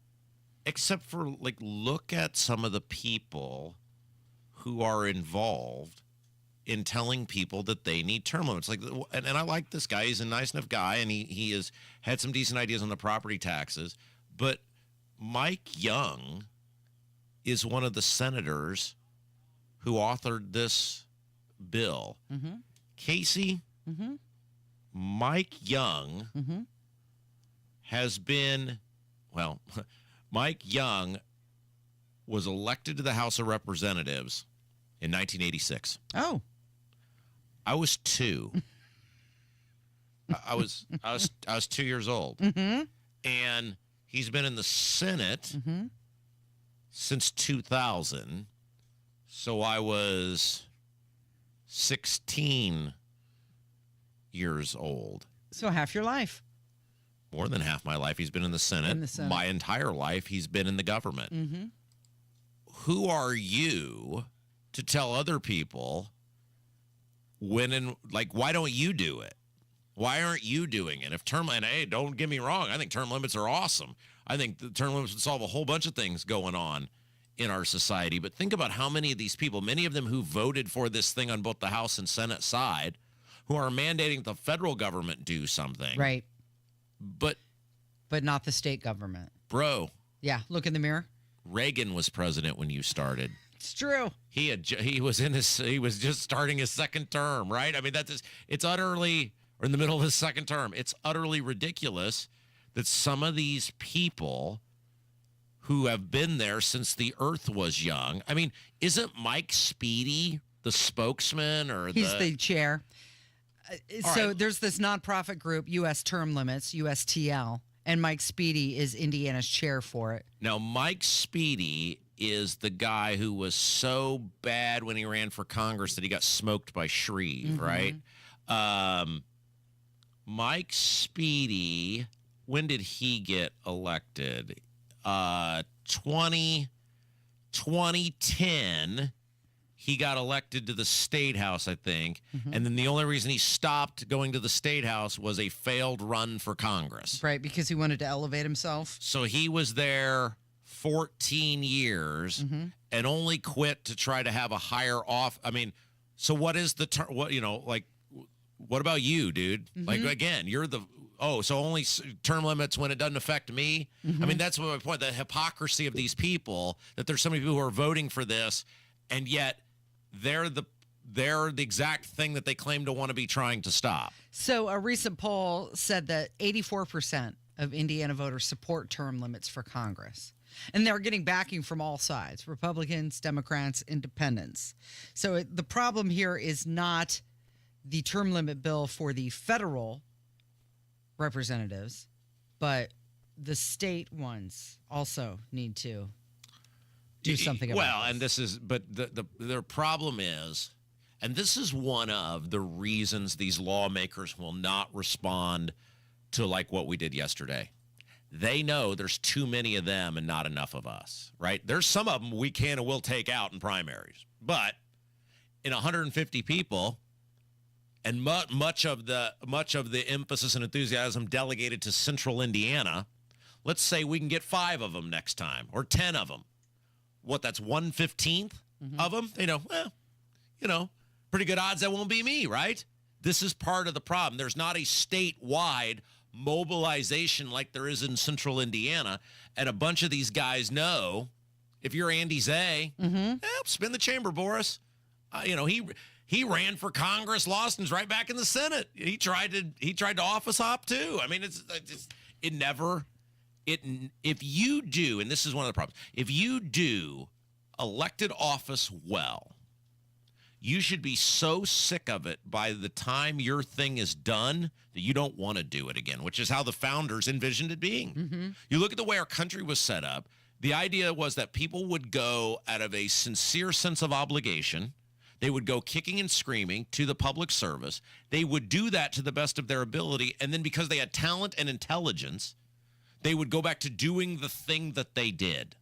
except for, look at some of the people who are involved in telling people that they need term limits. And I like this guy. He's a nice enough guy, and he has had some decent ideas on the property taxes. But Mike Young is one of the senators who authored this bill. Casey, Mike Young has been, Mike Young was elected to the House of Representatives in 1986. Oh. I was 2. I was 2 years old. And he's been in the Senate since 2000. So I was 16 years old. So half your life. More than half my life he's been in the Senate. My entire life he's been in the government. Mm-hmm. Who are you to tell other people why don't you do it? Why aren't you doing it? And hey, don't get me wrong, I think term limits are awesome. I think the term limits would solve a whole bunch of things going on in our society. But think about how many of these people, many of them who voted for this thing on both the House and Senate side, who are mandating the federal government do something. Right. But not the state government. Bro. Yeah, look in the mirror. Reagan was president when you started. It's true. He was just starting his second term, right? I mean, it's utterly, or in the middle of his second term, it's utterly ridiculous that some of these people who have been there since the earth was young. I mean, isn't Mike Speedy the spokesman or He's the chair. There's this nonprofit group, U.S. Term Limits, USTL, and Mike Speedy is Indiana's chair for it. Now, Mike Speedy is the guy who was so bad when he ran for Congress that he got smoked by Shreve, right? Mike Speedy, when did he get elected? 2010. He got elected to the State House, I think. And then the only reason he stopped going to the State House was a failed run for Congress. Right, because he wanted to elevate himself. So he was there 14 years and only quit to try to have a higher off. I mean, so what is the term? What about you, dude? Like, again, you're the, so only term limits when it doesn't affect me? I mean, that's my point, the hypocrisy of these people, that there's so many people who are voting for this, and yet they're the exact thing that they claim to want to be trying to stop. So a recent poll said that 84% of Indiana voters support term limits for Congress. And they're getting backing from all sides, Republicans, Democrats, independents. So the problem here is not the term limit bill for the federal representatives, but the state ones also need to do something about Well, and this is, but their problem is, and this is one of the reasons these lawmakers will not respond to like what we did yesterday. They know there's too many of them and not enough of us, right? There's some of them we can and will take out in primaries, but in 150 people, and much of the emphasis and enthusiasm delegated to Central Indiana, let's say we can get 5 of them next time or 10 of them. What, that's 1/15 of them? Pretty good odds that won't be me, right? This is part of the problem. There's not a statewide mobilization like there is in Central Indiana, and a bunch of these guys know, if you're Andy Zay, spin the chamber, Boris. He ran for Congress, lost, and is right back in the Senate. He tried to office hop too. I mean, if you do, and this is one of the problems, if you do elected office well, you should be so sick of it by the time your thing is done that you don't want to do it again, which is how the founders envisioned it being. You look at the way our country was set up, the idea was that people would go out of a sincere sense of obligation. They would go kicking and screaming to the public service. They would do that to the best of their ability, and then because they had talent and intelligence, they would go back to doing the thing that they did.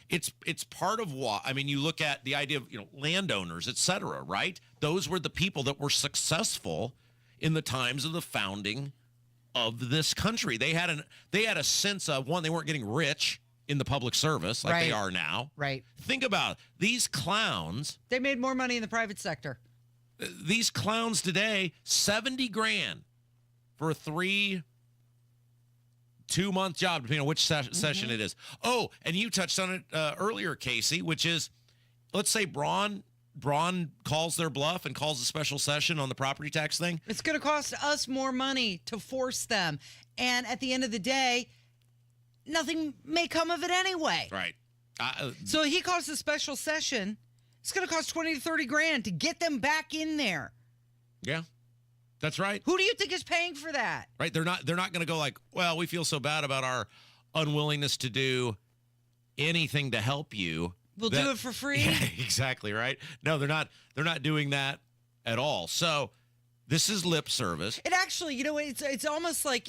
It's part of what, I mean, you look at the idea of, landowners, et cetera, right? Those were the people that were successful in the times of the founding of this country. They had a sense of, one, they weren't getting rich in the public service like they are now. Right. Think about it. These clowns. They made more money in the private sector. These clowns today, $70,000 for a 2-month job, depending on which session it is. Oh, and you touched on it earlier, Casey, which is, let's say Braun calls their bluff and calls a special session on the property tax thing. It's going to cost us more money to force them. And at the end of the day, nothing may come of it anyway. Right. So he calls a special session. It's going to cost $20,000 to $30,000 to get them back in there. Yeah. That's right. Who do you think is paying for that? Right. They're not going to go like, well, we feel so bad about our unwillingness to do anything to help you. We'll do it for free. Yeah, exactly. Right. No, they're not doing that at all. So this is lip service. It actually, it's almost like,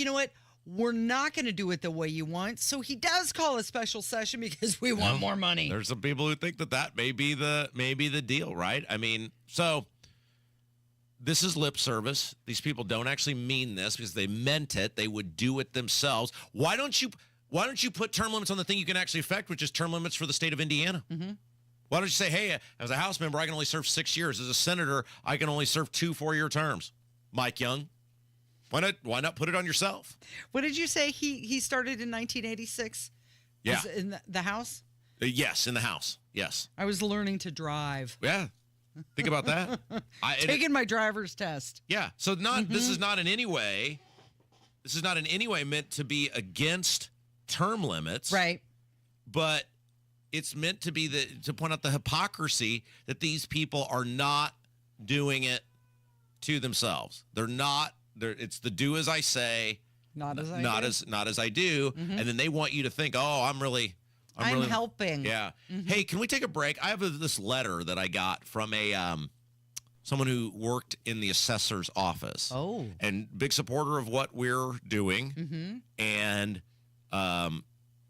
we're not going to do it the way you want. So he does call a special session because we want more money. There's some people who think that may be the deal, right? I mean, so this is lip service. These people don't actually mean this because they meant it. They would do it themselves. Why don't you put term limits on the thing you can actually affect, which is term limits for the state of Indiana? Mm-hmm. Why don't you say, hey, as a House member, I can only serve 6 years. As a senator, I can only serve 2 4-year terms. Mike Young. Why not put it on yourself? What did you say? He started in 1986? Yeah. In the House? Yes, in the House. Yes. I was learning to drive. Yeah. Think about that. Taking my driver's test. Yeah. So this is not in any way meant to be against term limits. Right. But it's meant to be to point out the hypocrisy that these people are not doing it to themselves. They're not. It's the do as I say, not as I do, and then they want you to think, oh, I'm really helping. Yeah. Hey, can we take a break? I have this letter that I got from someone who worked in the assessor's office. Oh. And big supporter of what we're doing, and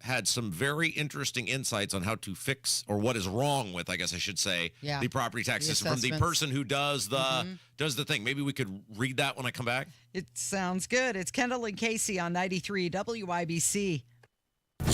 had some very interesting insights on how to fix, or what is wrong with, I guess I should say, the property tax system from the person who does the thing. Maybe we could read that when I come back. It sounds good. It's Kendall and Casey on 93 WIBC.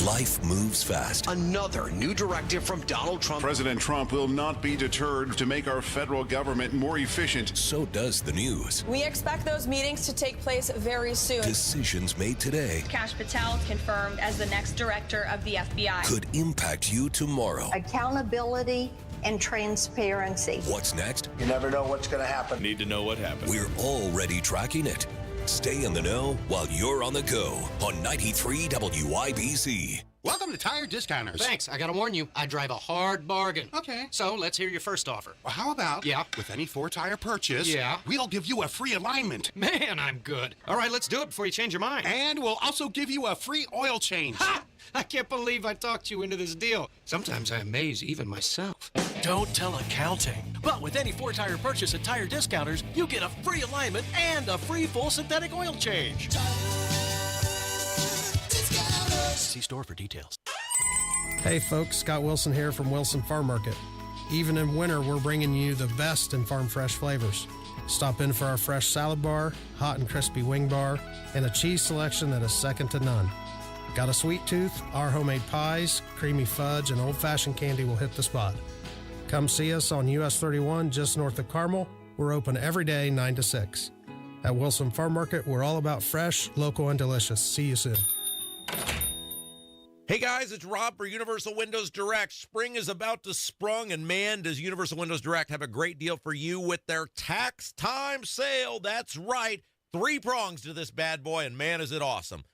Life moves fast. Another new directive from Donald Trump. President Trump will not be deterred to make our federal government more efficient. So does the news. We expect those meetings to take place very soon. Decisions made today. Kash Patel confirmed as the next director of the FBI. Could impact you tomorrow. Accountability and transparency. What's next? You never know what's going to happen. Need to know what happened. We're already tracking it. Stay in the know while you're on the go on 93 WIBC. Welcome to Tire Discounters. Thanks. I gotta warn you, I drive a hard bargain. Okay. So let's hear your first offer. Well, how about with any 4-tire purchase, we'll give you a free alignment. Man, I'm good. All right, let's do it before you change your mind. And we'll also give you a free oil change. Ha! I can't believe I talked you into this deal. Sometimes I amaze even myself. Don't tell accounting. But with any 4-tire purchase at Tire Discounters, you get a free alignment and a free full synthetic oil change. See store for details. Hey folks, Scott Wilson here from Wilson Farm Market. Even in winter, we're bringing you the best in farm fresh flavors. Stop in for our fresh salad bar, hot and crispy wing bar, and a cheese selection that is second to none. Got a sweet tooth? Our homemade pies, creamy fudge, and old-fashioned candy will hit the spot. Come see us on US 31 just north of Carmel. We're open every day 9 to 6. At Wilson Farm Market, we're all about fresh, local, and delicious. See you soon. Hey guys, it's Rob for Universal Windows Direct. Spring is about to sprung, and man, does Universal Windows Direct have a great deal for you with their tax time sale. That's right. 3 prongs to this bad boy, and man, is it awesome.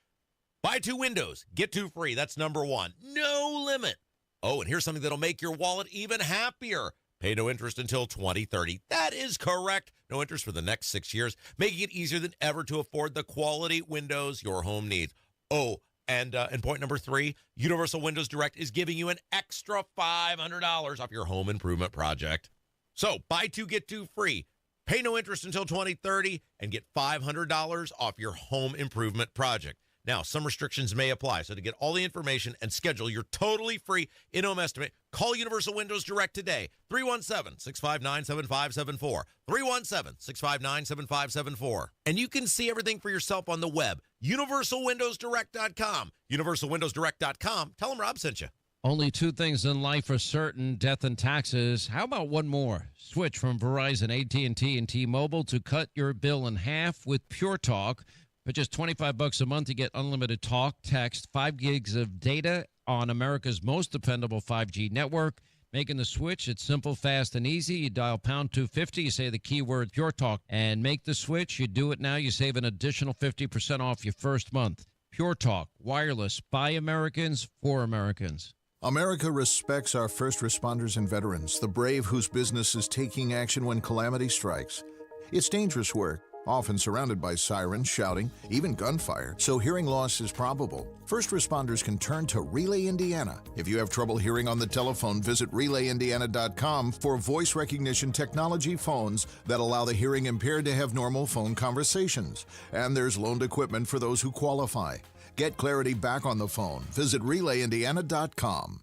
Buy 2 windows, get 2 free. That's number 1. No limit. Oh, and here's something that'll make your wallet even happier. Pay no interest until 2030. That is correct. No interest for the next 6 years, making it easier than ever to afford the quality windows your home needs. Oh, and point number 3, Universal Windows Direct is giving you an extra $500 off your home improvement project. So buy 2, get 2 free. Pay no interest until 2030 and get $500 off your home improvement project. Now, some restrictions may apply, so to get all the information and schedule your totally free in-home estimate, call Universal Windows Direct today, 317-659-7574, 317-659-7574. And you can see everything for yourself on the web, universalwindowsdirect.com, universalwindowsdirect.com. Tell them Rob sent you. Only 2 things in life are certain, death and taxes. How about one more? Switch from Verizon, AT&T, and T-Mobile to cut your bill in half with Pure Talk. For just $25 a month, you get unlimited talk, text, 5 gigs of data on America's most dependable 5G network. Making the switch, it's simple, fast, and easy. You dial pound 250, you say the keyword Pure Talk, and make the switch. You do it now, you save an additional 50% off your first month. Pure Talk, wireless, by Americans, for Americans. America respects our first responders and veterans, the brave whose business is taking action when calamity strikes. It's dangerous work, often surrounded by sirens, shouting, even gunfire, so hearing loss is probable. First responders can turn to Relay Indiana. If you have trouble hearing on the telephone, visit RelayIndiana.com for voice recognition technology phones that allow the hearing impaired to have normal phone conversations. And there's loaned equipment for those who qualify. Get clarity back on the phone. Visit RelayIndiana.com.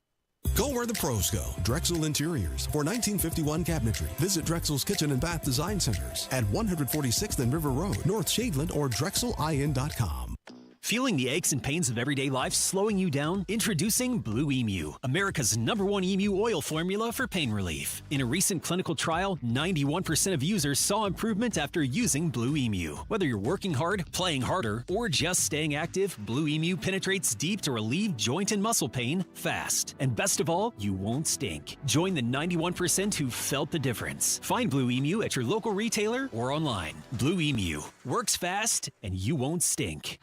Go where the pros go. Drexel Interiors. For 1951 cabinetry, visit Drexel's Kitchen and Bath Design Centers at 146th and River Road, North Shadeland, or DrexelIN.com. Feeling the aches and pains of everyday life slowing you down? Introducing Blue Emu, America's #1 emu oil formula for pain relief. In a recent clinical trial, 91% of users saw improvement after using Blue Emu. Whether you're working hard, playing harder, or just staying active, Blue Emu penetrates deep to relieve joint and muscle pain fast. And best of all, you won't stink. Join the 91% who felt the difference. Find Blue Emu at your local retailer or online. Blue Emu works fast and you won't stink.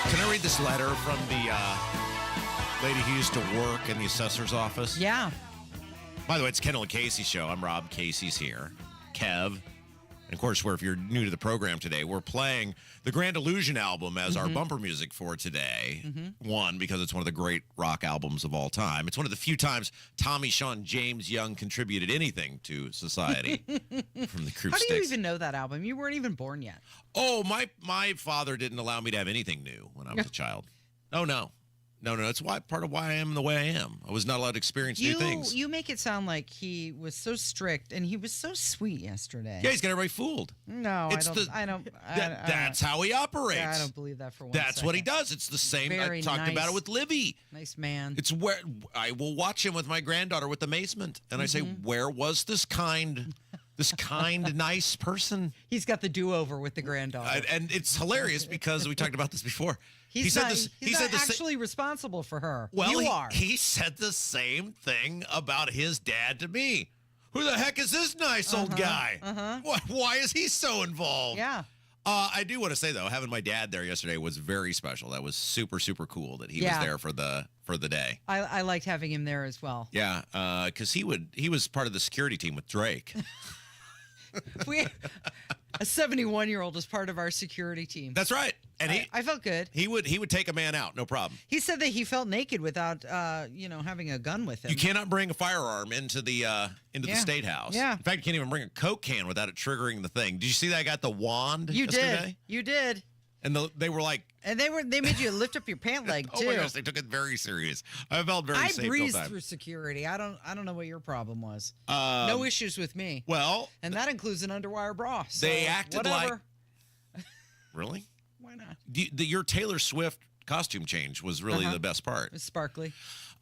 Can I read this letter from the lady who used to work in the assessor's office? Yeah. By the way, it's Kendall Casey show. I'm Rob. Casey's here. Kev. And of course, if you're new to the program today, we're playing the Grand Illusion album as our bumper music for today. One, because it's one of the great rock albums of all time. It's one of the few times Tommy Shawn James Young contributed anything to society from the Croup How do you Sticks. even know that album? You weren't even born yet. Oh, my father didn't allow me to have anything new when I was a child. Oh, no. No, it's part of why I am the way I am. I was not allowed to experience new things. You make it sound like he was so strict and he was so sweet yesterday. Yeah, he's got everybody fooled. No, I don't. That's how he operates. I don't believe that for one That's second. what he does. It's the same. Very I talked nice. about it with Livy. Nice man. It's where I will watch him with my granddaughter with amazement, and I say, "Where was this kind, nice person?" He's got the do-over with the granddaughter, and it's hilarious because we talked about this before. He's not actually responsible for her. Well, you are. He said the same thing about his dad to me. Who the heck is this nice old guy? Why is he so involved? Yeah. I do want to say, though, having my dad there yesterday was very special. That was super, super cool that he was there for the day. I liked having him there as well. Yeah, because he was part of the security team with Drake. A 71-year-old is part of our security team. That's right. And I felt good. He would take a man out, no problem. He said that he felt naked without having a gun with him. You cannot bring a firearm into the state house. Yeah. In fact, you can't even bring a Coke can without it triggering the thing. Did you see that I got the wand yesterday? You did. And they were like, and they made you lift up your pant leg too. Oh my gosh, they took it very serious. I felt very safe. I breezed through security. I don't know what your problem was. No issues with me. Well, and that includes an underwire bra. So they acted whatever. Like. Really? Why not? Your Taylor Swift costume change was really the best part. It's sparkly.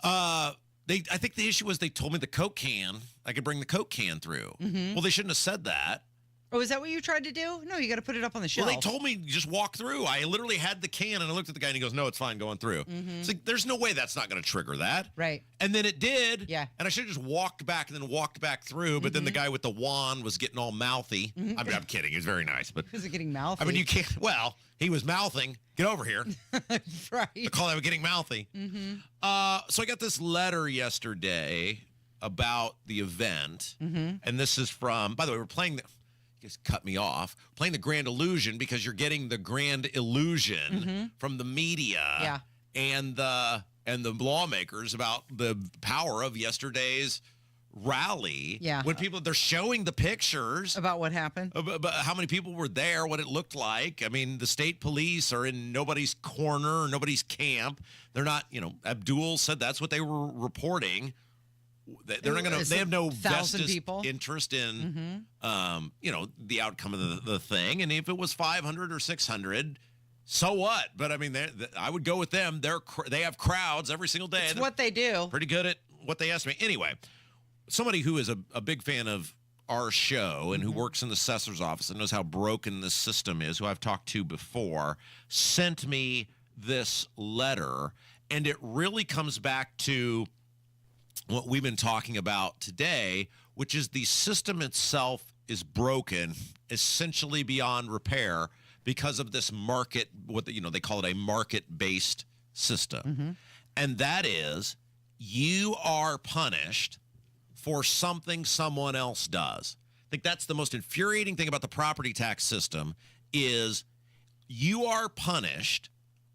I think the issue was they told me the Coke can. I could bring the Coke can through. Well, they shouldn't have said that. Oh, is that what you tried to do? No, you got to put it up on the shelf. Well, they told me just walk through. I literally had the can, and I looked at the guy, and he goes, "No, it's fine going through." It's like, there's no way that's not going to trigger that. Right. And then it did. Yeah. And I should have just walked back and then walked back through, but then the guy with the wand was getting all mouthy. I mean, I'm kidding. He was very nice. But was it getting mouthy? I mean, you can't. Well, he was mouthing. Get over here. Right. They call that getting mouthy. So I got this letter yesterday about the event, and this is from, by the way, we're playing the... Just cut me off. Playing the Grand Illusion because you're getting the Grand Illusion from the media and the lawmakers about the power of yesterday's rally. Yeah. When they're showing the pictures about what happened, about how many people were there, what it looked like. I mean, the state police are in nobody's corner, nobody's camp. They're not. Abdul said that's what they were reporting. They're not going to. They have no vested interest in, the outcome of the thing. And if it was 500 or 600, so what? But I mean, I would go with them. They have crowds every single day. It's what they do. Pretty good at what they ask me. Anyway, somebody who is a big fan of our show and who works in the assessor's office and knows how broken this system is, who I've talked to before, sent me this letter, and it really comes back to what we've been talking about today, which is the system itself is broken, essentially beyond repair because of this market, they call it a market-based system. And that is, you are punished for something someone else does. I think that's the most infuriating thing about the property tax system is you are punished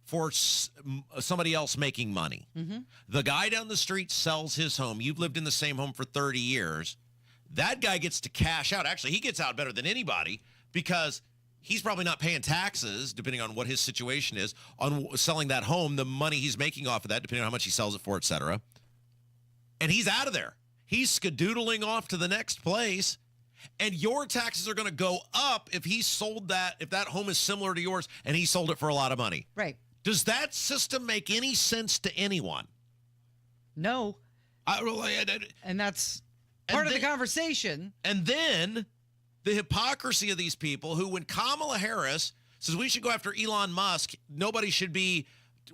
for somebody else making money. Mm-hmm. The guy down the street sells his home. You've lived in the same home for 30 years. That guy gets to cash out. Actually, he gets out better than anybody because he's probably not paying taxes, depending on what his situation is, on selling that home, the money he's making off of that, depending on how much he sells it for, et cetera. And he's out of there. He's skedoodling off to the next place. And your taxes are going to go up if he sold that, if that home is similar to yours and he sold it for a lot of money. Right. Does that system make any sense to anyone? No. And that's part of the conversation. And then the hypocrisy of these people who, when Kamala Harris says we should go after Elon Musk, nobody should be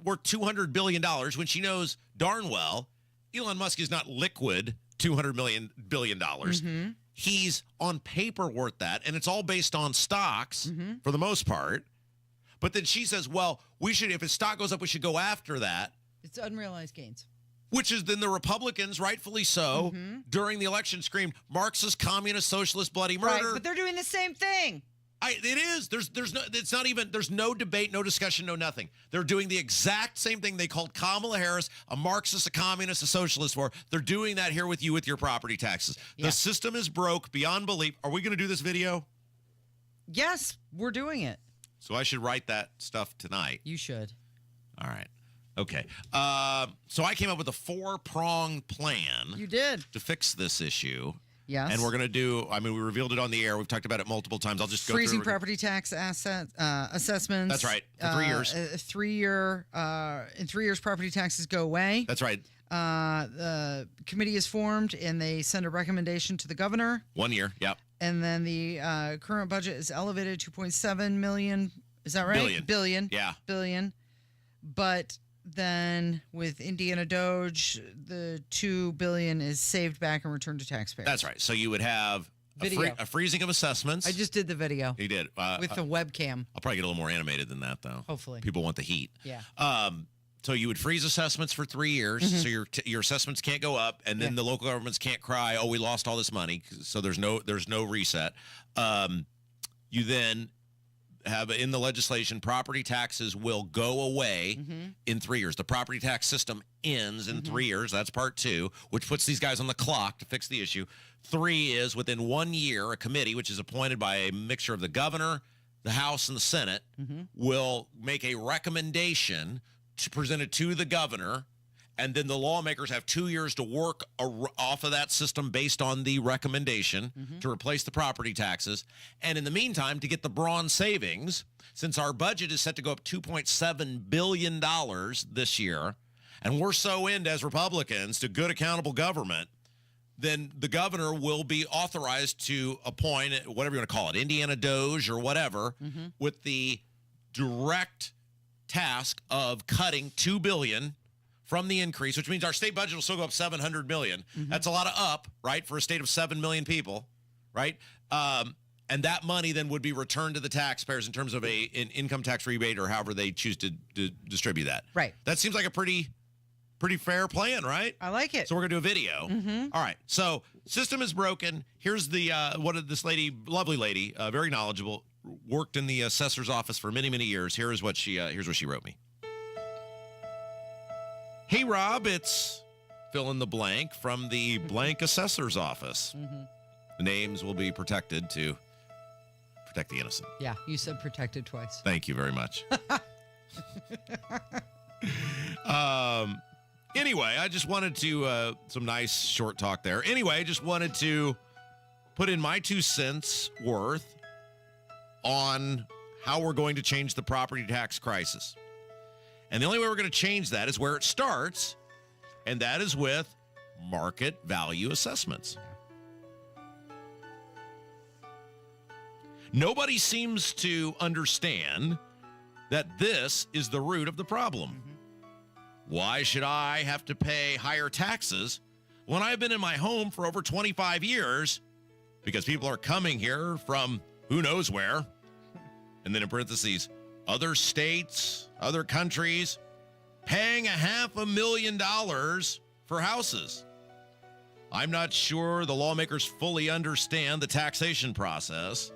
worth $200 billion, when she knows darn well Elon Musk is not liquid $200 billion. Mm-hmm. He's on paper worth that, and it's all based on stocks for the most part. But then she says, well, we should, if his stock goes up, we should go after that. It's unrealized gains. Which is then the Republicans, rightfully so, during the election screamed, Marxist, communist, socialist, bloody murder. Right, but they're doing the same thing. It is. There's no debate, no discussion, no nothing. They're doing the exact same thing they called Kamala Harris a Marxist, a communist, a socialist for. They're doing that here with you with your property taxes. Yeah. The system is broke beyond belief. Are we going to do this video? Yes, we're doing it. So I should write that stuff tonight. You should. All right. Okay. So I came up with a 4-pronged plan. You did. To fix this issue. Yes. And we're going to do, we revealed it on the air. We've talked about it multiple times. I'll just go freezing through. Property tax assessments. That's right. For 3 years. In 3 years, property taxes go away. That's right. The committee is formed, and they send a recommendation to the governor. 1 year, yep. And then the current budget is elevated $2.7 million. Is that right? Billion. Yeah. Billion. But then with Indiana Doge, the $2 billion is saved back and returned to taxpayers. That's right. So you would have a freezing of assessments. I just did the video. You did. With the webcam. I'll probably get a little more animated than that, though. Hopefully. People want the heat. Yeah. So you would freeze assessments for 3 years, so your assessments can't go up, and then the local governments can't cry, "Oh, we lost all this money." So there's no reset. You then have in the legislation, property taxes will go away in 3 years. The property tax system ends in 3 years. That's part 2, which puts these guys on the clock to fix the issue. 3 is within 1 year, a committee, which is appointed by a mixture of the governor, the House, and the Senate, will make a recommendation to present it to the governor, and then the lawmakers have 2 years to work off of that system based on the recommendation to replace the property taxes. And in the meantime, to get the Braun savings, since our budget is set to go up $2.7 billion this year, and we're so into, as Republicans, to good accountable government, then the governor will be authorized to appoint, whatever you want to call it, Indiana Doge or whatever, with the direct task of cutting $2 billion from the increase, which means our state budget will still go up $700 million. That's a lot of up, right, for a state of 7 million people, right? And that money then would be returned to the taxpayers in terms of an income tax rebate or however they choose to distribute that. Right. That seems like a pretty fair plan, right? I like it. So we're going to do a video. All right. So system is broken. Here's the this lady, lovely lady, very knowledgeable, worked in the assessor's office for many, many years. Here's what she wrote me. Hey, Rob, it's fill in the blank from the blank assessor's office. The names will be protected to protect the innocent. Yeah, you said protected twice. Thank you very much. Anyway, I just wanted to, some nice short talk there. Anyway, I just wanted to put in my 2 cents worth on how we're going to change the property tax crisis. And the only way we're going to change that is where it starts, and that is with market value assessments. Nobody seems to understand that this is the root of the problem. Why should I have to pay higher taxes when I've been in my home for over 25 years because people are coming here from who knows where, and then in parentheses, other states, other countries, paying $500,000 for houses. I'm not sure the lawmakers fully understand the taxation process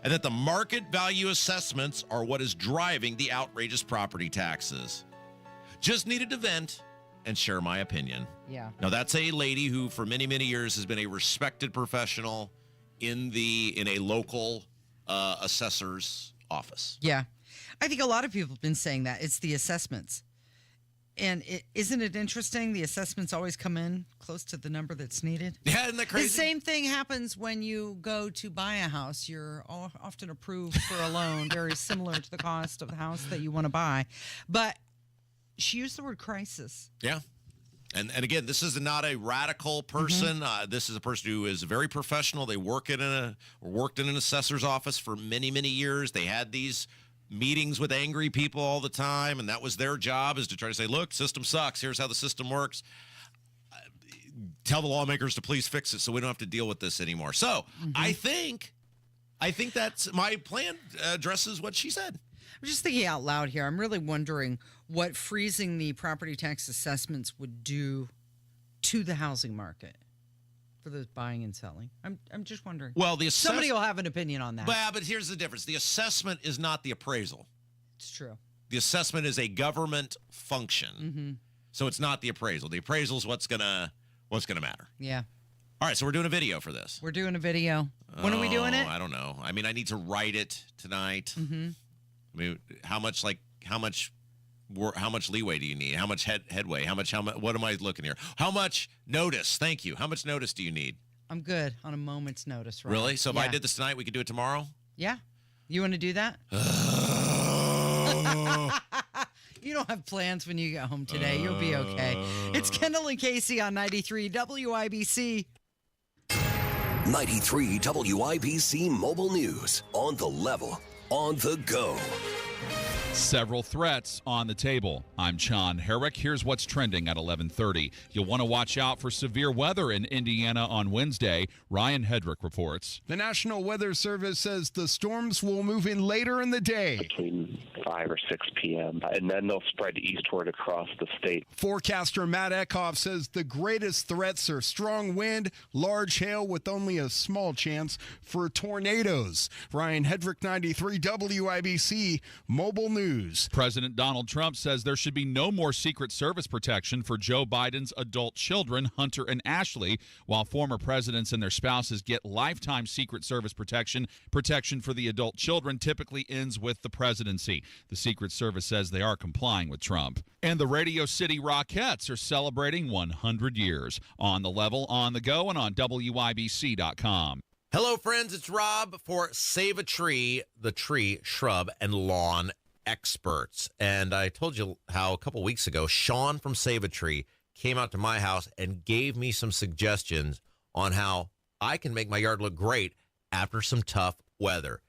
and that the market value assessments are what is driving the outrageous property taxes. Just needed to vent and share my opinion. Yeah. Now, that's a lady who for many, many years has been a respected professional in a local assessor's office. Yeah. I think a lot of people have been saying that. It's the assessments. And isn't it interesting? The assessments always come in close to the number that's needed. Yeah, isn't that crazy? The same thing happens when you go to buy a house. You're often approved for a loan very similar to the cost of the house that you want to buy. But she used the word crisis. Yeah. And again, this is not a radical person. This is a person who is very professional. They worked in an assessor's office for many, many years. They had these meetings with angry people all the time, and that was their job, is to try to say, look, system sucks. Here's how the system works. Tell the lawmakers to please fix it so we don't have to deal with this anymore. So I think that's my plan addresses what she said. I'm just thinking out loud here. I'm really wondering what freezing the property tax assessments would do to the housing market for the buying and selling. I'm just wondering. Well, somebody will have an opinion on that. Well, but here's the difference. The assessment is not the appraisal. It's true. The assessment is a government function. So it's not the appraisal. The appraisal is what's gonna matter. Yeah. All right, so we're doing a video for this. We're doing a video. When are we doing it? I don't know. I mean, I need to write it tonight. I mean, how much leeway do you need? How much headway? What am I looking here? How much notice? Thank you. How much notice do you need? I'm good on a moment's notice, right? Really? So if I did this tonight, we could do it tomorrow? Yeah. You want to do that? You don't have plans when you get home today. You'll be okay. It's Kendall and Casey on 93 WIBC. 93 WIBC Mobile News. On the level. On the go. Several threats on the table. I'm John Herrick. Here's what's trending at 11:30. You'll want to watch out for severe weather in Indiana on Wednesday. Ryan Hedrick reports. The National Weather Service says the storms will move in later in the day. Between 5 or 6 p.m., and then they'll spread eastward across the state. Forecaster Matt Eckhoff says the greatest threats are strong wind, large hail with only a small chance for tornadoes. Ryan Hedrick, 93 WIBC Mobile News. President Donald Trump says there should be no more Secret Service protection for Joe Biden's adult children, Hunter and Ashley, while former presidents and their spouses get lifetime Secret Service protection. Protection for the adult children typically ends with the presidency. The Secret Service says they are complying with Trump. And the Radio City Rockettes are celebrating 100 years. On the level, on the go, and on WIBC.com. Hello, friends. It's Rob for Save a Tree, the tree, shrub, and lawn experts. And I told you how a couple weeks ago, Sean from Save a Tree came out to my house and gave me some suggestions on how I can make my yard look great after some tough weather.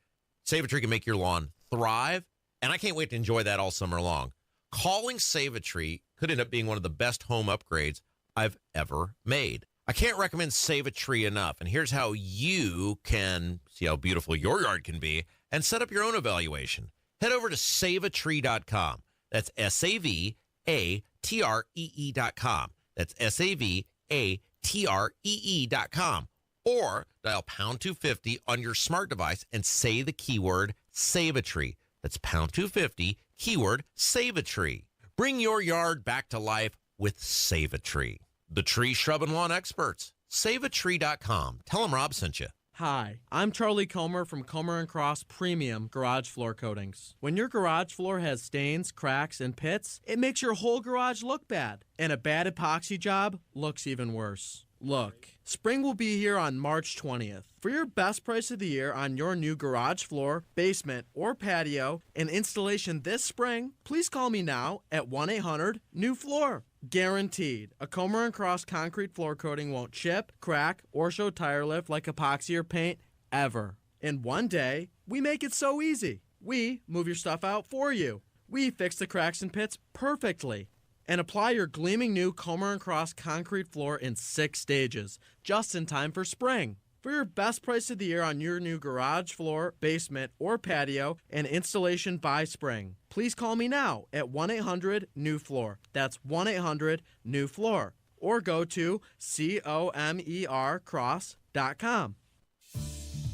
Save a Tree can make your lawn thrive, and I can't wait to enjoy that all summer long. Calling Save a Tree could end up being one of the best home upgrades I've ever made. I can't recommend Save a Tree enough, and here's how you can see how beautiful your yard can be and set up your own evaluation. Head over to saveatree.com. That's SAVATREE.com. That's SAVATREE.com. Or dial pound 250 on your smart device and say the keyword Save a Tree. That's pound 250, keyword Save a Tree. Bring your yard back to life with Save a Tree. The tree, shrub, and lawn experts. SaveAtree.com. Tell them Rob sent you. Hi, I'm Charlie Comer from Comer & Cross Premium Garage Floor Coatings. When your garage floor has stains, cracks, and pits, it makes your whole garage look bad. And a bad epoxy job looks even worse. Look, spring will be here on March 20th. For your best price of the year on your new garage floor, basement, or patio, and installation this spring, please call me now at 1-800-NEW-FLOOR. Guaranteed, a Comer & Cross concrete floor coating won't chip, crack, or show tire lift like epoxy or paint ever. In one day, we make it so easy. We move your stuff out for you. We fix the cracks and pits perfectly. And apply your gleaming new Comer & Cross concrete floor in 6 stages, just in time for spring. For your best price of the year on your new garage floor, basement, or patio, and installation by spring, please call me now at 1-800-NEW-FLOOR. That's 1-800-NEW-FLOOR. or go to comercross.com.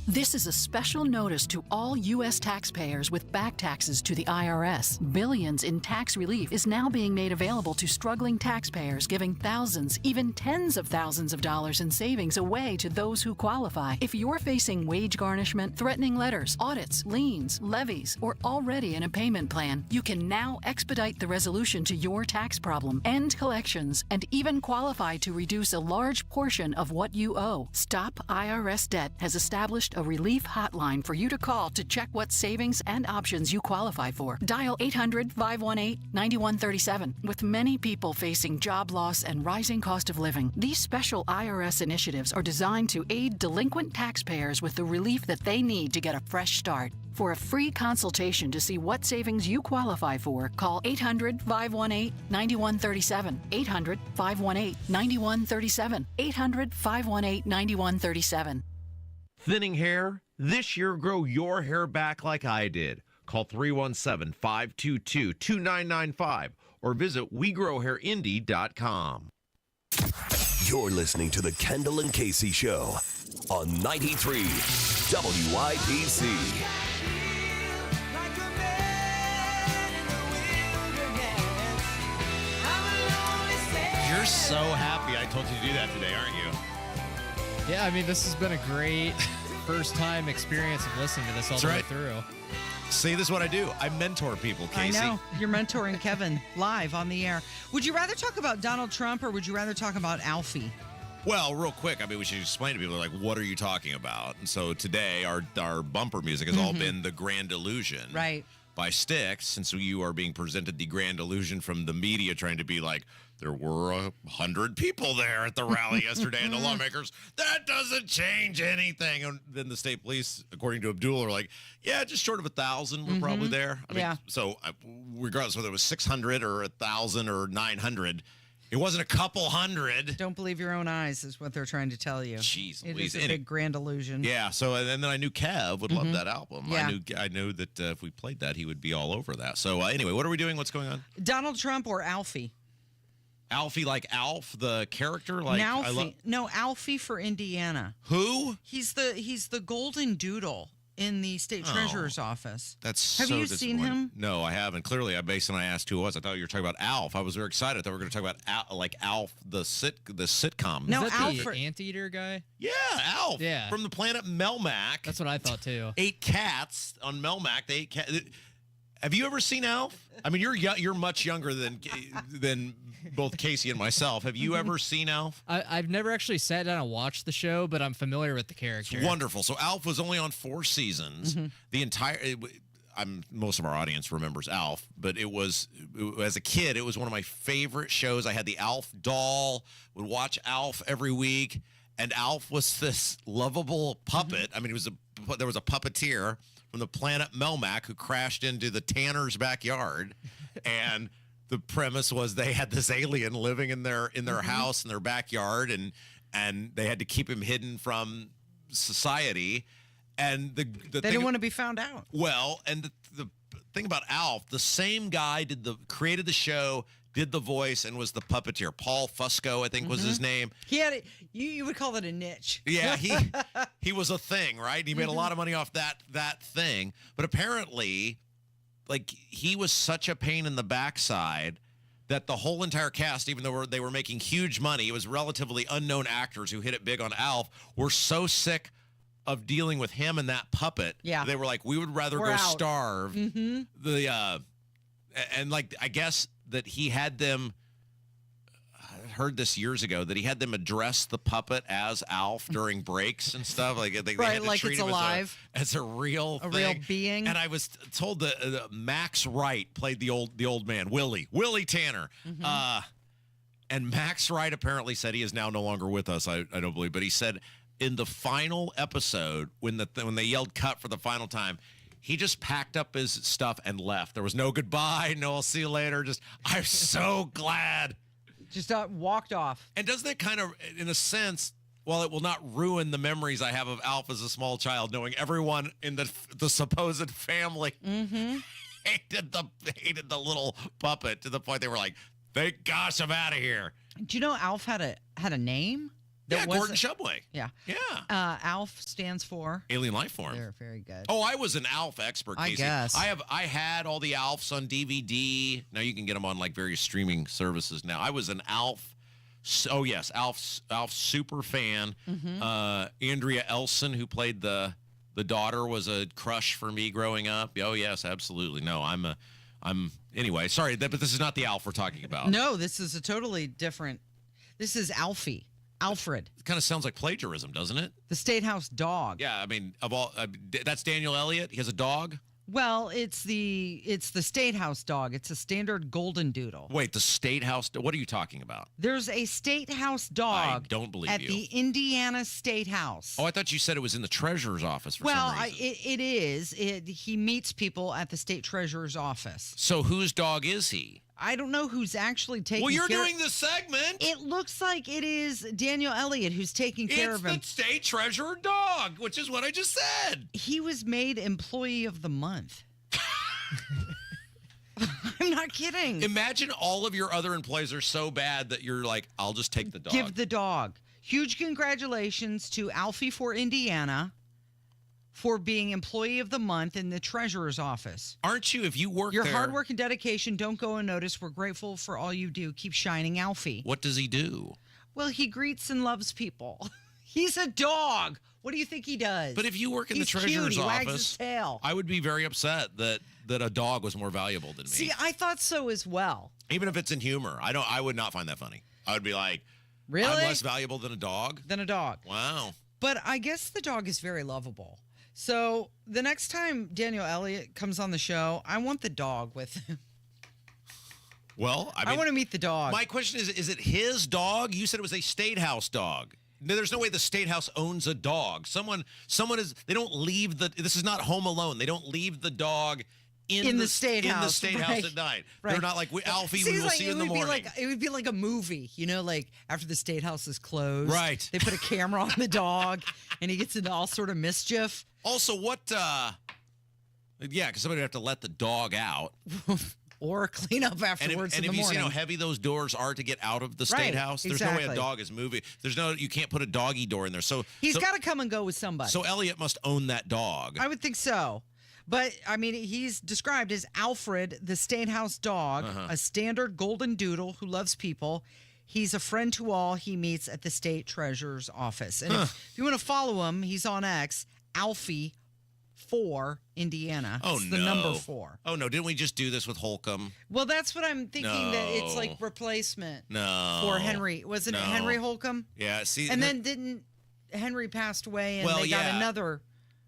This is a special notice to all U.S. taxpayers with back taxes to the IRS. Billions in tax relief is now being made available to struggling taxpayers, giving thousands, even tens of thousands of dollars in savings away to those who qualify. If you're facing wage garnishment, threatening letters, audits, liens, levies, or already in a payment plan, you can now expedite the resolution to your tax problem, end collections, and even qualify to reduce a large portion of what you owe. Stop IRS Debt has established a relief hotline for you to call to check what savings and options you qualify for. Dial 800-518-9137. With many people facing job loss and rising cost of living, these special IRS initiatives are designed to aid delinquent taxpayers with the relief that they need to get a fresh start. For a free consultation to see what savings you qualify for, call 800-518-9137. 800-518-9137. 800-518-9137. Thinning hair? This year, grow your hair back like I did. Call 317-522-2995 or visit WeGrowHairIndy.com. You're listening to the Kendall and Casey Show on 93 WIBC. You're so happy I told you to do that today, aren't you? Yeah, I mean, this has been a great first-time experience of listening to this all the way through. See, this is what I do. I mentor people, Casey. I know. You're mentoring Kevin live on the air. Would you rather talk about Donald Trump or would you rather talk about Alfie? Well, real quick, I mean, we should explain to people, like, what are you talking about? And so today, our bumper music has all been The Grand Illusion. Right. By Styx, since you are being presented the grand illusion from the media trying to be like, there were 100 people there at the rally yesterday and the lawmakers, that doesn't change anything. And then the state police, according to Abdul, are like, yeah, just short of 1,000 were probably there. I mean, so regardless whether it was 600 or 1,000 or 900, it wasn't a couple hundred. Don't believe your own eyes is what they're trying to tell you. Jeez, it is a big grand illusion. Yeah. So and then I knew Kev would love that album. Yeah. I knew that if we played that, he would be all over that. So anyway, what are we doing? What's going on? Donald Trump or Alfie? Alfie, like Alf, the character, like Alfie. No, Alfie for Indiana. Who? He's the golden doodle in the state treasurer's office. Have you seen him? No, I haven't. Clearly, based on I asked who it was, I thought you were talking about Alf. I was very excited. I thought we were going to talk about Alf, the sitcom. No, Alf, the anteater guy. Yeah, Alf. Yeah, from the planet Melmac. That's what I thought too. 8 cats on Melmac. They ate cats. Have you ever seen Alf? I mean, you're much younger than both Casey and myself. Have you ever seen Alf? I've never actually sat down and watched the show, but I'm familiar with the character. It's wonderful. So Alf was only on 4 seasons. The entire most of our audience remembers Alf, but as a kid, it was one of my favorite shows. I had the Alf doll, would watch Alf every week, and Alf was this lovable puppet. I mean, there was a puppeteer from the planet Melmac who crashed into the Tanner's backyard, and the premise was they had this alien living in their house in their backyard, and they had to keep him hidden from society. And they didn't want to be found out. Well, and the thing about Alf, the same guy created the show, did the voice, and was the puppeteer. Paul Fusco, I think, was his name. He had you would call it a niche. Yeah, he was a thing, right? He made a lot of money off that thing. But apparently, like, he was such a pain in the backside that the whole entire cast, even though they were making huge money, it was relatively unknown actors who hit it big on Alf, were so sick of dealing with him and that puppet. Yeah. They were like, we would rather go starve. And like, I guess that he had them, I heard this years ago, that he had them address the puppet as Alf during breaks and stuff. Like they had to like treat it's him alive. as a real thing. Real being. And I was told that Max Wright played the old man, Willie Tanner. And Max Wright apparently said, he is now no longer with us, I don't believe, but he said in the final episode, when they yelled cut for the final time, he just packed up his stuff and left. There was no goodbye, no I'll see you later. I'm so glad. Just walked off. And doesn't that kind of, in a sense, while it will not ruin the memories I have of Alf as a small child, knowing everyone in the supposed family hated the little puppet to the point they were like, Thank gosh I'm out of here. Do you know Alf had a name? Yeah, Gordon Shumway. Yeah. Yeah. ALF stands for? Alien Life Form. They're very good. Oh, I was an ALF expert, Casey. I guess. I had all the ALFs on DVD. Now you can get them on like various streaming services now. I was an ALF. Oh, yes. ALF super fan. Andrea Elson, who played the daughter, was a crush for me growing up. Oh, yes, absolutely. No, anyway, sorry, but this is not the ALF we're talking about. No, this is a totally different. This is Alfie. Alfred. It kind of sounds like plagiarism, doesn't it? The State House dog. Yeah, I mean, that's Daniel Elliott. He has a dog. Well, it's the State House dog. It's a standard golden doodle. Wait, the State House? What are you talking about? There's a State House dog. I don't believe at you. the Indiana State House. Oh, I thought you said it was in the treasurer's office for some reason. It is. He meets people at the state treasurer's office. So whose dog is he? I don't know who's actually taking care. care. Well, you're doing the segment. It looks like it is Daniel Elliott who's taking care of him. It's the state treasurer dog, which is what I just said. He was made Employee of the Month. I'm not kidding. Imagine all of your other employees are so bad that you're like, I'll just take the dog. Give the dog. Huge congratulations to Alfie for Indiana for being Employee of the Month in the Treasurer's Office. Aren't you, if you work Your there? hard work and dedication don't go unnoticed. We're grateful for all you do. Keep shining, Alfie. What does he do? Well, he greets and loves people. He's a dog. What do you think he does? But if you work in the He's treasurer's cute. He office, wags his tail. I would be very upset that a dog was more valuable than me. See, I thought so as well. Even if it's in humor, I would not find that funny. I would be like, really? I'm less valuable than a dog? Wow. But I guess the dog is very lovable. So the next time Daniel Elliott comes on the show, I want the dog with him. Well, I want to meet the dog. My question is it his dog? You said it was a State House dog. There's no way the State House owns a dog. Someone is, they don't leave this is not Home Alone. They don't leave the dog in the State House at night. Right. They're not like, Alfie, we will see you in the morning. It would be like a movie, like after the State House is closed. Right. They put a camera on the dog and he gets into all sort of mischief. Also, because somebody would have to let the dog out. Or clean up afterwards and in the morning. And if you see how heavy those doors are to get out of the State House, there's no way a dog is moving. You can't put a doggy door in there. So he's got to come and go with somebody. So Elliot must own that dog. I would think so. But, I mean, he's described as Alfred, the State House dog, a standard golden doodle who loves people. He's a friend to all he meets at the state treasurer's office. And if you want to follow him, he's on X, Alfie 4 Indiana. It's the number 4. Oh, no. Didn't we just do this with Holcomb? Well, that's what I'm thinking, that it's like replacement for Henry. Wasn't it Henry Holcomb? Yeah. See, and then didn't Henry passed away and they got another...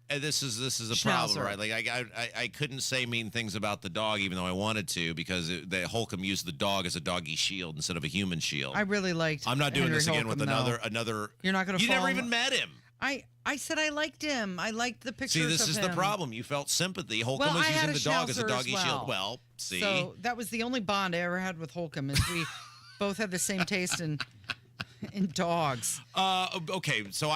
And this is a problem, right? Like I couldn't say mean things about the dog, even though I wanted to, because the Holcomb used the dog as a doggy shield instead of a human shield. I really liked. I'm not doing Henry this again Holcomb, with another. You're not going to. You never even met him. I said I liked him. I liked the pictures. See, this is the problem. You felt sympathy. Holcomb was using the dog as a doggy shield. Well, see. So that was the only bond I ever had with Holcomb, is we both had the same taste in dogs. Okay, so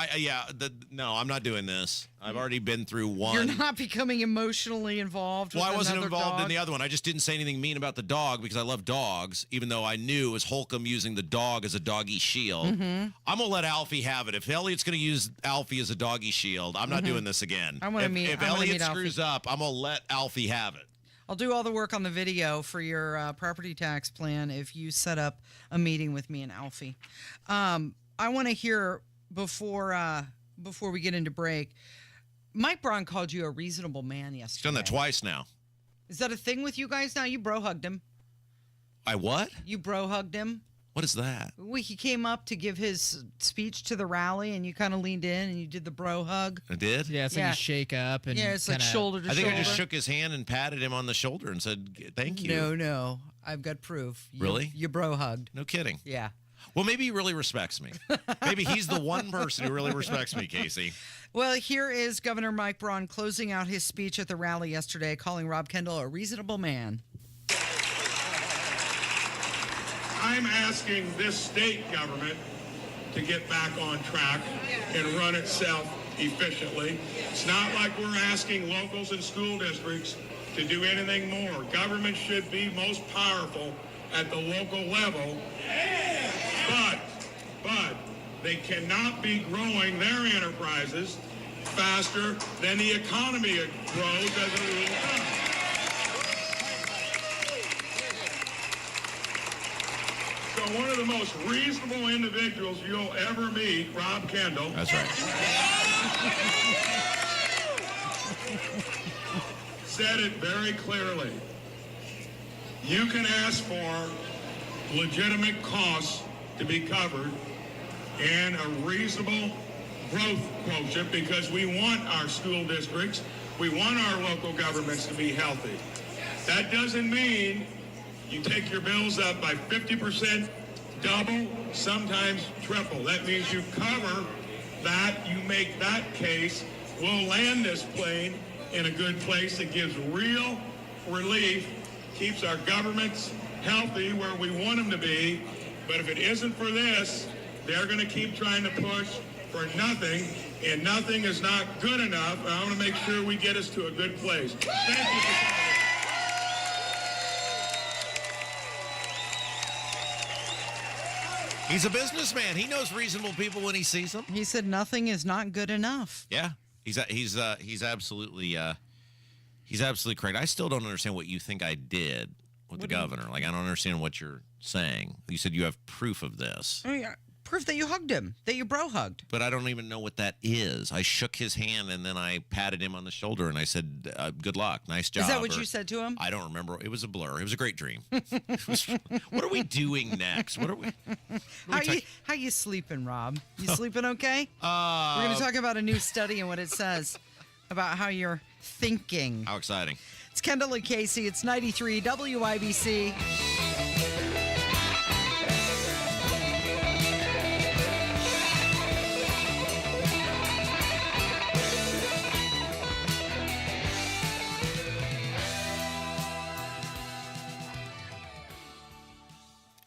no, I'm not doing this. I've already been through one. You're not becoming emotionally involved. Well, with I wasn't involved dog. in the other one. I just didn't say anything mean about the dog because I love dogs, even though I knew it was Holcomb using the dog as a doggy shield. I'm gonna let Alfie have it. If Elliot's gonna use Alfie as a doggy shield, I'm not doing this again. If Elliot screws up, I'm gonna let Alfie have it. I'll do all the work on the video for your property tax plan if you set up a meeting with me and Alfie. I want to hear before we get into break. Mike Braun called you a reasonable man yesterday. He's done that twice now. Is that a thing with you guys now? You bro hugged him. I what? You bro hugged him. What is that? He came up to give his speech to the rally, and you kind of leaned in and you did the bro hug. I did? Yeah, it's like a shake up. And it's like shoulder to shoulder. I think I just shook his hand and patted him on the shoulder and said, thank you. No. I've got proof. Really? You bro hugged. No kidding. Yeah. Well, maybe he really respects me. Maybe he's the one person who really respects me, Casey. Well, here is Governor Mike Braun closing out his speech at the rally yesterday, calling Rob Kendall a reasonable man. I'm asking this state government to get back on track and run itself efficiently. It's not like we're asking locals and school districts to do anything more. Government should be most powerful at the local level, but they cannot be growing their enterprises faster than the economy grows as a rule of thumb. So one of the most reasonable individuals you'll ever meet, Rob Kendall. That's right. Said it very clearly. You can ask for legitimate costs to be covered and a reasonable growth quotient because we want our school districts, we want our local governments to be healthy. That doesn't mean you take your bills up by 50%, double, sometimes triple. That means you cover that, you make that case. We'll land this plane in a good place that gives real relief, keeps our governments healthy where we want them to be. But if it isn't for this, they're going to keep trying to push for nothing, and nothing is not good enough. I want to make sure we get us to a good place. Thank you for coming. He's a businessman. He knows reasonable people when he sees them. He said nothing is not good enough. Yeah, he's absolutely correct. I still don't understand what you think I did with the governor. Like, I don't understand what you're saying. You said you have proof of this. Oh, yeah. Proof that you hugged him, that you bro hugged. But I don't even know what that is. I shook his hand and then I patted him on the shoulder and I said, good luck, nice job. Is that what you said to him? I don't remember. It was a blur. It was a great dream. What are we doing next? What are we? How you sleeping, Rob? You sleeping okay? We're going to talk about a new study and what it says about how you're thinking. How exciting. It's Kendall and Casey. It's 93 WIBC.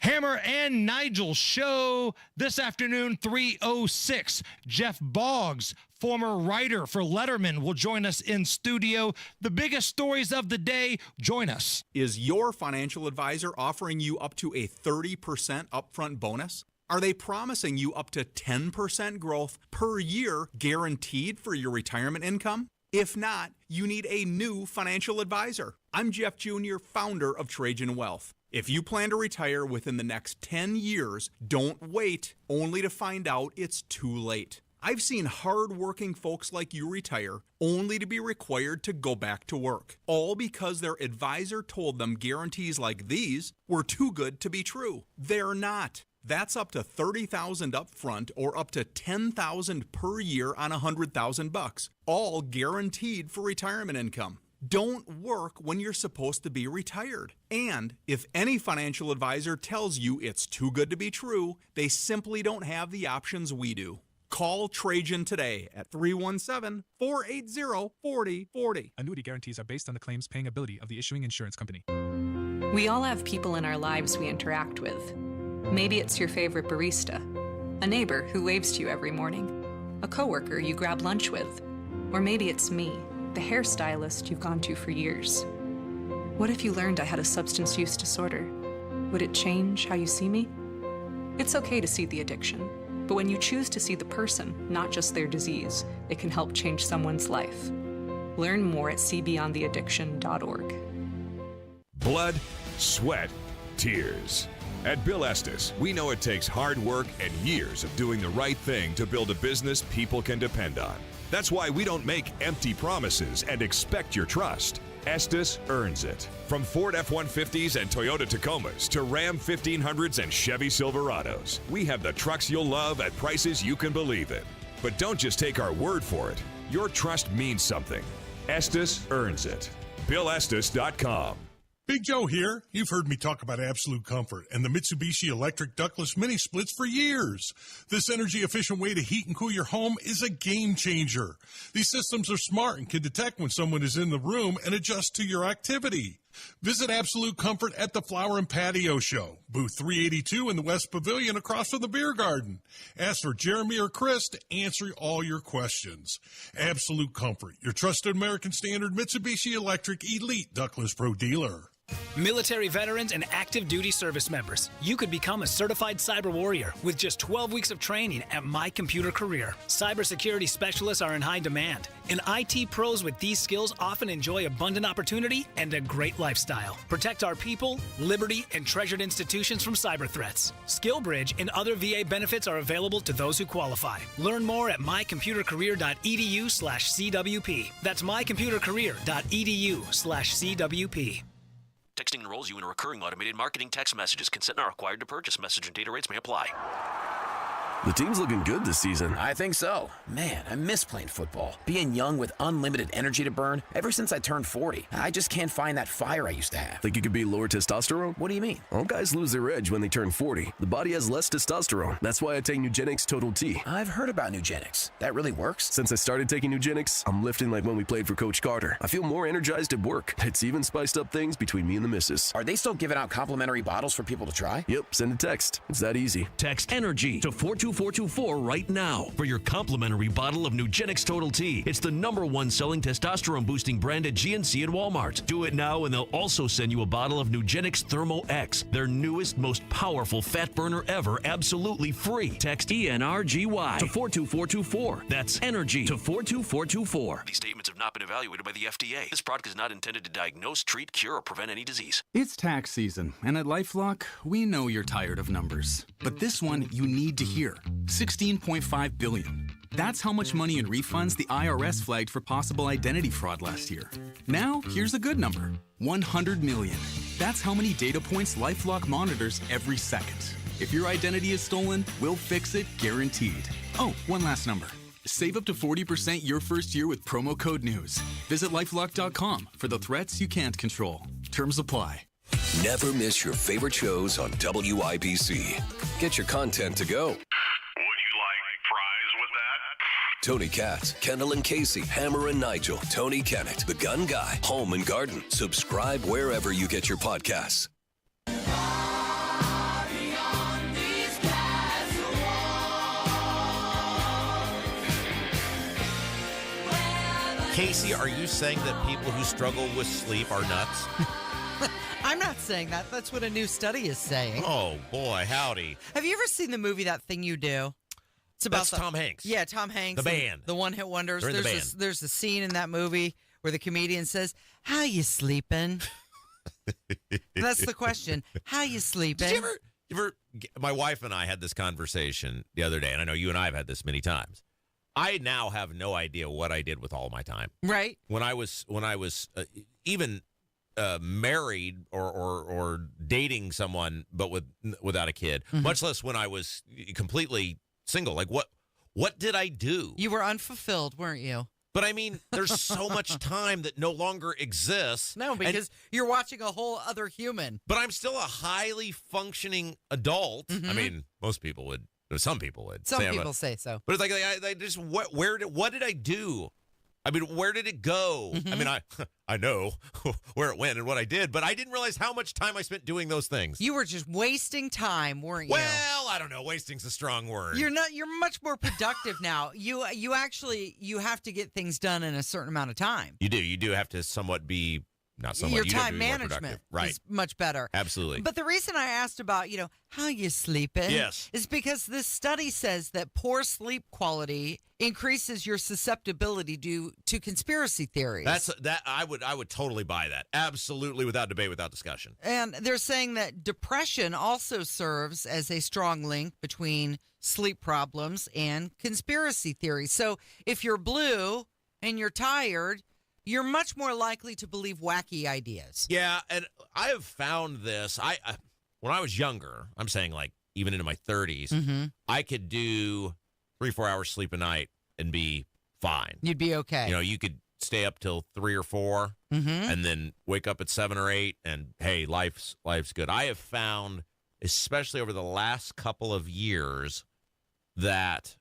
Hammer and Nigel show this afternoon, 3:06. Jeff Boggs, former writer for Letterman, will join us in studio. The biggest stories of the day. Join us. Is your financial advisor offering you up to a 30% upfront bonus? Are they promising you up to 10% growth per year guaranteed for your retirement income? If not, you need a new financial advisor. I'm Jeff Jr., founder of Trajan Wealth. If you plan to retire within the next 10 years, don't wait only to find out it's too late. I've seen hard-working folks like you retire only to be required to go back to work, all because their advisor told them guarantees like these were too good to be true. They're not. That's up to $30,000 up front or up to $10,000 per year on $100,000, all guaranteed for retirement income. Don't work when you're supposed to be retired. And if any financial advisor tells you it's too good to be true, they simply don't have the options we do. Call Trajan today at 317-480-4040. Annuity guarantees are based on the claims paying ability of the issuing insurance company. We all have people in our lives we interact with. Maybe it's your favorite barista, a neighbor who waves to you every morning, a coworker you grab lunch with, or maybe it's me, the hairstylist you've gone to for years. What if you learned I had a substance use disorder? Would it change how you see me? It's okay to see the addiction, but when you choose to see the person, not just their disease, it can help change someone's life. Learn more at seebeyondtheaddiction.org. Blood, sweat, tears. At Bill Estes, we know it takes hard work and years of doing the right thing to build a business people can depend on. That's why we don't make empty promises and expect your trust. Estes earns it. From Ford F-150s and Toyota Tacomas to Ram 1500s and Chevy Silverados, we have the trucks you'll love at prices you can believe in. But don't just take our word for it. Your trust means something. Estes earns it. BillEstes.com. Big Joe here. You've heard me talk about Absolute Comfort and the Mitsubishi electric ductless mini splits for years. This energy-efficient way to heat and cool your home is a game changer. These systems are smart and can detect when someone is in the room and adjust to your activity. Visit Absolute Comfort at the Flower and Patio Show, booth 382 in the West Pavilion across from the beer garden. Ask for Jeremy or Chris to answer all your questions. Absolute Comfort, your trusted American Standard Mitsubishi Electric Elite Ductless Pro dealer. Military veterans and active duty service members, you could become a certified cyber warrior with just 12 weeks of training at My Computer Career. Cybersecurity specialists are in high demand, and IT pros with these skills often enjoy abundant opportunity and a great lifestyle. Protect our people, liberty, and treasured institutions from cyber threats. SkillBridge and other VA benefits are available to those who qualify. Learn more at mycomputercareer.edu/CWP. That's mycomputercareer.edu/CWP. Texting enrolls you in recurring automated marketing text messages. Consent not required to purchase. Message and data rates may apply. The team's looking good this season. I think so. Man, I miss playing football. Being young with unlimited energy to burn. Ever since I turned 40, I just can't find that fire I used to have. Think you could be lower testosterone? What do you mean? All guys lose their edge when they turn 40. The body has less testosterone. That's why I take Nugenix Total T. I've heard about Nugenix. That really works? Since I started taking Nugenix, I'm lifting like when we played for Coach Carter. I feel more energized at work. It's even spiced up things between me and the missus. Are they still giving out complimentary bottles for people to try? Yep, send a text. It's that easy. Text ENERGY to 42424 right now for your complimentary bottle of Nugenix Total T. It's the #1 selling testosterone-boosting brand at GNC and Walmart. Do it now, and they'll also send you a bottle of Nugenix Thermo X, their newest, most powerful fat burner ever, absolutely free. Text ENRGY to 42424. That's ENERGY to 42424. These statements have not been evaluated by the FDA. This product is not intended to diagnose, treat, cure, or prevent any disease. It's tax season, and at LifeLock, we know you're tired of numbers. But this one you need to hear. 16.5 billion. That's how much money in refunds the IRS flagged for possible identity fraud last year. Now, here's a good number. 100 million. That's how many data points LifeLock monitors every second. If your identity is stolen, we'll fix it guaranteed. Oh, one last number. Save up to 40% your first year with promo code NEWS. Visit LifeLock.com for the threats you can't control. Terms apply. Never miss your favorite shows on WIBC. Get your content to go. Tony Katz, Kendall and Casey, Hammer and Nigel, Tony Kennett, The Gun Guy, Home and Garden. Subscribe wherever you get your podcasts. Casey, are you saying that people who struggle with sleep are nuts? I'm not saying that. That's what a new study is saying. Oh, boy, howdy. Have you ever seen the movie That Thing You Do? It's about Tom Hanks. Yeah, Tom Hanks. The band. The one-hit wonders. They're in the band. There's a scene in that movie where the comedian says, "How you sleeping?" That's the question. How you sleeping? Did you ever? My wife and I had this conversation the other day, and I know you and I have had this many times. I now have no idea what I did with all my time. Right. When I was even married or dating someone, but without a kid, much less when I was completely single. Like, what did I do? You were unfulfilled, weren't you? But I mean, there's so much time that no longer exists. No, because you're watching a whole other human. But I'm still a highly functioning adult. I mean, most people would. Some people would. Some people say so. But it's like I just what did I do? I mean, where did it go? I mean, I know where it went and what I did, but I didn't realize how much time I spent doing those things. You were just wasting time, weren't you? Well, I don't know. Wasting's a strong word. You're not. You're much more productive now. You actually have to get things done in a certain amount of time. You do. You do have to somewhat be. Not so much. Your time management is much better. Absolutely. But the reason I asked about, how you sleeping is because this study says that poor sleep quality increases your susceptibility to conspiracy theories. I would totally buy that. Absolutely, without debate, without discussion. And they're saying that depression also serves as a strong link between sleep problems and conspiracy theories. So if you're blue and you're tired, you're much more likely to believe wacky ideas. Yeah, and I have found this. When I was younger, I'm saying like even into my 30s, I could do 3-4 hours sleep a night and be fine. You'd be okay. You could stay up till 3 or 4 and then wake up at 7 or 8 and, hey, life's good. I have found, especially over the last couple of years, that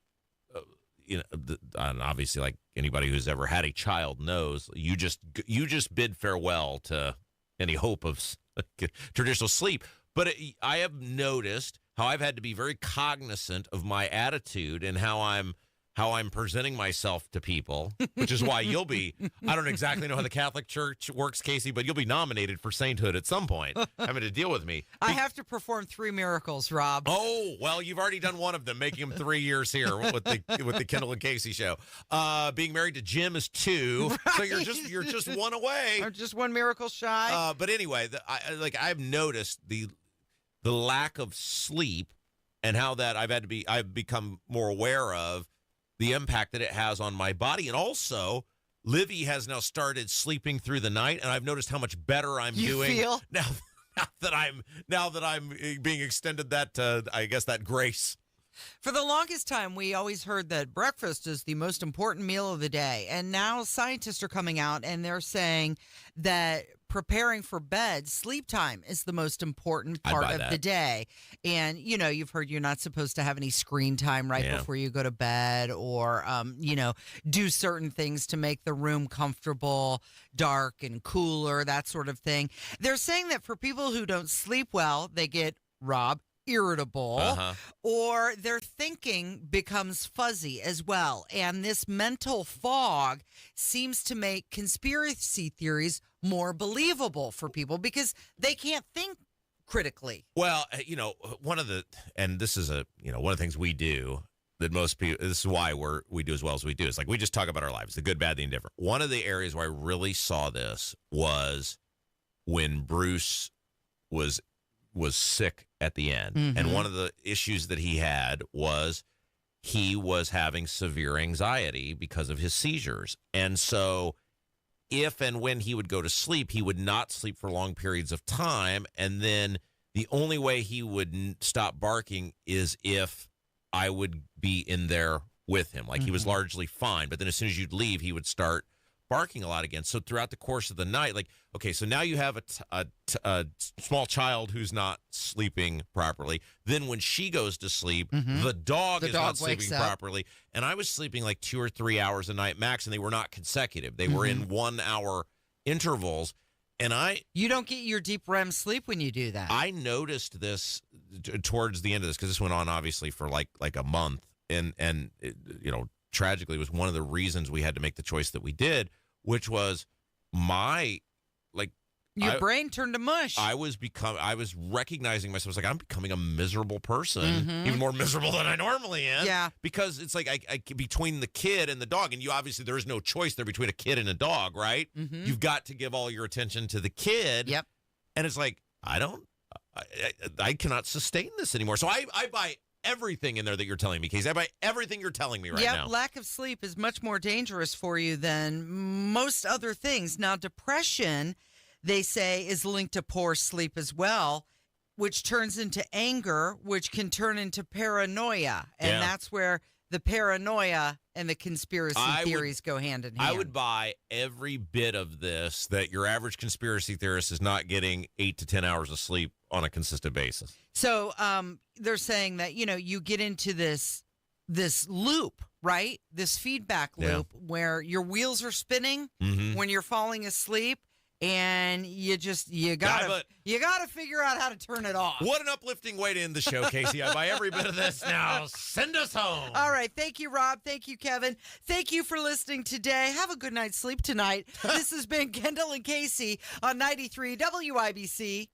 and obviously, like anybody who's ever had a child knows, you just bid farewell to any hope of traditional sleep. But I have noticed how I've had to be very cognizant of my attitude and how I'm how I'm presenting myself to people, which is why you'll be, I don't exactly know how the Catholic Church works, Casey, but you'll be nominated for sainthood at some point, having to deal with me. I have to perform 3 miracles, Rob. Oh, well, you've already done one of them, making them 3 years here with the Kendall and Casey show. Being married to Jim is 2, right. So you're just one away. Or just 1 miracle shy. But anyway, I've noticed the lack of sleep and how that I've become more aware of the impact that it has on my body. And also, Livy has now started sleeping through the night, and I've noticed how much better I'm doing feel? now that I'm being extended that I guess that grace. For the longest time, we always heard that breakfast is the most important meal of the day. And now scientists are coming out and they're saying that preparing for bed, sleep time is the most important part of the day. And, you've heard you're not supposed to have any screen time before you go to bed or, do certain things to make the room comfortable, dark and cooler, that sort of thing. They're saying that for people who don't sleep well, they get, irritable, or their thinking becomes fuzzy as well. And this mental fog seems to make conspiracy theories more believable for people because they can't think critically. Well, this is one of the things we do that most people, this is why we do as well as we do. It's like we just talk about our lives, the good, bad, the indifferent. One of the areas where I really saw this was when Bruce was sick at the end. Mm-hmm. And one of the issues that he had was he was having severe anxiety because of his seizures. And so if and when he would go to sleep, he would not sleep for long periods of time. And then the only way he would stop barking is if I would be in there with him. Like he was largely fine. But then as soon as you'd leave, he would start barking a lot again. So throughout the course of the night, so now you have a small child who's not sleeping properly. Then when she goes to sleep, the dog is not sleeping properly. And I was sleeping like 2 or 3 hours a night max, and they were not consecutive. They were in 1 hour intervals. And you don't get your deep REM sleep when you do that. I noticed this towards the end of this because this went on obviously for like a month, and tragically, it was one of the reasons we had to make the choice that we did, which was your brain turned to mush. I was recognizing myself. I was like, I'm becoming a miserable person, even more miserable than I normally am. Yeah. Because it's like I between the kid and the dog, and there is no choice there between a kid and a dog, right? You've got to give all your attention to the kid. Yep. And it's like, I cannot sustain this anymore. So I buy everything in there that you're telling me, Casey. I buy everything you're telling me right now. Lack of sleep is much more dangerous for you than most other things. Now, depression, they say, is linked to poor sleep as well, which turns into anger, which can turn into paranoia. And that's where the paranoia and the conspiracy theories go hand in hand. I would buy every bit of this that your average conspiracy theorist is not getting 8 to 10 hours of sleep on a consistent basis. So they're saying that, you get into this loop, right? This feedback loop where your wheels are spinning when you're falling asleep. And you gotta figure out how to turn it off. What an uplifting way to end the show, Casey. I buy every bit of this now. Send us home. All right. Thank you, Rob. Thank you, Kevin. Thank you for listening today. Have a good night's sleep tonight. This has been Kendall and Casey on 93 WIBC.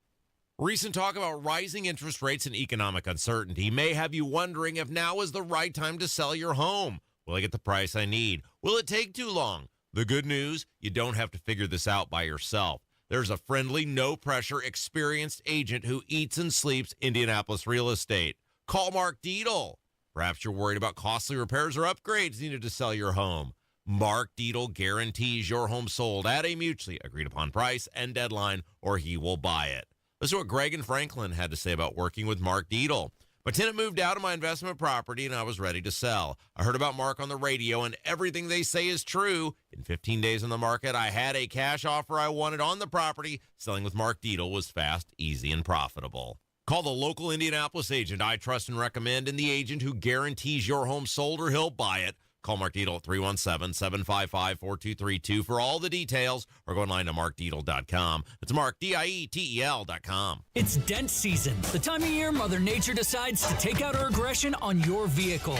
Recent talk about rising interest rates and economic uncertainty may have you wondering if now is the right time to sell your home. Will I get the price I need? Will it take too long? The good news, you don't have to figure this out by yourself. There's a friendly, no-pressure, experienced agent who eats and sleeps Indianapolis real estate. Call Mark Dietl. Perhaps you're worried about costly repairs or upgrades needed to sell your home. Mark Dietl guarantees your home sold at a mutually agreed-upon price and deadline, or he will buy it. Listen to what Greg and Franklin had to say about working with Mark Dietl. My tenant moved out of my investment property, and I was ready to sell. I heard about Mark on the radio, and everything they say is true. In 15 days on the market, I had a cash offer I wanted on the property. Selling with Mark Dietl was fast, easy, and profitable. Call the local Indianapolis agent I trust and recommend, and the agent who guarantees your home sold or he'll buy it. Call Mark Dietel at 317-755-4232 for all the details, or go online to markdietel.com. It's Mark, DIETEL.com. It's dent season, the time of year Mother Nature decides to take out her aggression on your vehicle.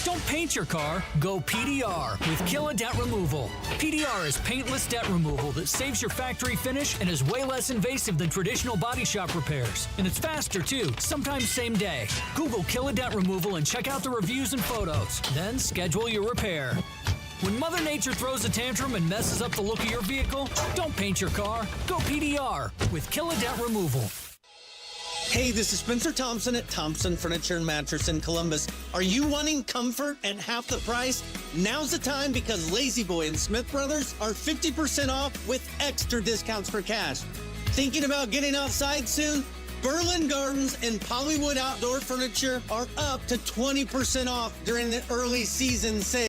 Don't paint your car, go PDR with Kill a Dent Removal. PDR is paintless dent removal that saves your factory finish and is way less invasive than traditional body shop repairs. And it's faster too, sometimes same day. Google Kill a Dent Removal and check out the reviews and photos. Then schedule your repair. When Mother Nature throws a tantrum and messes up the look of your vehicle, don't paint your car, go PDR with Kill a Dent Removal. Hey, this is Spencer Thompson at Thompson Furniture and Mattress in Columbus. Are you wanting comfort at half the price? Now's the time, because Lazy Boy and Smith Brothers are 50% off with extra discounts for cash. Thinking about getting outside soon? Berlin Gardens and Pollywood Outdoor Furniture are up to 20% off during the early season sale.